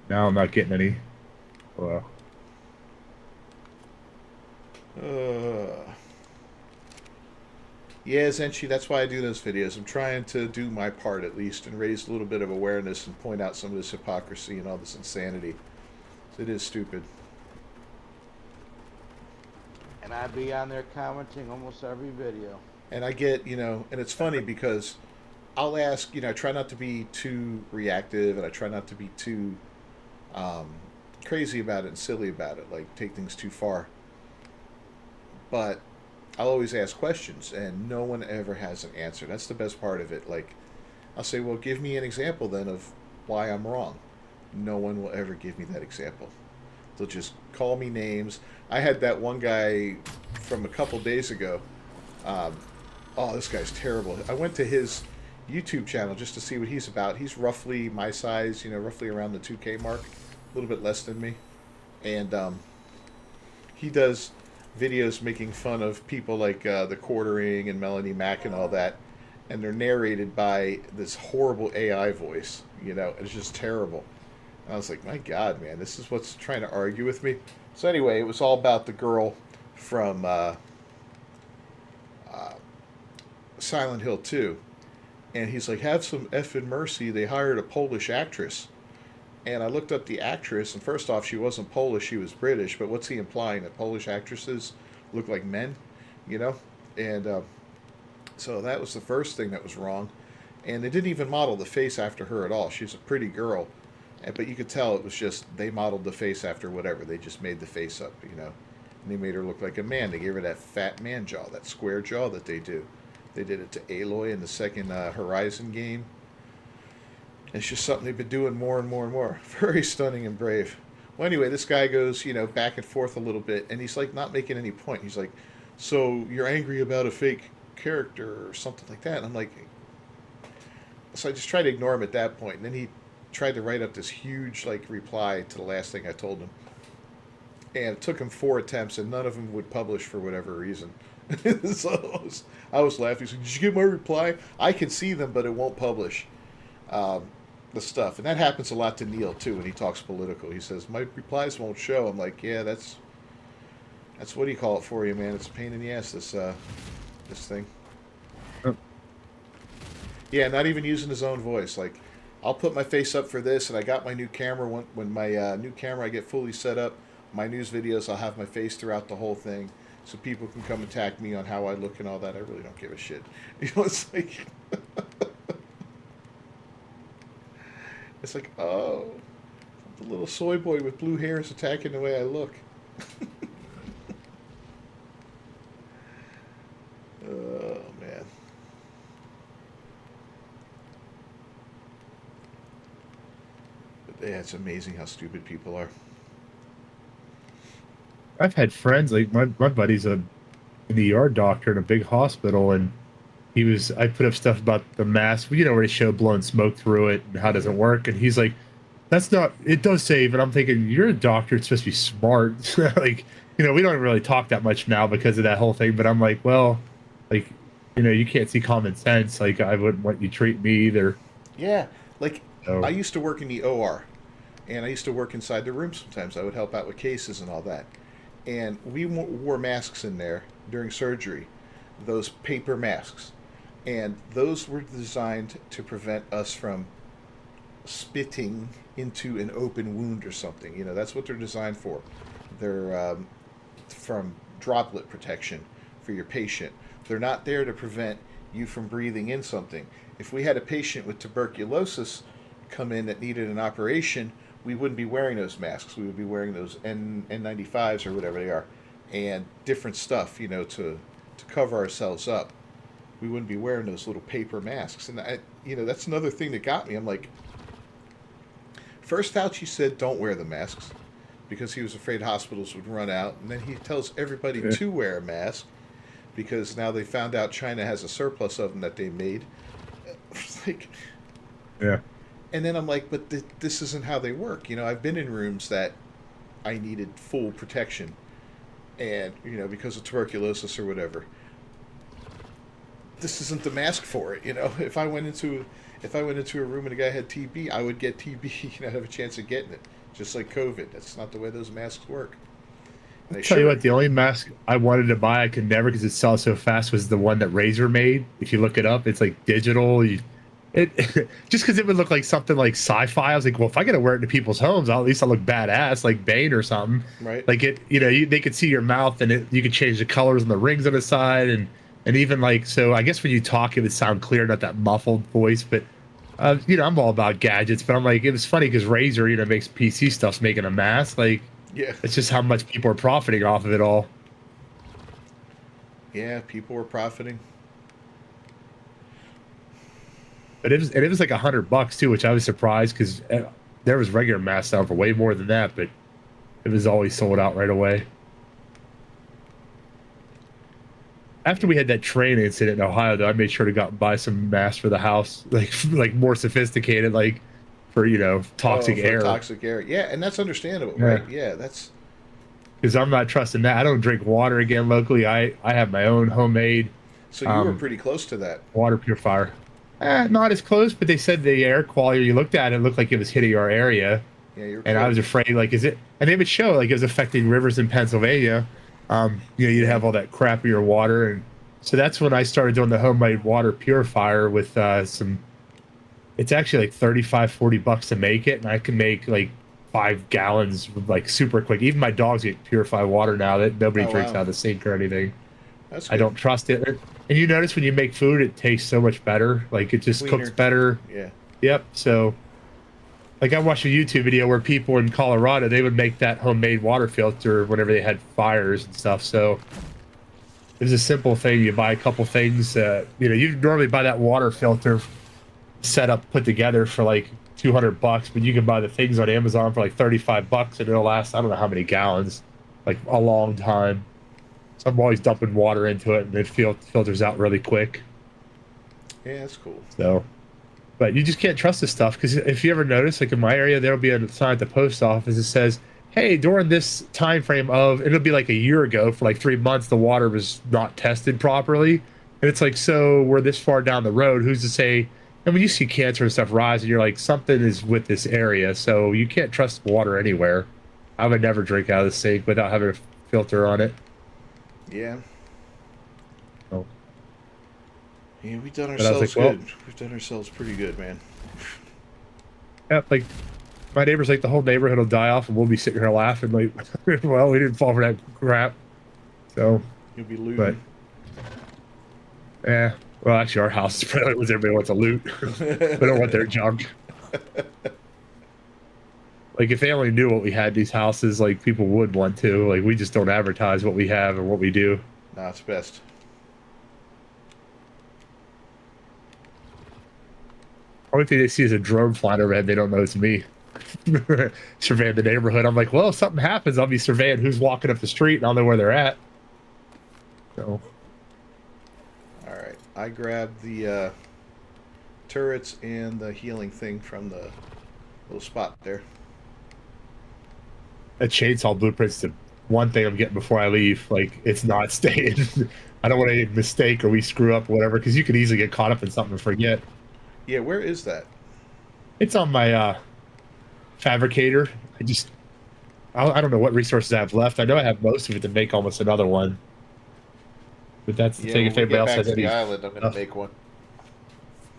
now I'm not getting any. Well, Yeah, Zenchi, that's why I do those videos. I'm trying to do my part at least and raise a little bit of awareness and point out some of this hypocrisy and all this insanity. It is stupid. And I'd be on there commenting almost every video. And I get, and it's funny because I'll ask, I try not to be too reactive and I try not to be too crazy about it and silly about it, like take things too far. But I'll always ask questions, and no one ever has an answer. That's the best part of it. Like, I'll say, well, give me an example then of why I'm wrong. No one will ever give me that example. They'll just call me names. I had that one guy from a couple days ago. Oh, this guy's terrible. I went to his YouTube channel just to see what he's about. He's roughly my size, roughly around the 2K mark, a little bit less than me. And he does videos making fun of people like the Quartering and Melanie Mack and all that. And they're narrated by this horrible AI voice. It's just terrible. And I was like, my God, man, this is what's trying to argue with me. So anyway, it was all about the girl from Silent Hill 2. And he's like, have some effing mercy. They hired a Polish actress. And I looked up the actress, and first off, she wasn't Polish, she was British. But what's he implying? That Polish actresses look like men? And so that was the first thing that was wrong. And they didn't even model the face after her at all. She's a pretty girl. But you could tell it was just, they modeled the face after whatever. They just made the face up, And they made her look like a man. They gave her that fat man jaw, that square jaw that they do. They did it to Aloy in the second Horizon game. It's just something they've been doing more and more and more. Very stunning and brave. Well, anyway, this guy goes, back and forth a little bit, and he's like not making any point. He's like, so you're angry about a fake character or something like that? And I'm like, so I just tried to ignore him at that point. And then he tried to write up this huge reply to the last thing I told him. And it took him 4 attempts, and none of them would publish for whatever reason. So I was laughing. He's like, did you get my reply? I can see them, but it won't publish the stuff. And that happens a lot to Neil, too, when he talks political. He says, my replies won't show. I'm like, yeah, that's what do you call it for you, man? It's a pain in the ass, this thing. Oh. Yeah, not even using his own voice. Like, I'll put my face up for this, and I got my new camera. When my new camera I get fully set up, my news videos, I'll have my face throughout the whole thing, so people can come attack me on how I look and all that. I really don't give a shit. It's like, it's like, oh, the little soy boy with blue hair is attacking the way I look. Oh man. But yeah, it's amazing how stupid people are. I've had friends like my buddy's an ER doctor in a big hospital, and I put up stuff about the mask, where they show blowing smoke through it and how it doesn't work, and he's like, that's not, it does save. And I'm thinking, you're a doctor, it's supposed to be smart. Like, we don't really talk that much now because of that whole thing, but I'm like, well, like, you can't see common sense. Like, I wouldn't want you to treat me either. Yeah, like, So, I used to work in the OR, and I used to work inside the room sometimes. I would help out with cases and all that. And we wore masks in there during surgery, those paper masks. And those were designed to prevent us from spitting into an open wound or something. That's what they're designed for. They're from droplet protection for your patient. They're not there to prevent you from breathing in something. If we had a patient with tuberculosis come in that needed an operation, we wouldn't be wearing those masks. We would be wearing those N95s or whatever they are, and different stuff, to cover ourselves up. We wouldn't be wearing those little paper masks. And that's another thing that got me. I'm like, first Fauci said don't wear the masks because he was afraid hospitals would run out, and then he tells everybody to wear a mask because now they found out China has a surplus of them that they made. Like, yeah. and then I'm like, but this isn't how they work. I've been in rooms that I needed full protection, and because of tuberculosis or whatever. This isn't the mask for it. If I went into a room and a guy had TB, I would get TB. I'd have a chance of getting it, just like COVID. That's not the way those masks work. I'll tell you what, the only mask I wanted to buy I could never because it sells so fast was the one that Razer made. If you look it up, it's like digital. Just because it would look like something like sci-fi. I was like, well, if I got to wear it to people's homes, at least I'll look badass, like Bane or something. Right. Like it, they could see your mouth, and you could change the colors on the rings on the side, and even so I guess when you talk, it would sound clear, not that muffled voice. But I'm all about gadgets, but I'm like, it was funny because Razer, makes PC stuff's making a mass. Like, Yeah. it's just how much people are profiting off of it all. Yeah, people were profiting. But it was like $100 too, which I was surprised because there was regular mass stuff for way more than that, but it was always sold out right away. After we had that train incident in Ohio, though, I made sure to go out and buy some masks for the house, like more sophisticated, like for Oh, toxic for air. toxic air. Yeah, and that's understandable, Yeah. right? Yeah, that's Because I'm not trusting that. I don't drink water again locally. I have my own homemade so you were um, pretty close to that. water purifier. Not as close, but they said the air quality. You looked at it, looked like it was hitting our area, Yeah, you're and I was close. afraid, like, is it? And they would show like it was affecting rivers in Pennsylvania. You'd have all that crappier water, and so that's when I started doing the homemade water purifier with some. It's actually like 35-40 bucks to make it, and I can make like 5 gallons like super quick. Even my dogs get purified water now that nobody Oh, drinks wow. out of the sink or anything. That's I good. don't trust it. And you notice when you make food, it tastes so much better. Like it just cooks Cleaner. better. Yeah. Yep. So, like I watched a YouTube video where people in Colorado they would make that homemade water filter whenever they had fires and stuff. So it's a simple thing. You buy a couple things. You normally buy that water filter set up put together for like $200, but you can buy the things on Amazon for like $35, and it'll last I don't know how many gallons, like a long time. So I'm always dumping water into it, and it filters out really quick. Yeah, that's cool. So, but you just can't trust this stuff because if you ever notice, like in my area, there'll be a sign at the post office that says, "Hey, during this time frame of," it'll be like a year ago for like 3 months, the water was not tested properly, and it's like, so we're this far down the road. Who's to say? And when you see cancer and stuff rise, and you're like, something is with this area, so you can't trust water anywhere. I would never drink out of the sink without having a filter on it. Yeah. So, Yeah, we've done but I was ourselves like, well, good. We've done ourselves pretty good, man. yeah, like my neighbors, like the whole neighborhood will die off, and we'll be sitting here laughing, like, well, we didn't fall for that crap. So, You'll be looting. but yeah, well, actually, our house is probably what everybody wants to loot. They don't want their junk. Like, if they only knew what we had in these houses, like people would want to. Like, we just don't advertise what we have and what we do. Nah, it's best. Only thing they see is a drone flying overhead. They don't know it's me. Surveying the neighborhood. I'm like, well, if something happens, I'll be surveying who's walking up the street, and I'll know where they're at. So, All right. I grabbed the turrets and the healing thing from the little spot there. that chainsaw blueprint's the one thing I'm getting before I leave. Like, it's not staying. I don't want any mistake or we screw up or whatever, because you could easily get caught up in something and forget. Yeah, where is that? It's on my fabricator. I don't know what resources I have left. I know I have most of it to make almost another one. But that's the Yeah, thing. when If we anybody get else back has to the any, island, I'm going to make one.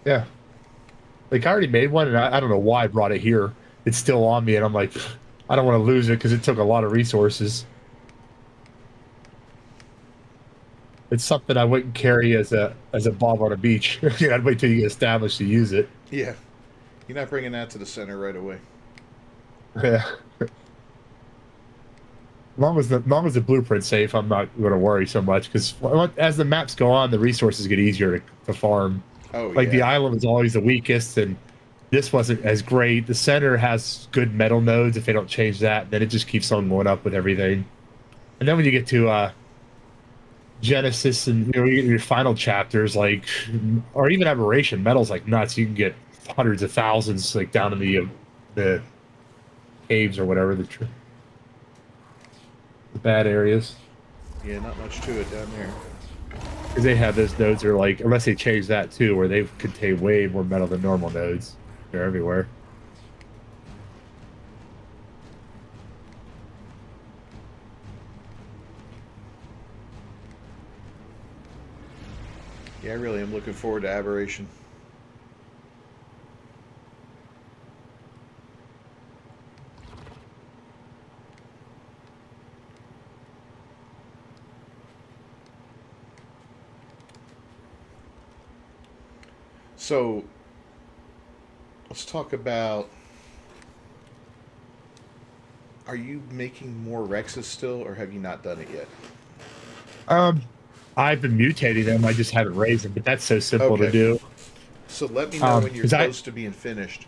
yeah. Like, I already made one, and I don't know why I brought it here. It's still on me, and I'm like, I don't want to lose it because it took a lot of resources. It's something I wouldn't carry as a bob on a beach. I'd wait till you get established to use it. Yeah. You're not bringing that to the center right away. Yeah. Long as the blueprint's safe, I'm not going to worry so much because as the maps go on, the resources get easier to farm. Oh, Like, yeah. the island was always the weakest, and this wasn't as great. The center has good metal nodes. If they don't change that, then it just keeps on going up with everything. And then when you get to Genesis and you get your final chapters, like, or even Aberration, metal's like nuts. You can get hundreds of thousands, like down in the caves or whatever, the bad areas. Yeah, not much to it down there. Because they have those nodes are like, unless they change that too, where they contain way more metal than normal nodes. They're everywhere. Yeah, I really am looking forward to Aberration. So, let's talk about. Are you making more Rexes still, or have you not done it yet? Um, I've been mutating them. I just haven't raised them, but that's so simple to Okay. do. So let me know when you're Because I close to being finished,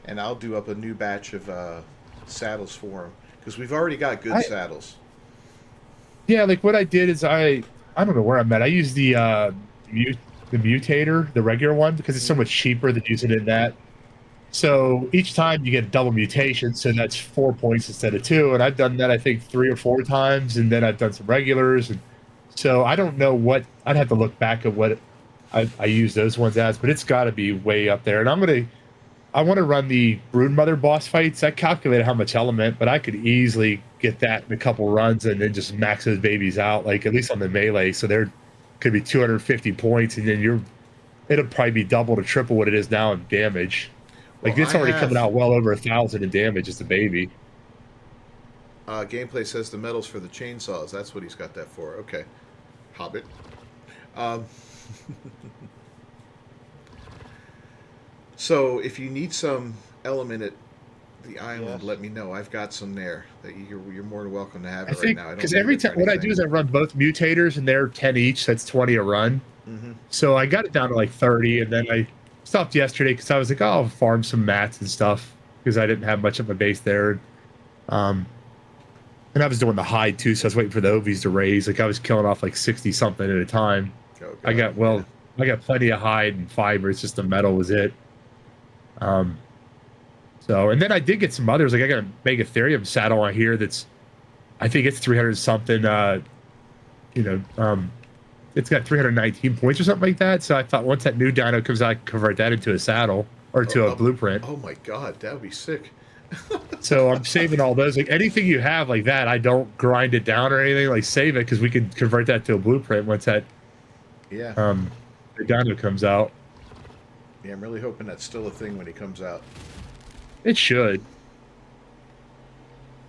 and I'll do up a new batch of saddles for them because we've already got good I saddles. yeah, like what I did is I don't know where I'm at. I use the mutator, the regular one, because it's so Mm-hmm. much cheaper than using it in that. So each time you get a double mutation, so that's 4 points instead of two. And I've done that I think 3 or 4 times, and then I've done some regulars, and so I don't know what I'd have to look back at what I use those ones as, but it's got to be way up there. And I want to run the Broodmother boss fights. I calculated how much element, but I could easily get that in a couple runs and then just max those babies out, like at least on the melee. So there could be 250 points, and then it'll probably be double to triple what it is now in damage. Well, Like it's already coming out well over 1,000 in damage as a baby. gameplay says the medals for the chainsaws. That's what he's got that for. Okay, Hobbit. Um, so if you need some element at the island, Yes. let me know. I've got some there that you're more than welcome to have I it right think now. I don't because need every it for time what I do anything. is I run both mutators and they're 10 each, so that's 20 a run. Mm-hmm. So I got it down to like 30, and then I stopped yesterday because I was like, oh, I'll farm some mats and stuff because I didn't have much of a base there. Um, and I was doing the hide too, so I was waiting for the ovies to raise. Like I was killing off like 60 something at a time. Oh, I God, got yeah. I got plenty of hide and fiber. It's just the metal was it. Um, so and then I did get some others. Like I got a Mega Ethereum saddle on here that's I think it's 300 something. You know, it's got 319 points or something like that. So I thought once that new dino comes out, I can convert that into a saddle or Oh, to a blueprint. oh my God, that would be sick. So I'm saving all those. Like anything you have like that, I don't grind it down or anything. Like save it because we can convert that to a blueprint once that Yeah. the dino comes out. Yeah, I'm really hoping that's still a thing when he comes out. It should.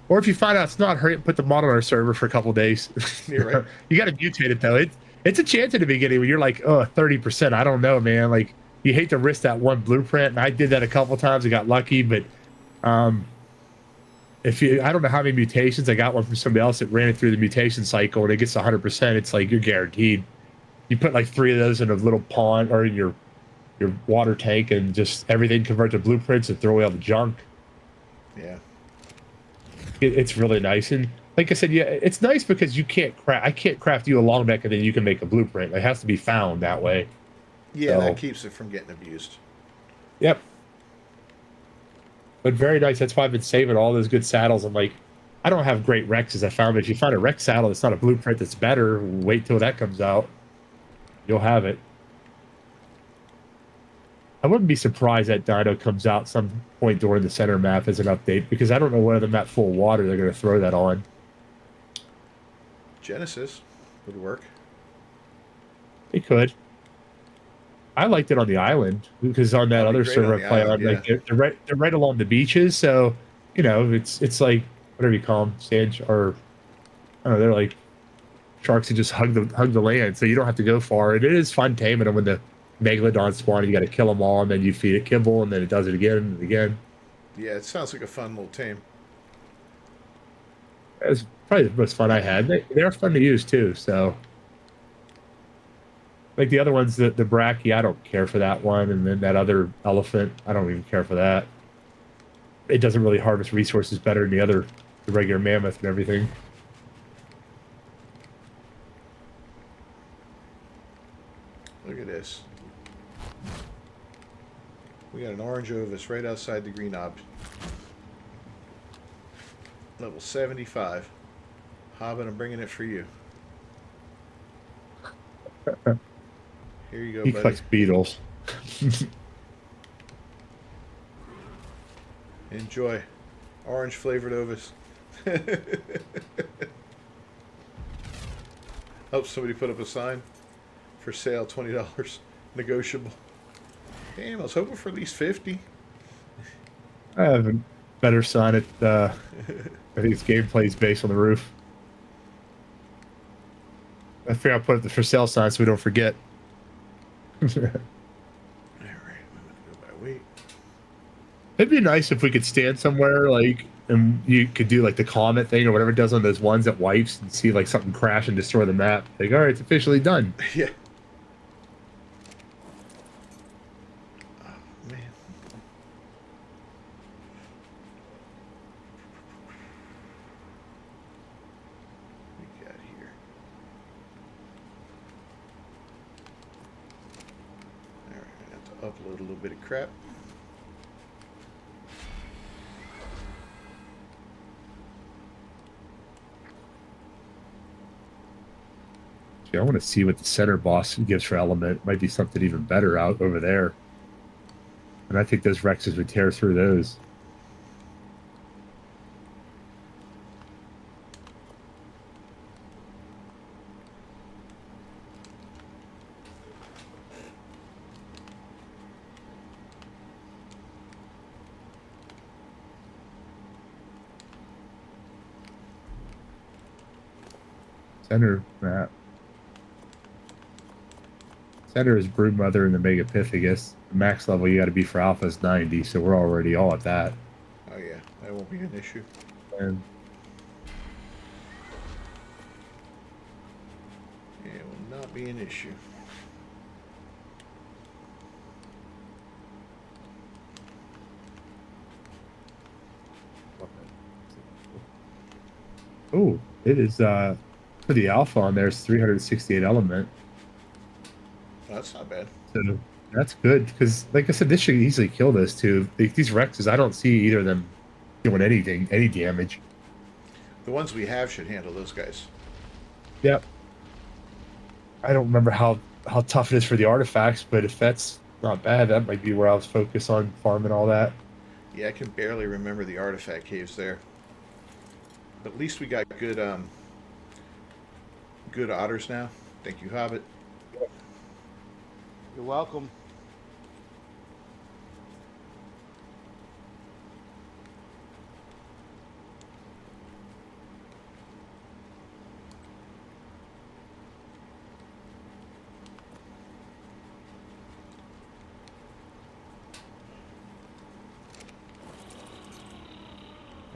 Or if you find out it's not, hurry up, put the model on our server for a couple days. You're right. You got to mutate it though. It's a chance at the beginning when you're like, oh, 30%. I don't know, man. Like you hate to risk that one blueprint, and I did that a couple times. I got lucky, but if you, I don't know how many mutations. I got one from somebody else that ran it through the mutation cycle, and it gets 100%. It's like you're guaranteed. You put like 3 of those in a little pond or in your water tank, and just everything convert to blueprints and throw away all the junk. Yeah. It's really nice, and like I said, yeah, it's nice because you can't craft. I can't craft you a long neck and then you can make a blueprint. It has to be found that way. Yeah, So, that keeps it from getting abused. yep. But very nice. That's why I've been saving all those good saddles. I'm like, I don't have great Rexes. I found if you find a Rex saddle that's not a blueprint that's better, wait till that comes out. You'll have it. I wouldn't be surprised that Dino comes out some point during the center map as an update because I don't know whether I'm at full water they're going to throw that on. Genesis would work. It could. I liked it on the island because on that That'd be other great server on I the play island, on, like they're right along the beaches, so you know it's like whatever you call them, sand or I don't know, they're like sharks that just hug the land, so you don't have to go far. And it is fun taming them when the megalodon spawn. You got to kill them all, and then you feed it kibble, and then it does it again and again. Yeah, it sounds like a fun little tame. It was probably the most fun I had. They're fun to use too, so. Like the other ones, the Bracky, I don't care for that one. And then that other elephant, I don't even care for that. It doesn't really harvest resources better than the regular mammoth and everything. Look at this. We got an orange ovis right outside the green ob. Level 75. Hobbit, I'm bringing it for you. Here you go, He buddy. collects beetles. Enjoy. Orange flavored ovis. Hope somebody put up a sign. For sale, $20. Negotiable. Damn, I was hoping for at least 50. I have a better sign at, I think it's gameplay's based on the roof. I figure I'll put up the for sale sign so we don't forget. Alright, I'm gonna go by weight. It'd be nice if we could stand somewhere like, and you could do like the comet thing or whatever it does on those ones that wipes and see like something crash and destroy the map. Like, all right, it's officially done. Yeah. Oh, man. What we got here? All right, I have to upload a little bit of crap. I want to see what the center boss gives for element. Might be something even better out over there. And I think those Rexes would tear through those. Center map. Center is Broodmother and the Megapithecus. The max level you got to be for Alpha is 90, so we're already all at that. Oh yeah, that won't be an issue. And It will not be an issue. oh, it is for the Alpha on there is 368 element. Oh, that's not bad. So that's good because, like I said, this should easily kill those two. These Rexes, I don't see either of them doing anything, any damage. The ones we have should handle those guys. Yep. I don't remember how tough it is for the artifacts, but if that's not bad, that might be where I was focused on farming all that. Yeah, I can barely remember the artifact caves there. But at least we got good good otters now. Thank you, Hobbit. You're welcome.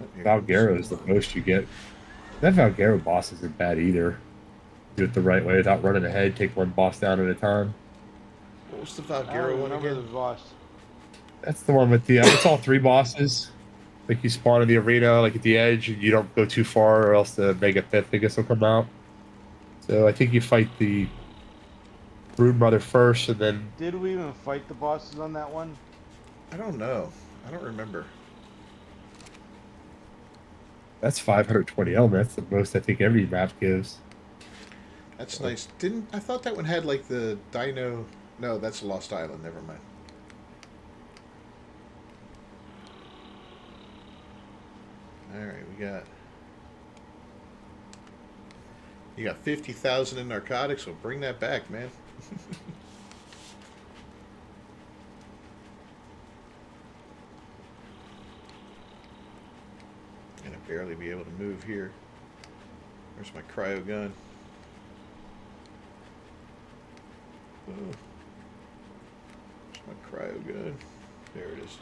Oh, here comes Valguero is the some, most you get. That Valguero boss isn't bad either. Do it the right way without running ahead. Take one boss down at a time. What was the I don't Valguero one remember again? the boss. That's the one with the. It's all three bosses. Like you spawn in the arena, like at the edge, and you don't go too far, or else the Megapithecus will come out. So I think you fight the Broodmother first, and then Did we even fight the bosses on that one? I don't know. I don't remember. that's 520 elements. That's the most I think every map gives. That's nice. Didn't I thought that one had like the Dino? No, that's Lost Island. Never mind. All right, we got. You got 50,000 in narcotics. So bring that back, man. Gonna barely be able to move here. Where's my cryo gun? Oh. Where's my cryo gun? There it is.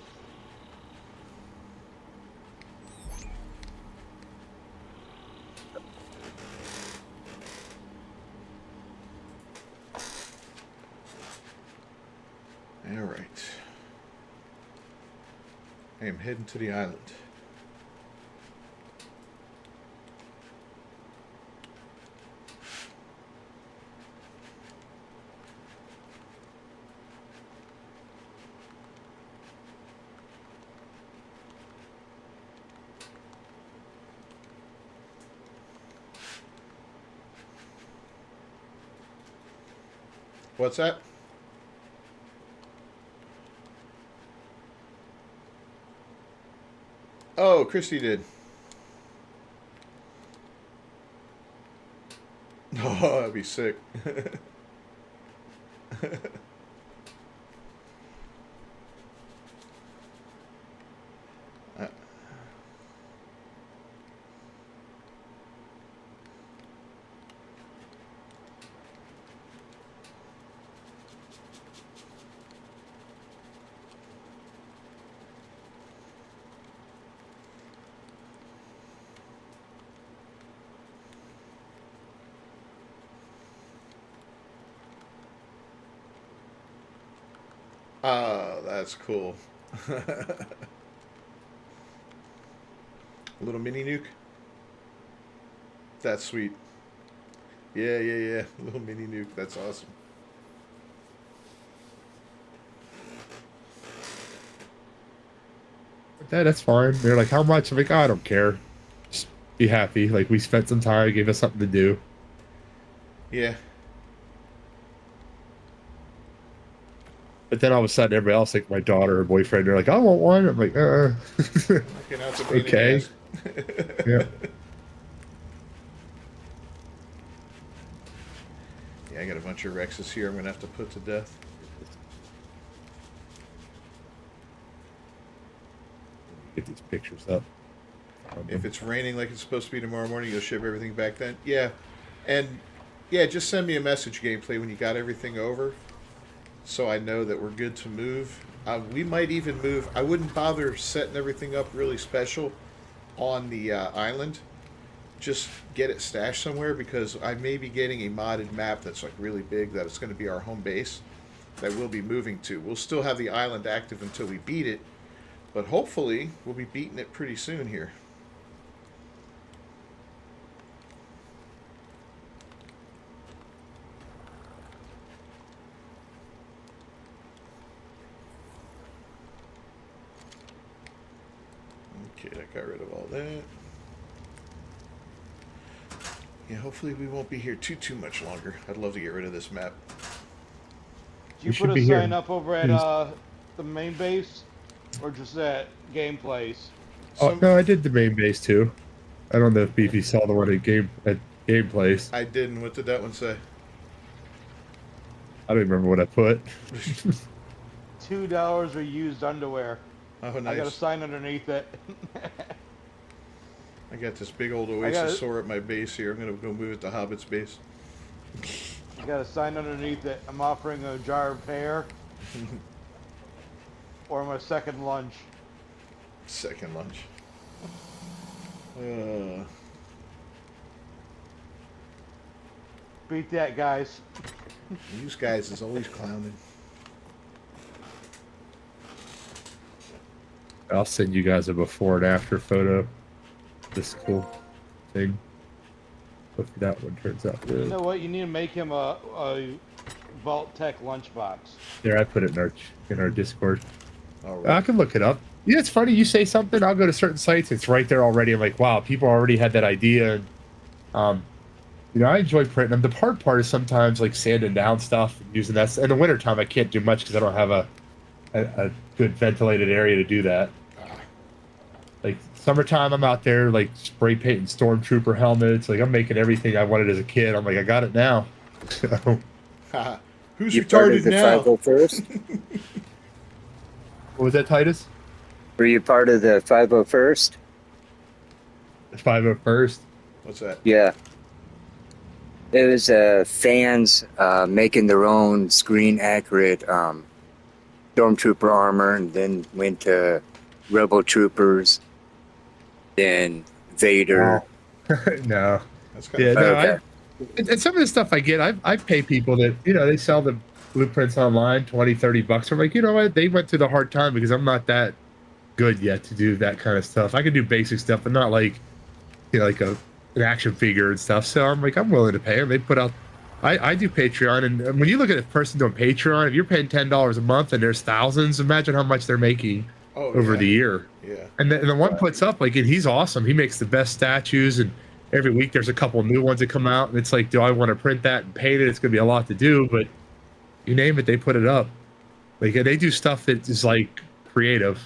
All right. I am heading to the island. What's that? Oh, Christy did. Oh, that'd be sick. Uh, Oh, that's cool. A little mini nuke. That's sweet. Yeah, yeah, yeah. Little mini nuke. That's awesome. That's fine. They're like, how much? I'm like, oh, I don't care. Just be happy. Like, we spent some time, gave us something to do. Yeah. But then all of a sudden, everybody else, like my daughter or boyfriend, they're like, I want one. I'm like, Okay, now it's a pain in the okay. ass. Yeah. Yeah, I got a bunch of Rexes here I'm going to have to put to death. Get these pictures up. If it's raining like it's supposed to be tomorrow morning, you'll ship everything back then? Yeah. And, yeah, just send me a message, Gameplay, when you got everything over, so I know that we're good to move. We might even move. I wouldn't bother setting everything up really special on the island. Just get it stashed somewhere, because I may be getting a modded map that's like really big, that it's going to be our home base that we'll be moving to. We'll still have the island active until we beat it, but hopefully we'll be beating it pretty soon here. Okay, I got rid of all that. Yeah, hopefully we won't be here too much longer. I'd love to get rid of this map. Did you should put be a here. sign up over at Yes. the main base, or just at Gameplays? Oh, no, I did the main base too. I don't know if Beefy saw the one at game place. I didn't. What did that one say? I don't remember what I put. $2 for used underwear. Oh, I got a nice. sign underneath it. I got this big old I got it. Oasis at my base here. I'm going to go move it to Hobbit's base. I got a sign underneath it. I'm offering a jar of pear or my second lunch. Second lunch. Beat that, guys. These guys is always clowning. I'll send you guys a before and after photo. This cool thing. Hopefully that one turns out You good. know what? You need to make him a Vault Tech lunchbox. There, I put it in our Discord. All I right. can look it up. Yeah, it's funny. You say something, I'll go to certain sites. It's right there already. I'm like, wow, people already had that idea. And, you know, I enjoy printing them. The hard part is sometimes like sanding down stuff and using that. In the wintertime, I can't do much because I don't have a good ventilated area to do that. Like summertime, I'm out there like spray painting stormtrooper helmets. Like I'm making everything I wanted as a kid. I'm like, I got it now. So, Haha. Who's You part of retarded the now? 501st? what was that, Titus? Were you part of the 501st? The 501st. What's that? Yeah. It was fans making their own screen accurate stormtrooper armor, and then went to rebel troopers, then Vader. No. That's kind Yeah, of no. Okay. And some of the stuff I get, I pay people that, you know, they sell the blueprints online, 20, 30 bucks. I'm like, you know what? They went through the hard time because I'm not that good yet to do that kind of stuff. I can do basic stuff, but not like, you know, like an action figure and stuff. So I'm like, I'm willing to pay them. They put out, I do Patreon. And when you look at a person doing Patreon, if you're paying $10 a month and there's thousands, imagine how much they're making over the year. Yeah. And the one puts up, like, and he's awesome. He makes the best statues, and every week there's a couple new ones that come out. And it's like, do I want to print that and paint it? It's going to be a lot to do, but you name it, they put it up. Like, they do stuff that is like creative.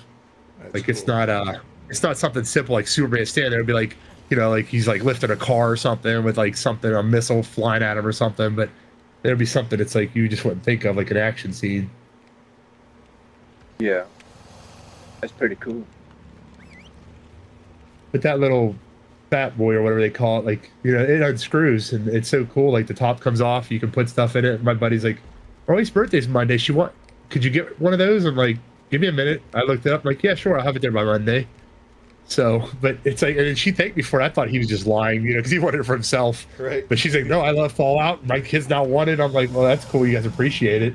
That's Like, cool. it's not something simple like Superman standing there and be like, you know, like he's like lifting a car or something with like something, a missile flying at him or something. But there'd be something that's like you just wouldn't think of, like an action scene. Yeah. That's pretty cool. But that little fat boy or whatever they call it, like, you know, it unscrews and it's so cool. Like the top comes off, you can put stuff in it. My buddy's like, Roy's birthday's Monday. Could you get one of those? I'm like, give me a minute. I looked it up. I'm like, yeah, sure. I'll have it there by Monday. So, but it's like, and she thanked me for it. I thought he was just lying, you know, because he wanted it for himself. Right. But she's like, no, I love Fallout. My kids now want it. I'm like, well, that's cool. You guys appreciate it.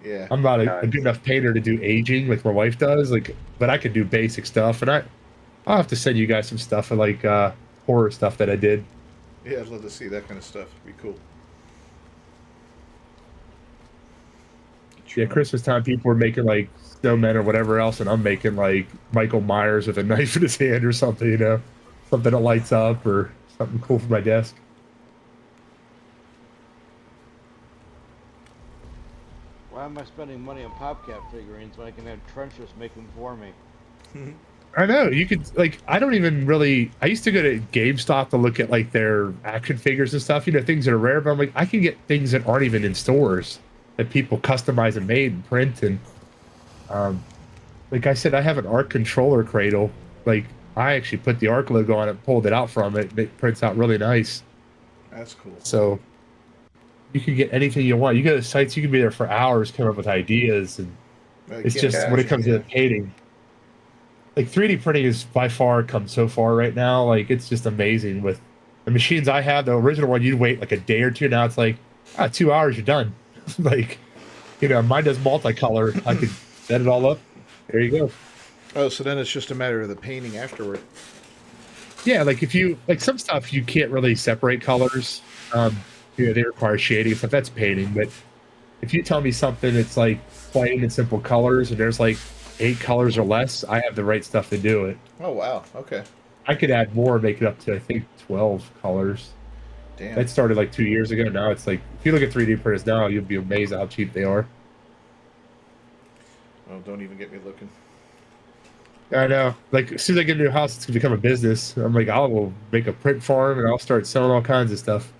Yeah. I'm not a Nice. good enough painter to do aging like my wife does. Like, but I can do basic stuff, and I'll have to send you guys some stuff of like horror stuff that I did. Yeah, I'd love to see that kind of stuff. It'd be cool. Yeah, Christmas time, people were making like snowmen or whatever else, and I'm making like Michael Myers with a knife in his hand or something, something that lights up or something cool for my desk. Why am I spending money on PopCap figurines when I can have Trenchers make them for me? I know you could like. I don't even really. I used to go to GameStop to look at like their action figures and stuff. Things that are rare. But I'm like, I can get things that aren't even in stores that people customize and made and print. And like I said, I have an Arc controller cradle. Like I actually put the Arc logo on it, pulled it out from it. And it prints out really nice. That's cool. So you can get anything you want. You go to sites, you can be there for hours, come up with ideas, and I it's can't just when it imagine, comes to painting. Like 3D printing is by far come so far right now. Like it's just amazing with the machines I have. The original one, you'd wait like a day or two. Now it's like 2 hours, you're done. Like mine does multicolor. I could set it all up. There you go. Oh, so then it's just a matter of the painting afterward. Yeah, like if you like some stuff, you can't really separate colors. They require shading and stuff. That's painting. But if you tell me something that's like plain and simple colors, and there's like 8 colors or less, I have the right stuff to do it. Oh, wow. Okay. I could add more, make it up to I think 12 colors. Damn. That started like 2 years ago. Now it's like if you look at 3D printers now, you'll be amazed at how cheap they are. Oh, don't even get me looking. I know. Like as soon as I get a new house, it's gonna become a business. I'm like, I'll make a print farm and I'll start selling all kinds of stuff.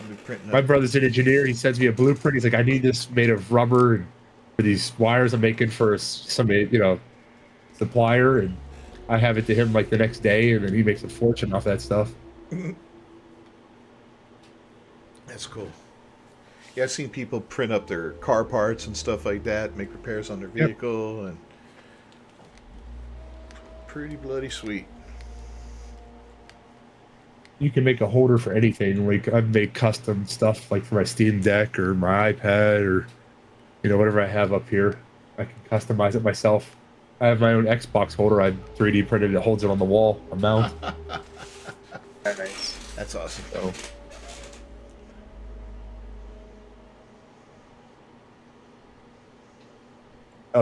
I'll be printing My up. brother's an engineer. He sends me a blueprint. He's like, I need this made of rubber and for these wires I'm making for somebody, supplier, and I have it to him like the next day, and then he makes a fortune off that stuff. That's cool. Yeah, I've seen people print up their car parts and stuff like that, make repairs on their vehicle, and pretty bloody sweet. You can make a holder for anything. Like I've made custom stuff like for my Steam Deck or my iPad or whatever I have up here. I can customize it myself. I have my own Xbox holder. I 3D printed it, holds it on the wall, a mount. Nice. That's awesome. So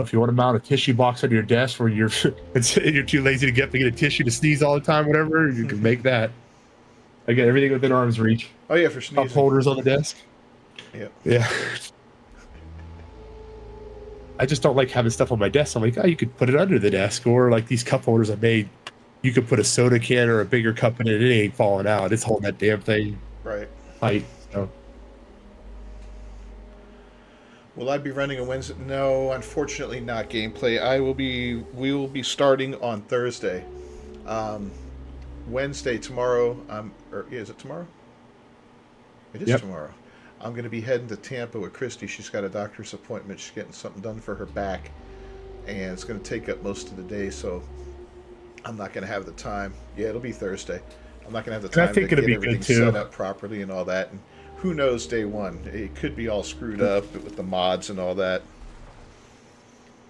if you want to mount a tissue box on your desk where you're too lazy to get up to get a tissue to sneeze all the time, whatever, you can make that. I get everything within arm's reach. Oh, yeah, for Cup sneezing. holders on the desk. Yep. Yeah. I just don't like having stuff on my desk. I'm like, you could put it under the desk, or like these cup holders I made, you could put a soda can or a bigger cup in it. It ain't falling out. It's holding that damn thing Right. tight. So. Will I be running a Wednesday? No, unfortunately not gameplay. We will be starting on Thursday. Wednesday, tomorrow, is it tomorrow? It is Yep. tomorrow. I'm going to be heading to Tampa with Christy. She's got a doctor's appointment. She's getting something done for her back, and it's going to take up most of the day, so I'm not going to have the time. Yeah, it'll be Thursday. I'm not going to have the And I time think to it'll get be good, everything too. set up properly and all that. And who knows day one? It could be all screwed up with the mods and all that.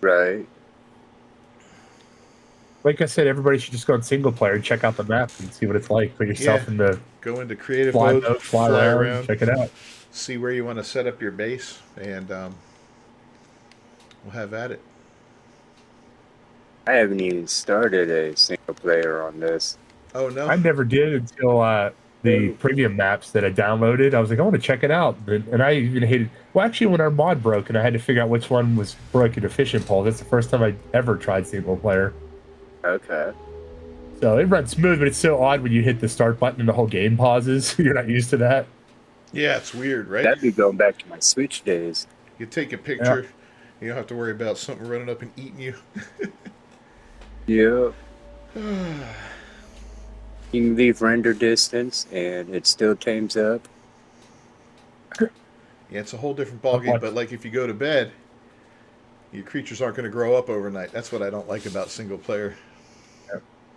Right. Like I said, everybody should just go on single player and check out the map and see what it's like. Put yourself Yeah. in the Go into creative fly mode, boat, fly around, check it out. see where you want to set up your base, and we'll have at it. I haven't even started a single player on this. Oh no! I never did until the premium maps that I downloaded. I was like, I want to check it out, and I even hated. Well, actually, when our mod broke and I had to figure out which one was broken to fishing pole, that's the first time I ever tried single player. Okay. So it runs smooth, but it's so odd when you hit the start button and the whole game pauses. You're not used to that. Yeah, it's weird, right? That'd be going back to my Switch days. You take a picture, you don't have to worry about something running up and eating you. Yeah. You can leave render distance and it still tames up. Yeah, it's a whole different ballgame. But like if you go to bed, your creatures aren't going to grow up overnight. That's what I don't like about single player.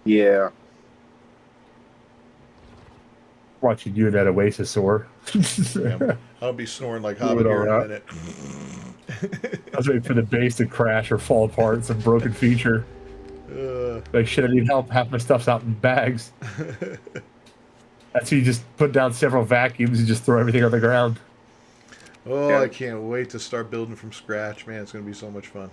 Yeah. watching you and that Oasis-or. Yeah, I'll be snoring like Doing Hobbit here in a all minute. I was waiting for the base to crash or fall apart, some broken feature. Uh, Like, shit, I need help. Half my stuff's out in bags. That's so you just put down several vacuums and just throw everything on the ground. oh, Yeah. I can't wait to start building from scratch, man. It's gonna be so much fun.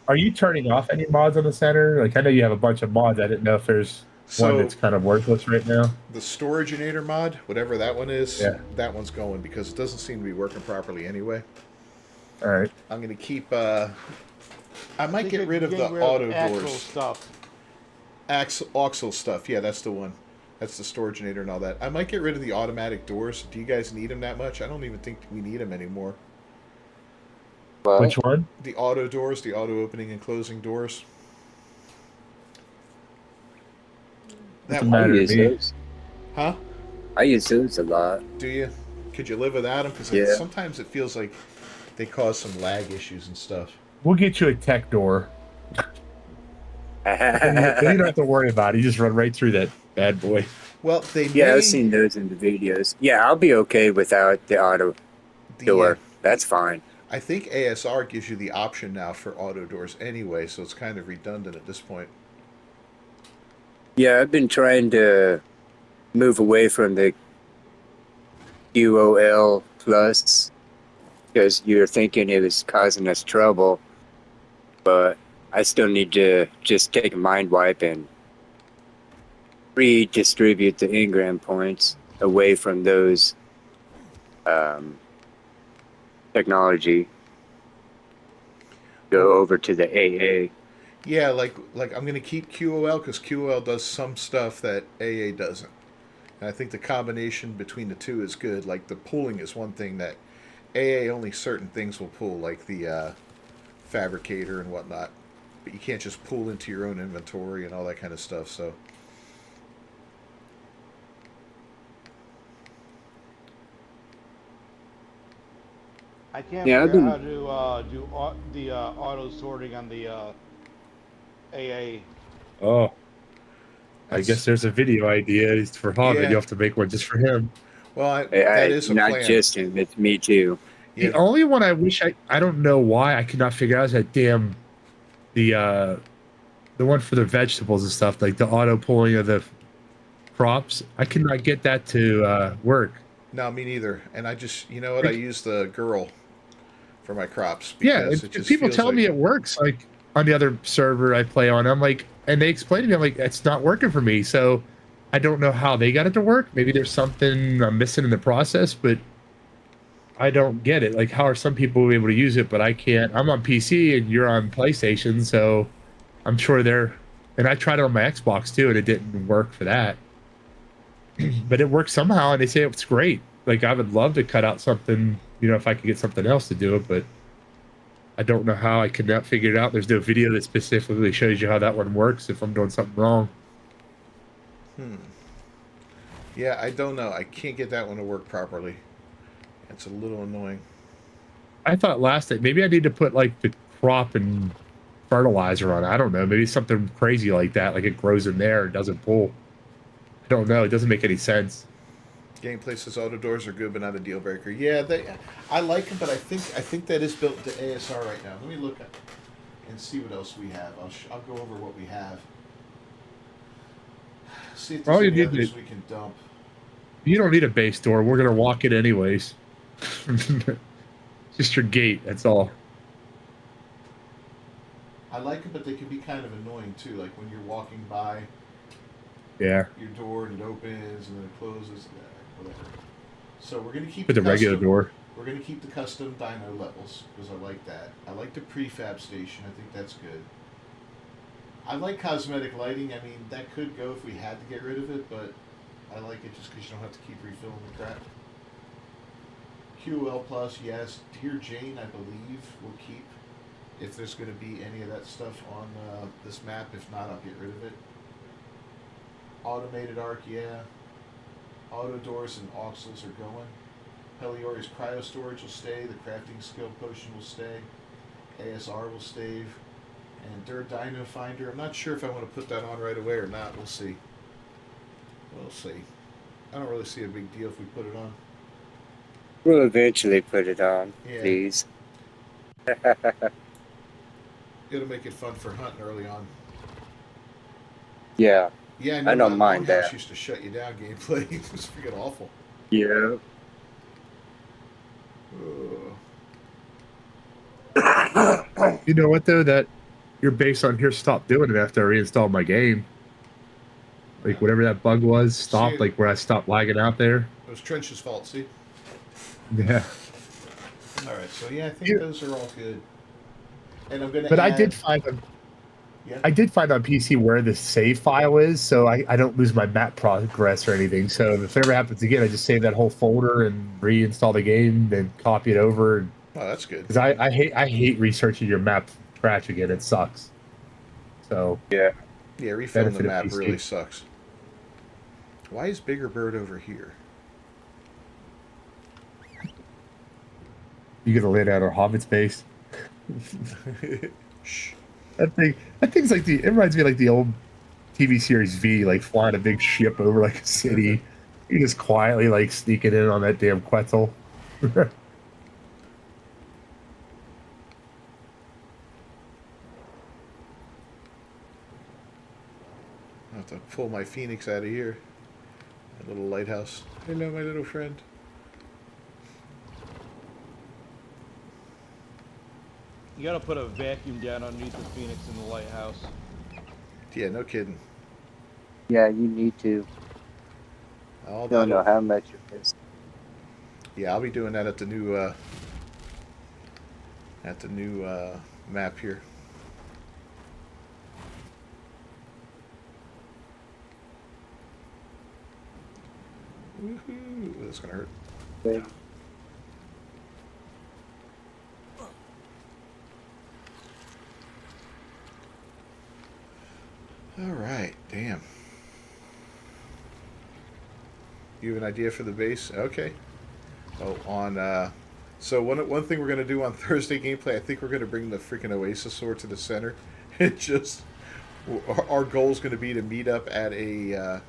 Are you turning off any mods on the center? Like, I know you have a bunch of mods. I didn't know if there's one So that's kind of worthless right now. the Storaginator mod, whatever that one is, Yeah. that one's going because it doesn't seem to be working properly anyway. All right. I'm gonna keep. I might think get they're rid of the getting auto Axle doors. stuff. Oxel stuff. Yeah, that's the one. That's the Storaginator and all that. I might get rid of the automatic doors. Do you guys need them that much? I don't even think we need them anymore. Well, Which one? The auto doors, the auto opening and closing doors. That Doesn't I matter to use me. those. Huh? I use those a lot. Do you? Could you live without them? Because Yeah. sometimes it feels like they cause some lag issues and stuff. We'll get you a tech door. Then you don't have to worry about it. You just run right through that bad boy. Well, they Yeah, may, I've seen those in the videos. Yeah, I'll be okay without the auto door. That's fine. I think ASR gives you the option now for auto doors anyway, so it's kind of redundant at this point. Yeah, I've been trying to move away from the QOL plus because you're thinking it was causing us trouble, but I still need to just take a mind wipe and redistribute the engram points away from those technology. Go over to the AA. Yeah, like I'm gonna keep QOL because QOL does some stuff that AA doesn't, and I think the combination between the two is good. Like the pooling is one thing that AA only certain things will pull, like the fabricator and whatnot, but you can't just pull into your own inventory and all that kind of stuff. So. I can't Yeah, I've figure been- out how to do the auto sorting on the AA. Oh, I That's- guess there's a video idea. It's for Hobbit. Yeah. You have to make one just for him. Well, that is a not plan. just him, it's me too. Yeah. The only one I wish I don't know why I could not figure out is that damn the one for the vegetables and stuff, like the auto pulling of the crops. I could not get that to work. No, me neither. And I just, you know what? I use the girl for my crops Yeah, because and it just people feels tell like, me it works. Like on the other server I play on, I'm like, and they explain to me, I'm like, it's not working for me. So I don't know how they got it to work. Maybe there's something I'm missing in the process, but I don't get it. Like, how are some people able to use it, but I can't? I'm on PC and you're on PlayStation, so I'm sure they're. And I tried it on my Xbox too, and it didn't work for that. But it works somehow, and they say it's great. Like, I would love to cut out something, if I could get something else to do it, but I don't know how. I could not figure it out. There's no video that specifically shows you how that one works if I'm doing something wrong. yeah, I don't know. I can't get that one to work properly. It's a little annoying. I thought last night maybe I need to put like the crop and fertilizer on it. I don't know. Maybe something crazy like that, like it grows in there and doesn't pull. I don't know. It doesn't make any sense. Gameplay says auto doors are good, but not a deal breaker. Yeah, I like them, but I think that is built into ASR right now. Let me look at and see what else we have. I'll go over what we have. See if there's Oh, you any need others to- we can dump. You don't need a base door. We're gonna walk it anyways. Just your gate. That's all. I like them, but they can be kind of annoying too. Like when you're walking by Yeah. your door and it opens and then it closes. Whatever. So we're gonna keep With the regular custom- door. We're going to keep the custom dyno levels because I like that. I like the prefab station. I think that's good. I like cosmetic lighting. I mean, that could go if we had to get rid of it, but I like it just because you don't have to keep refilling the crap. QL Plus, yes. Dear Jane, I believe we'll keep if there's going to be any of that stuff on this map. If not, I'll get rid of it. Automated arc, yeah. Auto doors and auxils are going. Heliori's cryo storage will stay. The crafting skill potion will stay. ASR will stay. And Dirt Dino Finder. I'm not sure if I want to put that on right away or not. We'll see. We'll see. I don't really see a big deal if we put it on. We'll eventually put it on, Yeah. please. It'll make it fun for hunting early on. Yeah, Yeah, I I know don't that mind Longhouse that. used to shut you down gameplay. It was freaking awful. Yeah. Ugh. You know what though? That your base on here stopped doing it after I reinstalled my game. Like whatever that bug was stopped. See, Like where I stopped lagging out there. it was Trench's fault, see? Yeah. Alright, so yeah, I think Yeah. those are all good. And I'm gonna But add... I did find on Yeah? I did find on PC where the save file is, so I don't lose my map progress or anything. So if it ever happens again, I just save that whole folder and reinstall the game, then copy it over. Oh, that's good. Because I hate researching your map from scratch again. It sucks. So Yeah. Yeah, refilling the benefit of map PC. really sucks. Why is Bigger Bird over here? you get to land out our Hobbit's base. Shh. That thing's like it reminds me of like the old TV series V, like flying a big ship over like a city. You just quietly like sneaking in on that damn Quetzal. I'll have to pull my Phoenix out of here. That little lighthouse. Hello, my little friend. You gotta put a vacuum down underneath the Phoenix in the lighthouse. Yeah, no kidding. Yeah, you need to. All Don't know that. how much it is. Yeah, I'll be doing that at the new map here. Woohoo! That's gonna hurt. Okay. All right, damn. You have an idea for the base? Okay. Oh, on so one thing we're gonna do on Thursday gameplay, I think we're gonna bring the freaking Oasis sword to the center. It just our goal is gonna be to meet up at a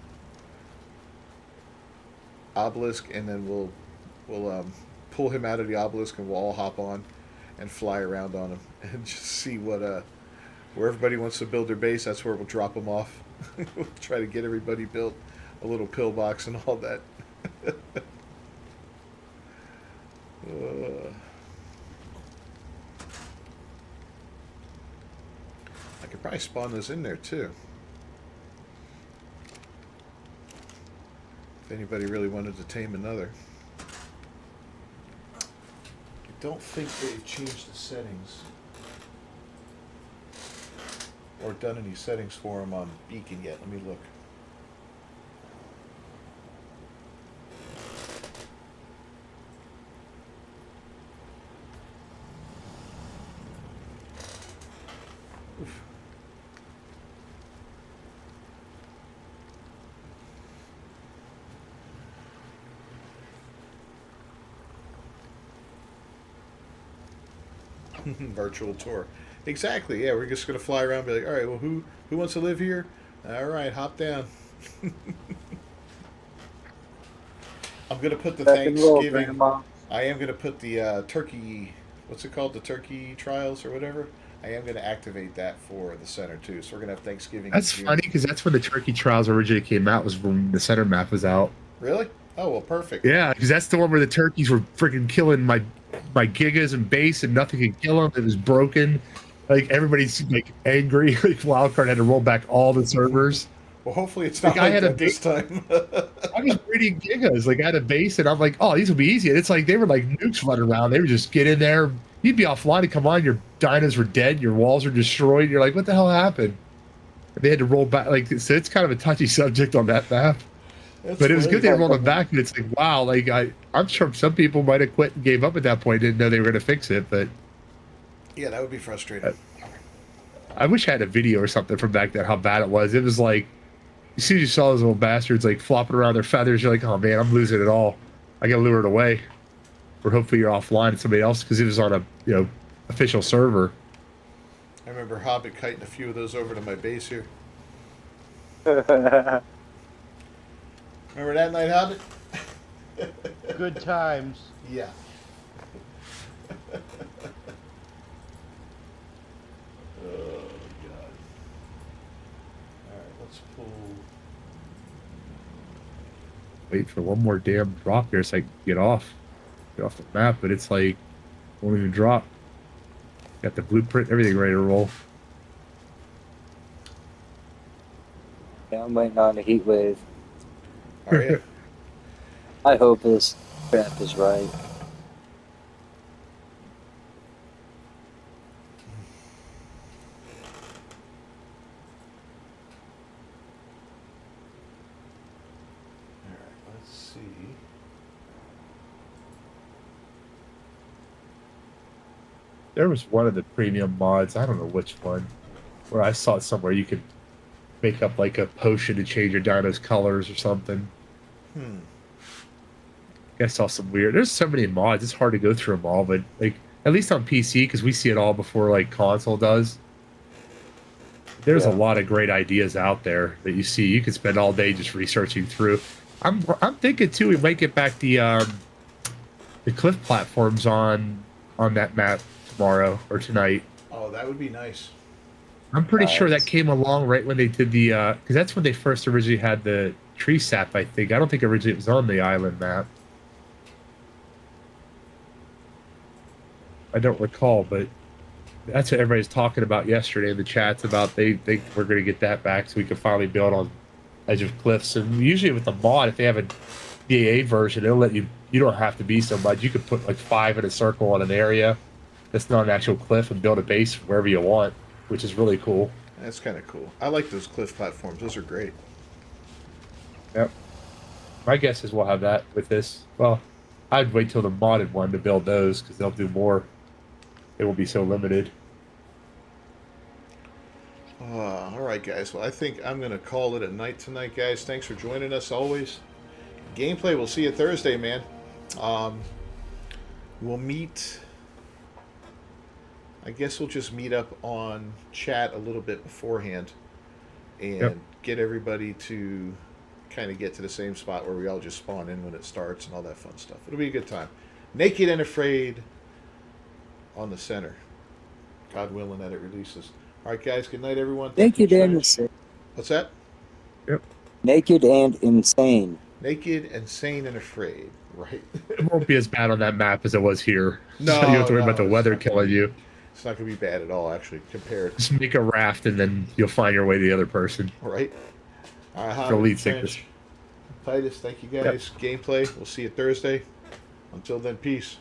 obelisk, and then we'll pull him out of the obelisk, and we'll all hop on and fly around on him and just see what where everybody wants to build their base. That's where we'll drop them off. We'll try to get everybody built a little pillbox and all that. I could probably spawn those in there too. If anybody really wanted to tame another. I don't think they've changed the settings or done any settings for them on Beacon yet. Let me look. Oof. Virtual tour. Exactly. Yeah, we're just gonna fly around and be like, all right, well, who wants to live here? All right, hop down. I'm gonna put the Rock and roll, Thanksgiving. Grandma. I am gonna put the turkey. What's it called? The turkey trials or whatever. I am gonna activate that for the center too. So we're gonna have Thanksgiving. That's in June. funny because that's when the Turkey Trials originally came out. Was when the center map was out. Really? Oh well, perfect. Yeah, because that's the one where the turkeys were freaking killing my gigas and base, and nothing could kill them. It was broken. Like everybody's like angry. Like Wildcard had to roll back all the servers. Well, hopefully it's not Like, I like had a that this time. I was breeding gigas. Like I had a base, and I'm like, oh, these will be easy. And it's like they were like nukes running around. They would just get in there. You'd be offline and come on. Your dinos were dead. Your walls are destroyed. You're like, what the hell happened? And they had to roll back. Like so, it's kind of a touchy subject on that map. But it was good they rolled them back. And it's like, wow. Like I'm sure some people might have quit and gave up at that point. Didn't know they were going to fix it. But Yeah, that would be frustrating. I wish I had a video or something from back then. How bad it was. It was like, as soon as you saw those little bastards like flopping around their feathers, you're like, oh man, I'm losing it all. I got to lure it away. Or hopefully you're offline and somebody else because it was on a official server. I remember Hobbit kiting a few of those over to my base here. Remember that night, Hobbit? Good times. Yeah. Oh god. Alright, let's pull. Wait for one more damn drop here so I can get off the map, but it's like won't even drop. Got the blueprint, everything ready to roll. Yeah, I'm waiting on the heat wave. Are you? I hope this crap is right. Alright, let's see. There was one of the premium mods, I don't know which one, where I saw it somewhere you could make up like a potion to change your dino's colors or something. I saw some weird. There's so many mods. It's hard to go through them all, but like at least on PC, because we see it all before like console does. There's a Yeah. lot of great ideas out there that you see. You could spend all day just researching through. I'm thinking too. We might get back the cliff platforms on that map tomorrow or tonight. Oh, that would be nice. I'm pretty sure that Nice. came along right when they did the because that's when they first originally had the tree sap. I think. I don't think originally it was on the island map. I don't recall, but that's what everybody's talking about yesterday in the chats about they think we're going to get that back so we can finally build on edge of cliffs. And usually with the mod, if they have a DAA version, it'll let you. You don't have to be so much. You could put like 5 in a circle on an area that's not an actual cliff and build a base wherever you want, which is really cool. That's kind of cool. I like those cliff platforms. Those are great. Yep. My guess is we'll have that with this. Well, I'd wait till the modded one to build those because they'll do more. They won't be so limited. All right, guys. Well, I think I'm going to call it a night tonight, guys. Thanks for joining us always. Gameplay, we'll see you Thursday, man. We'll meet. I guess we'll just meet up on chat a little bit beforehand and get everybody to kind of get to the same spot where we all just spawn in when it starts and all that fun stuff. It'll be a good time. Naked and Afraid on the center. God willing that it releases. All right, guys. Good night, everyone. Naked and Trash. insane. What's that? Yep. Naked and insane. Naked and Sane and Afraid. Right. It won't be as bad on that map as it was here. No, So you don't have to worry no, about the it's weather not gonna killing be- you. It's not going to be bad at all, actually, compared. Just make a raft and then you'll find your way to the other person. Right? All right, For Hobbit, lead Trench, sickness. Titus, thank you guys. Gameplay. We'll see you Thursday. Until then, peace.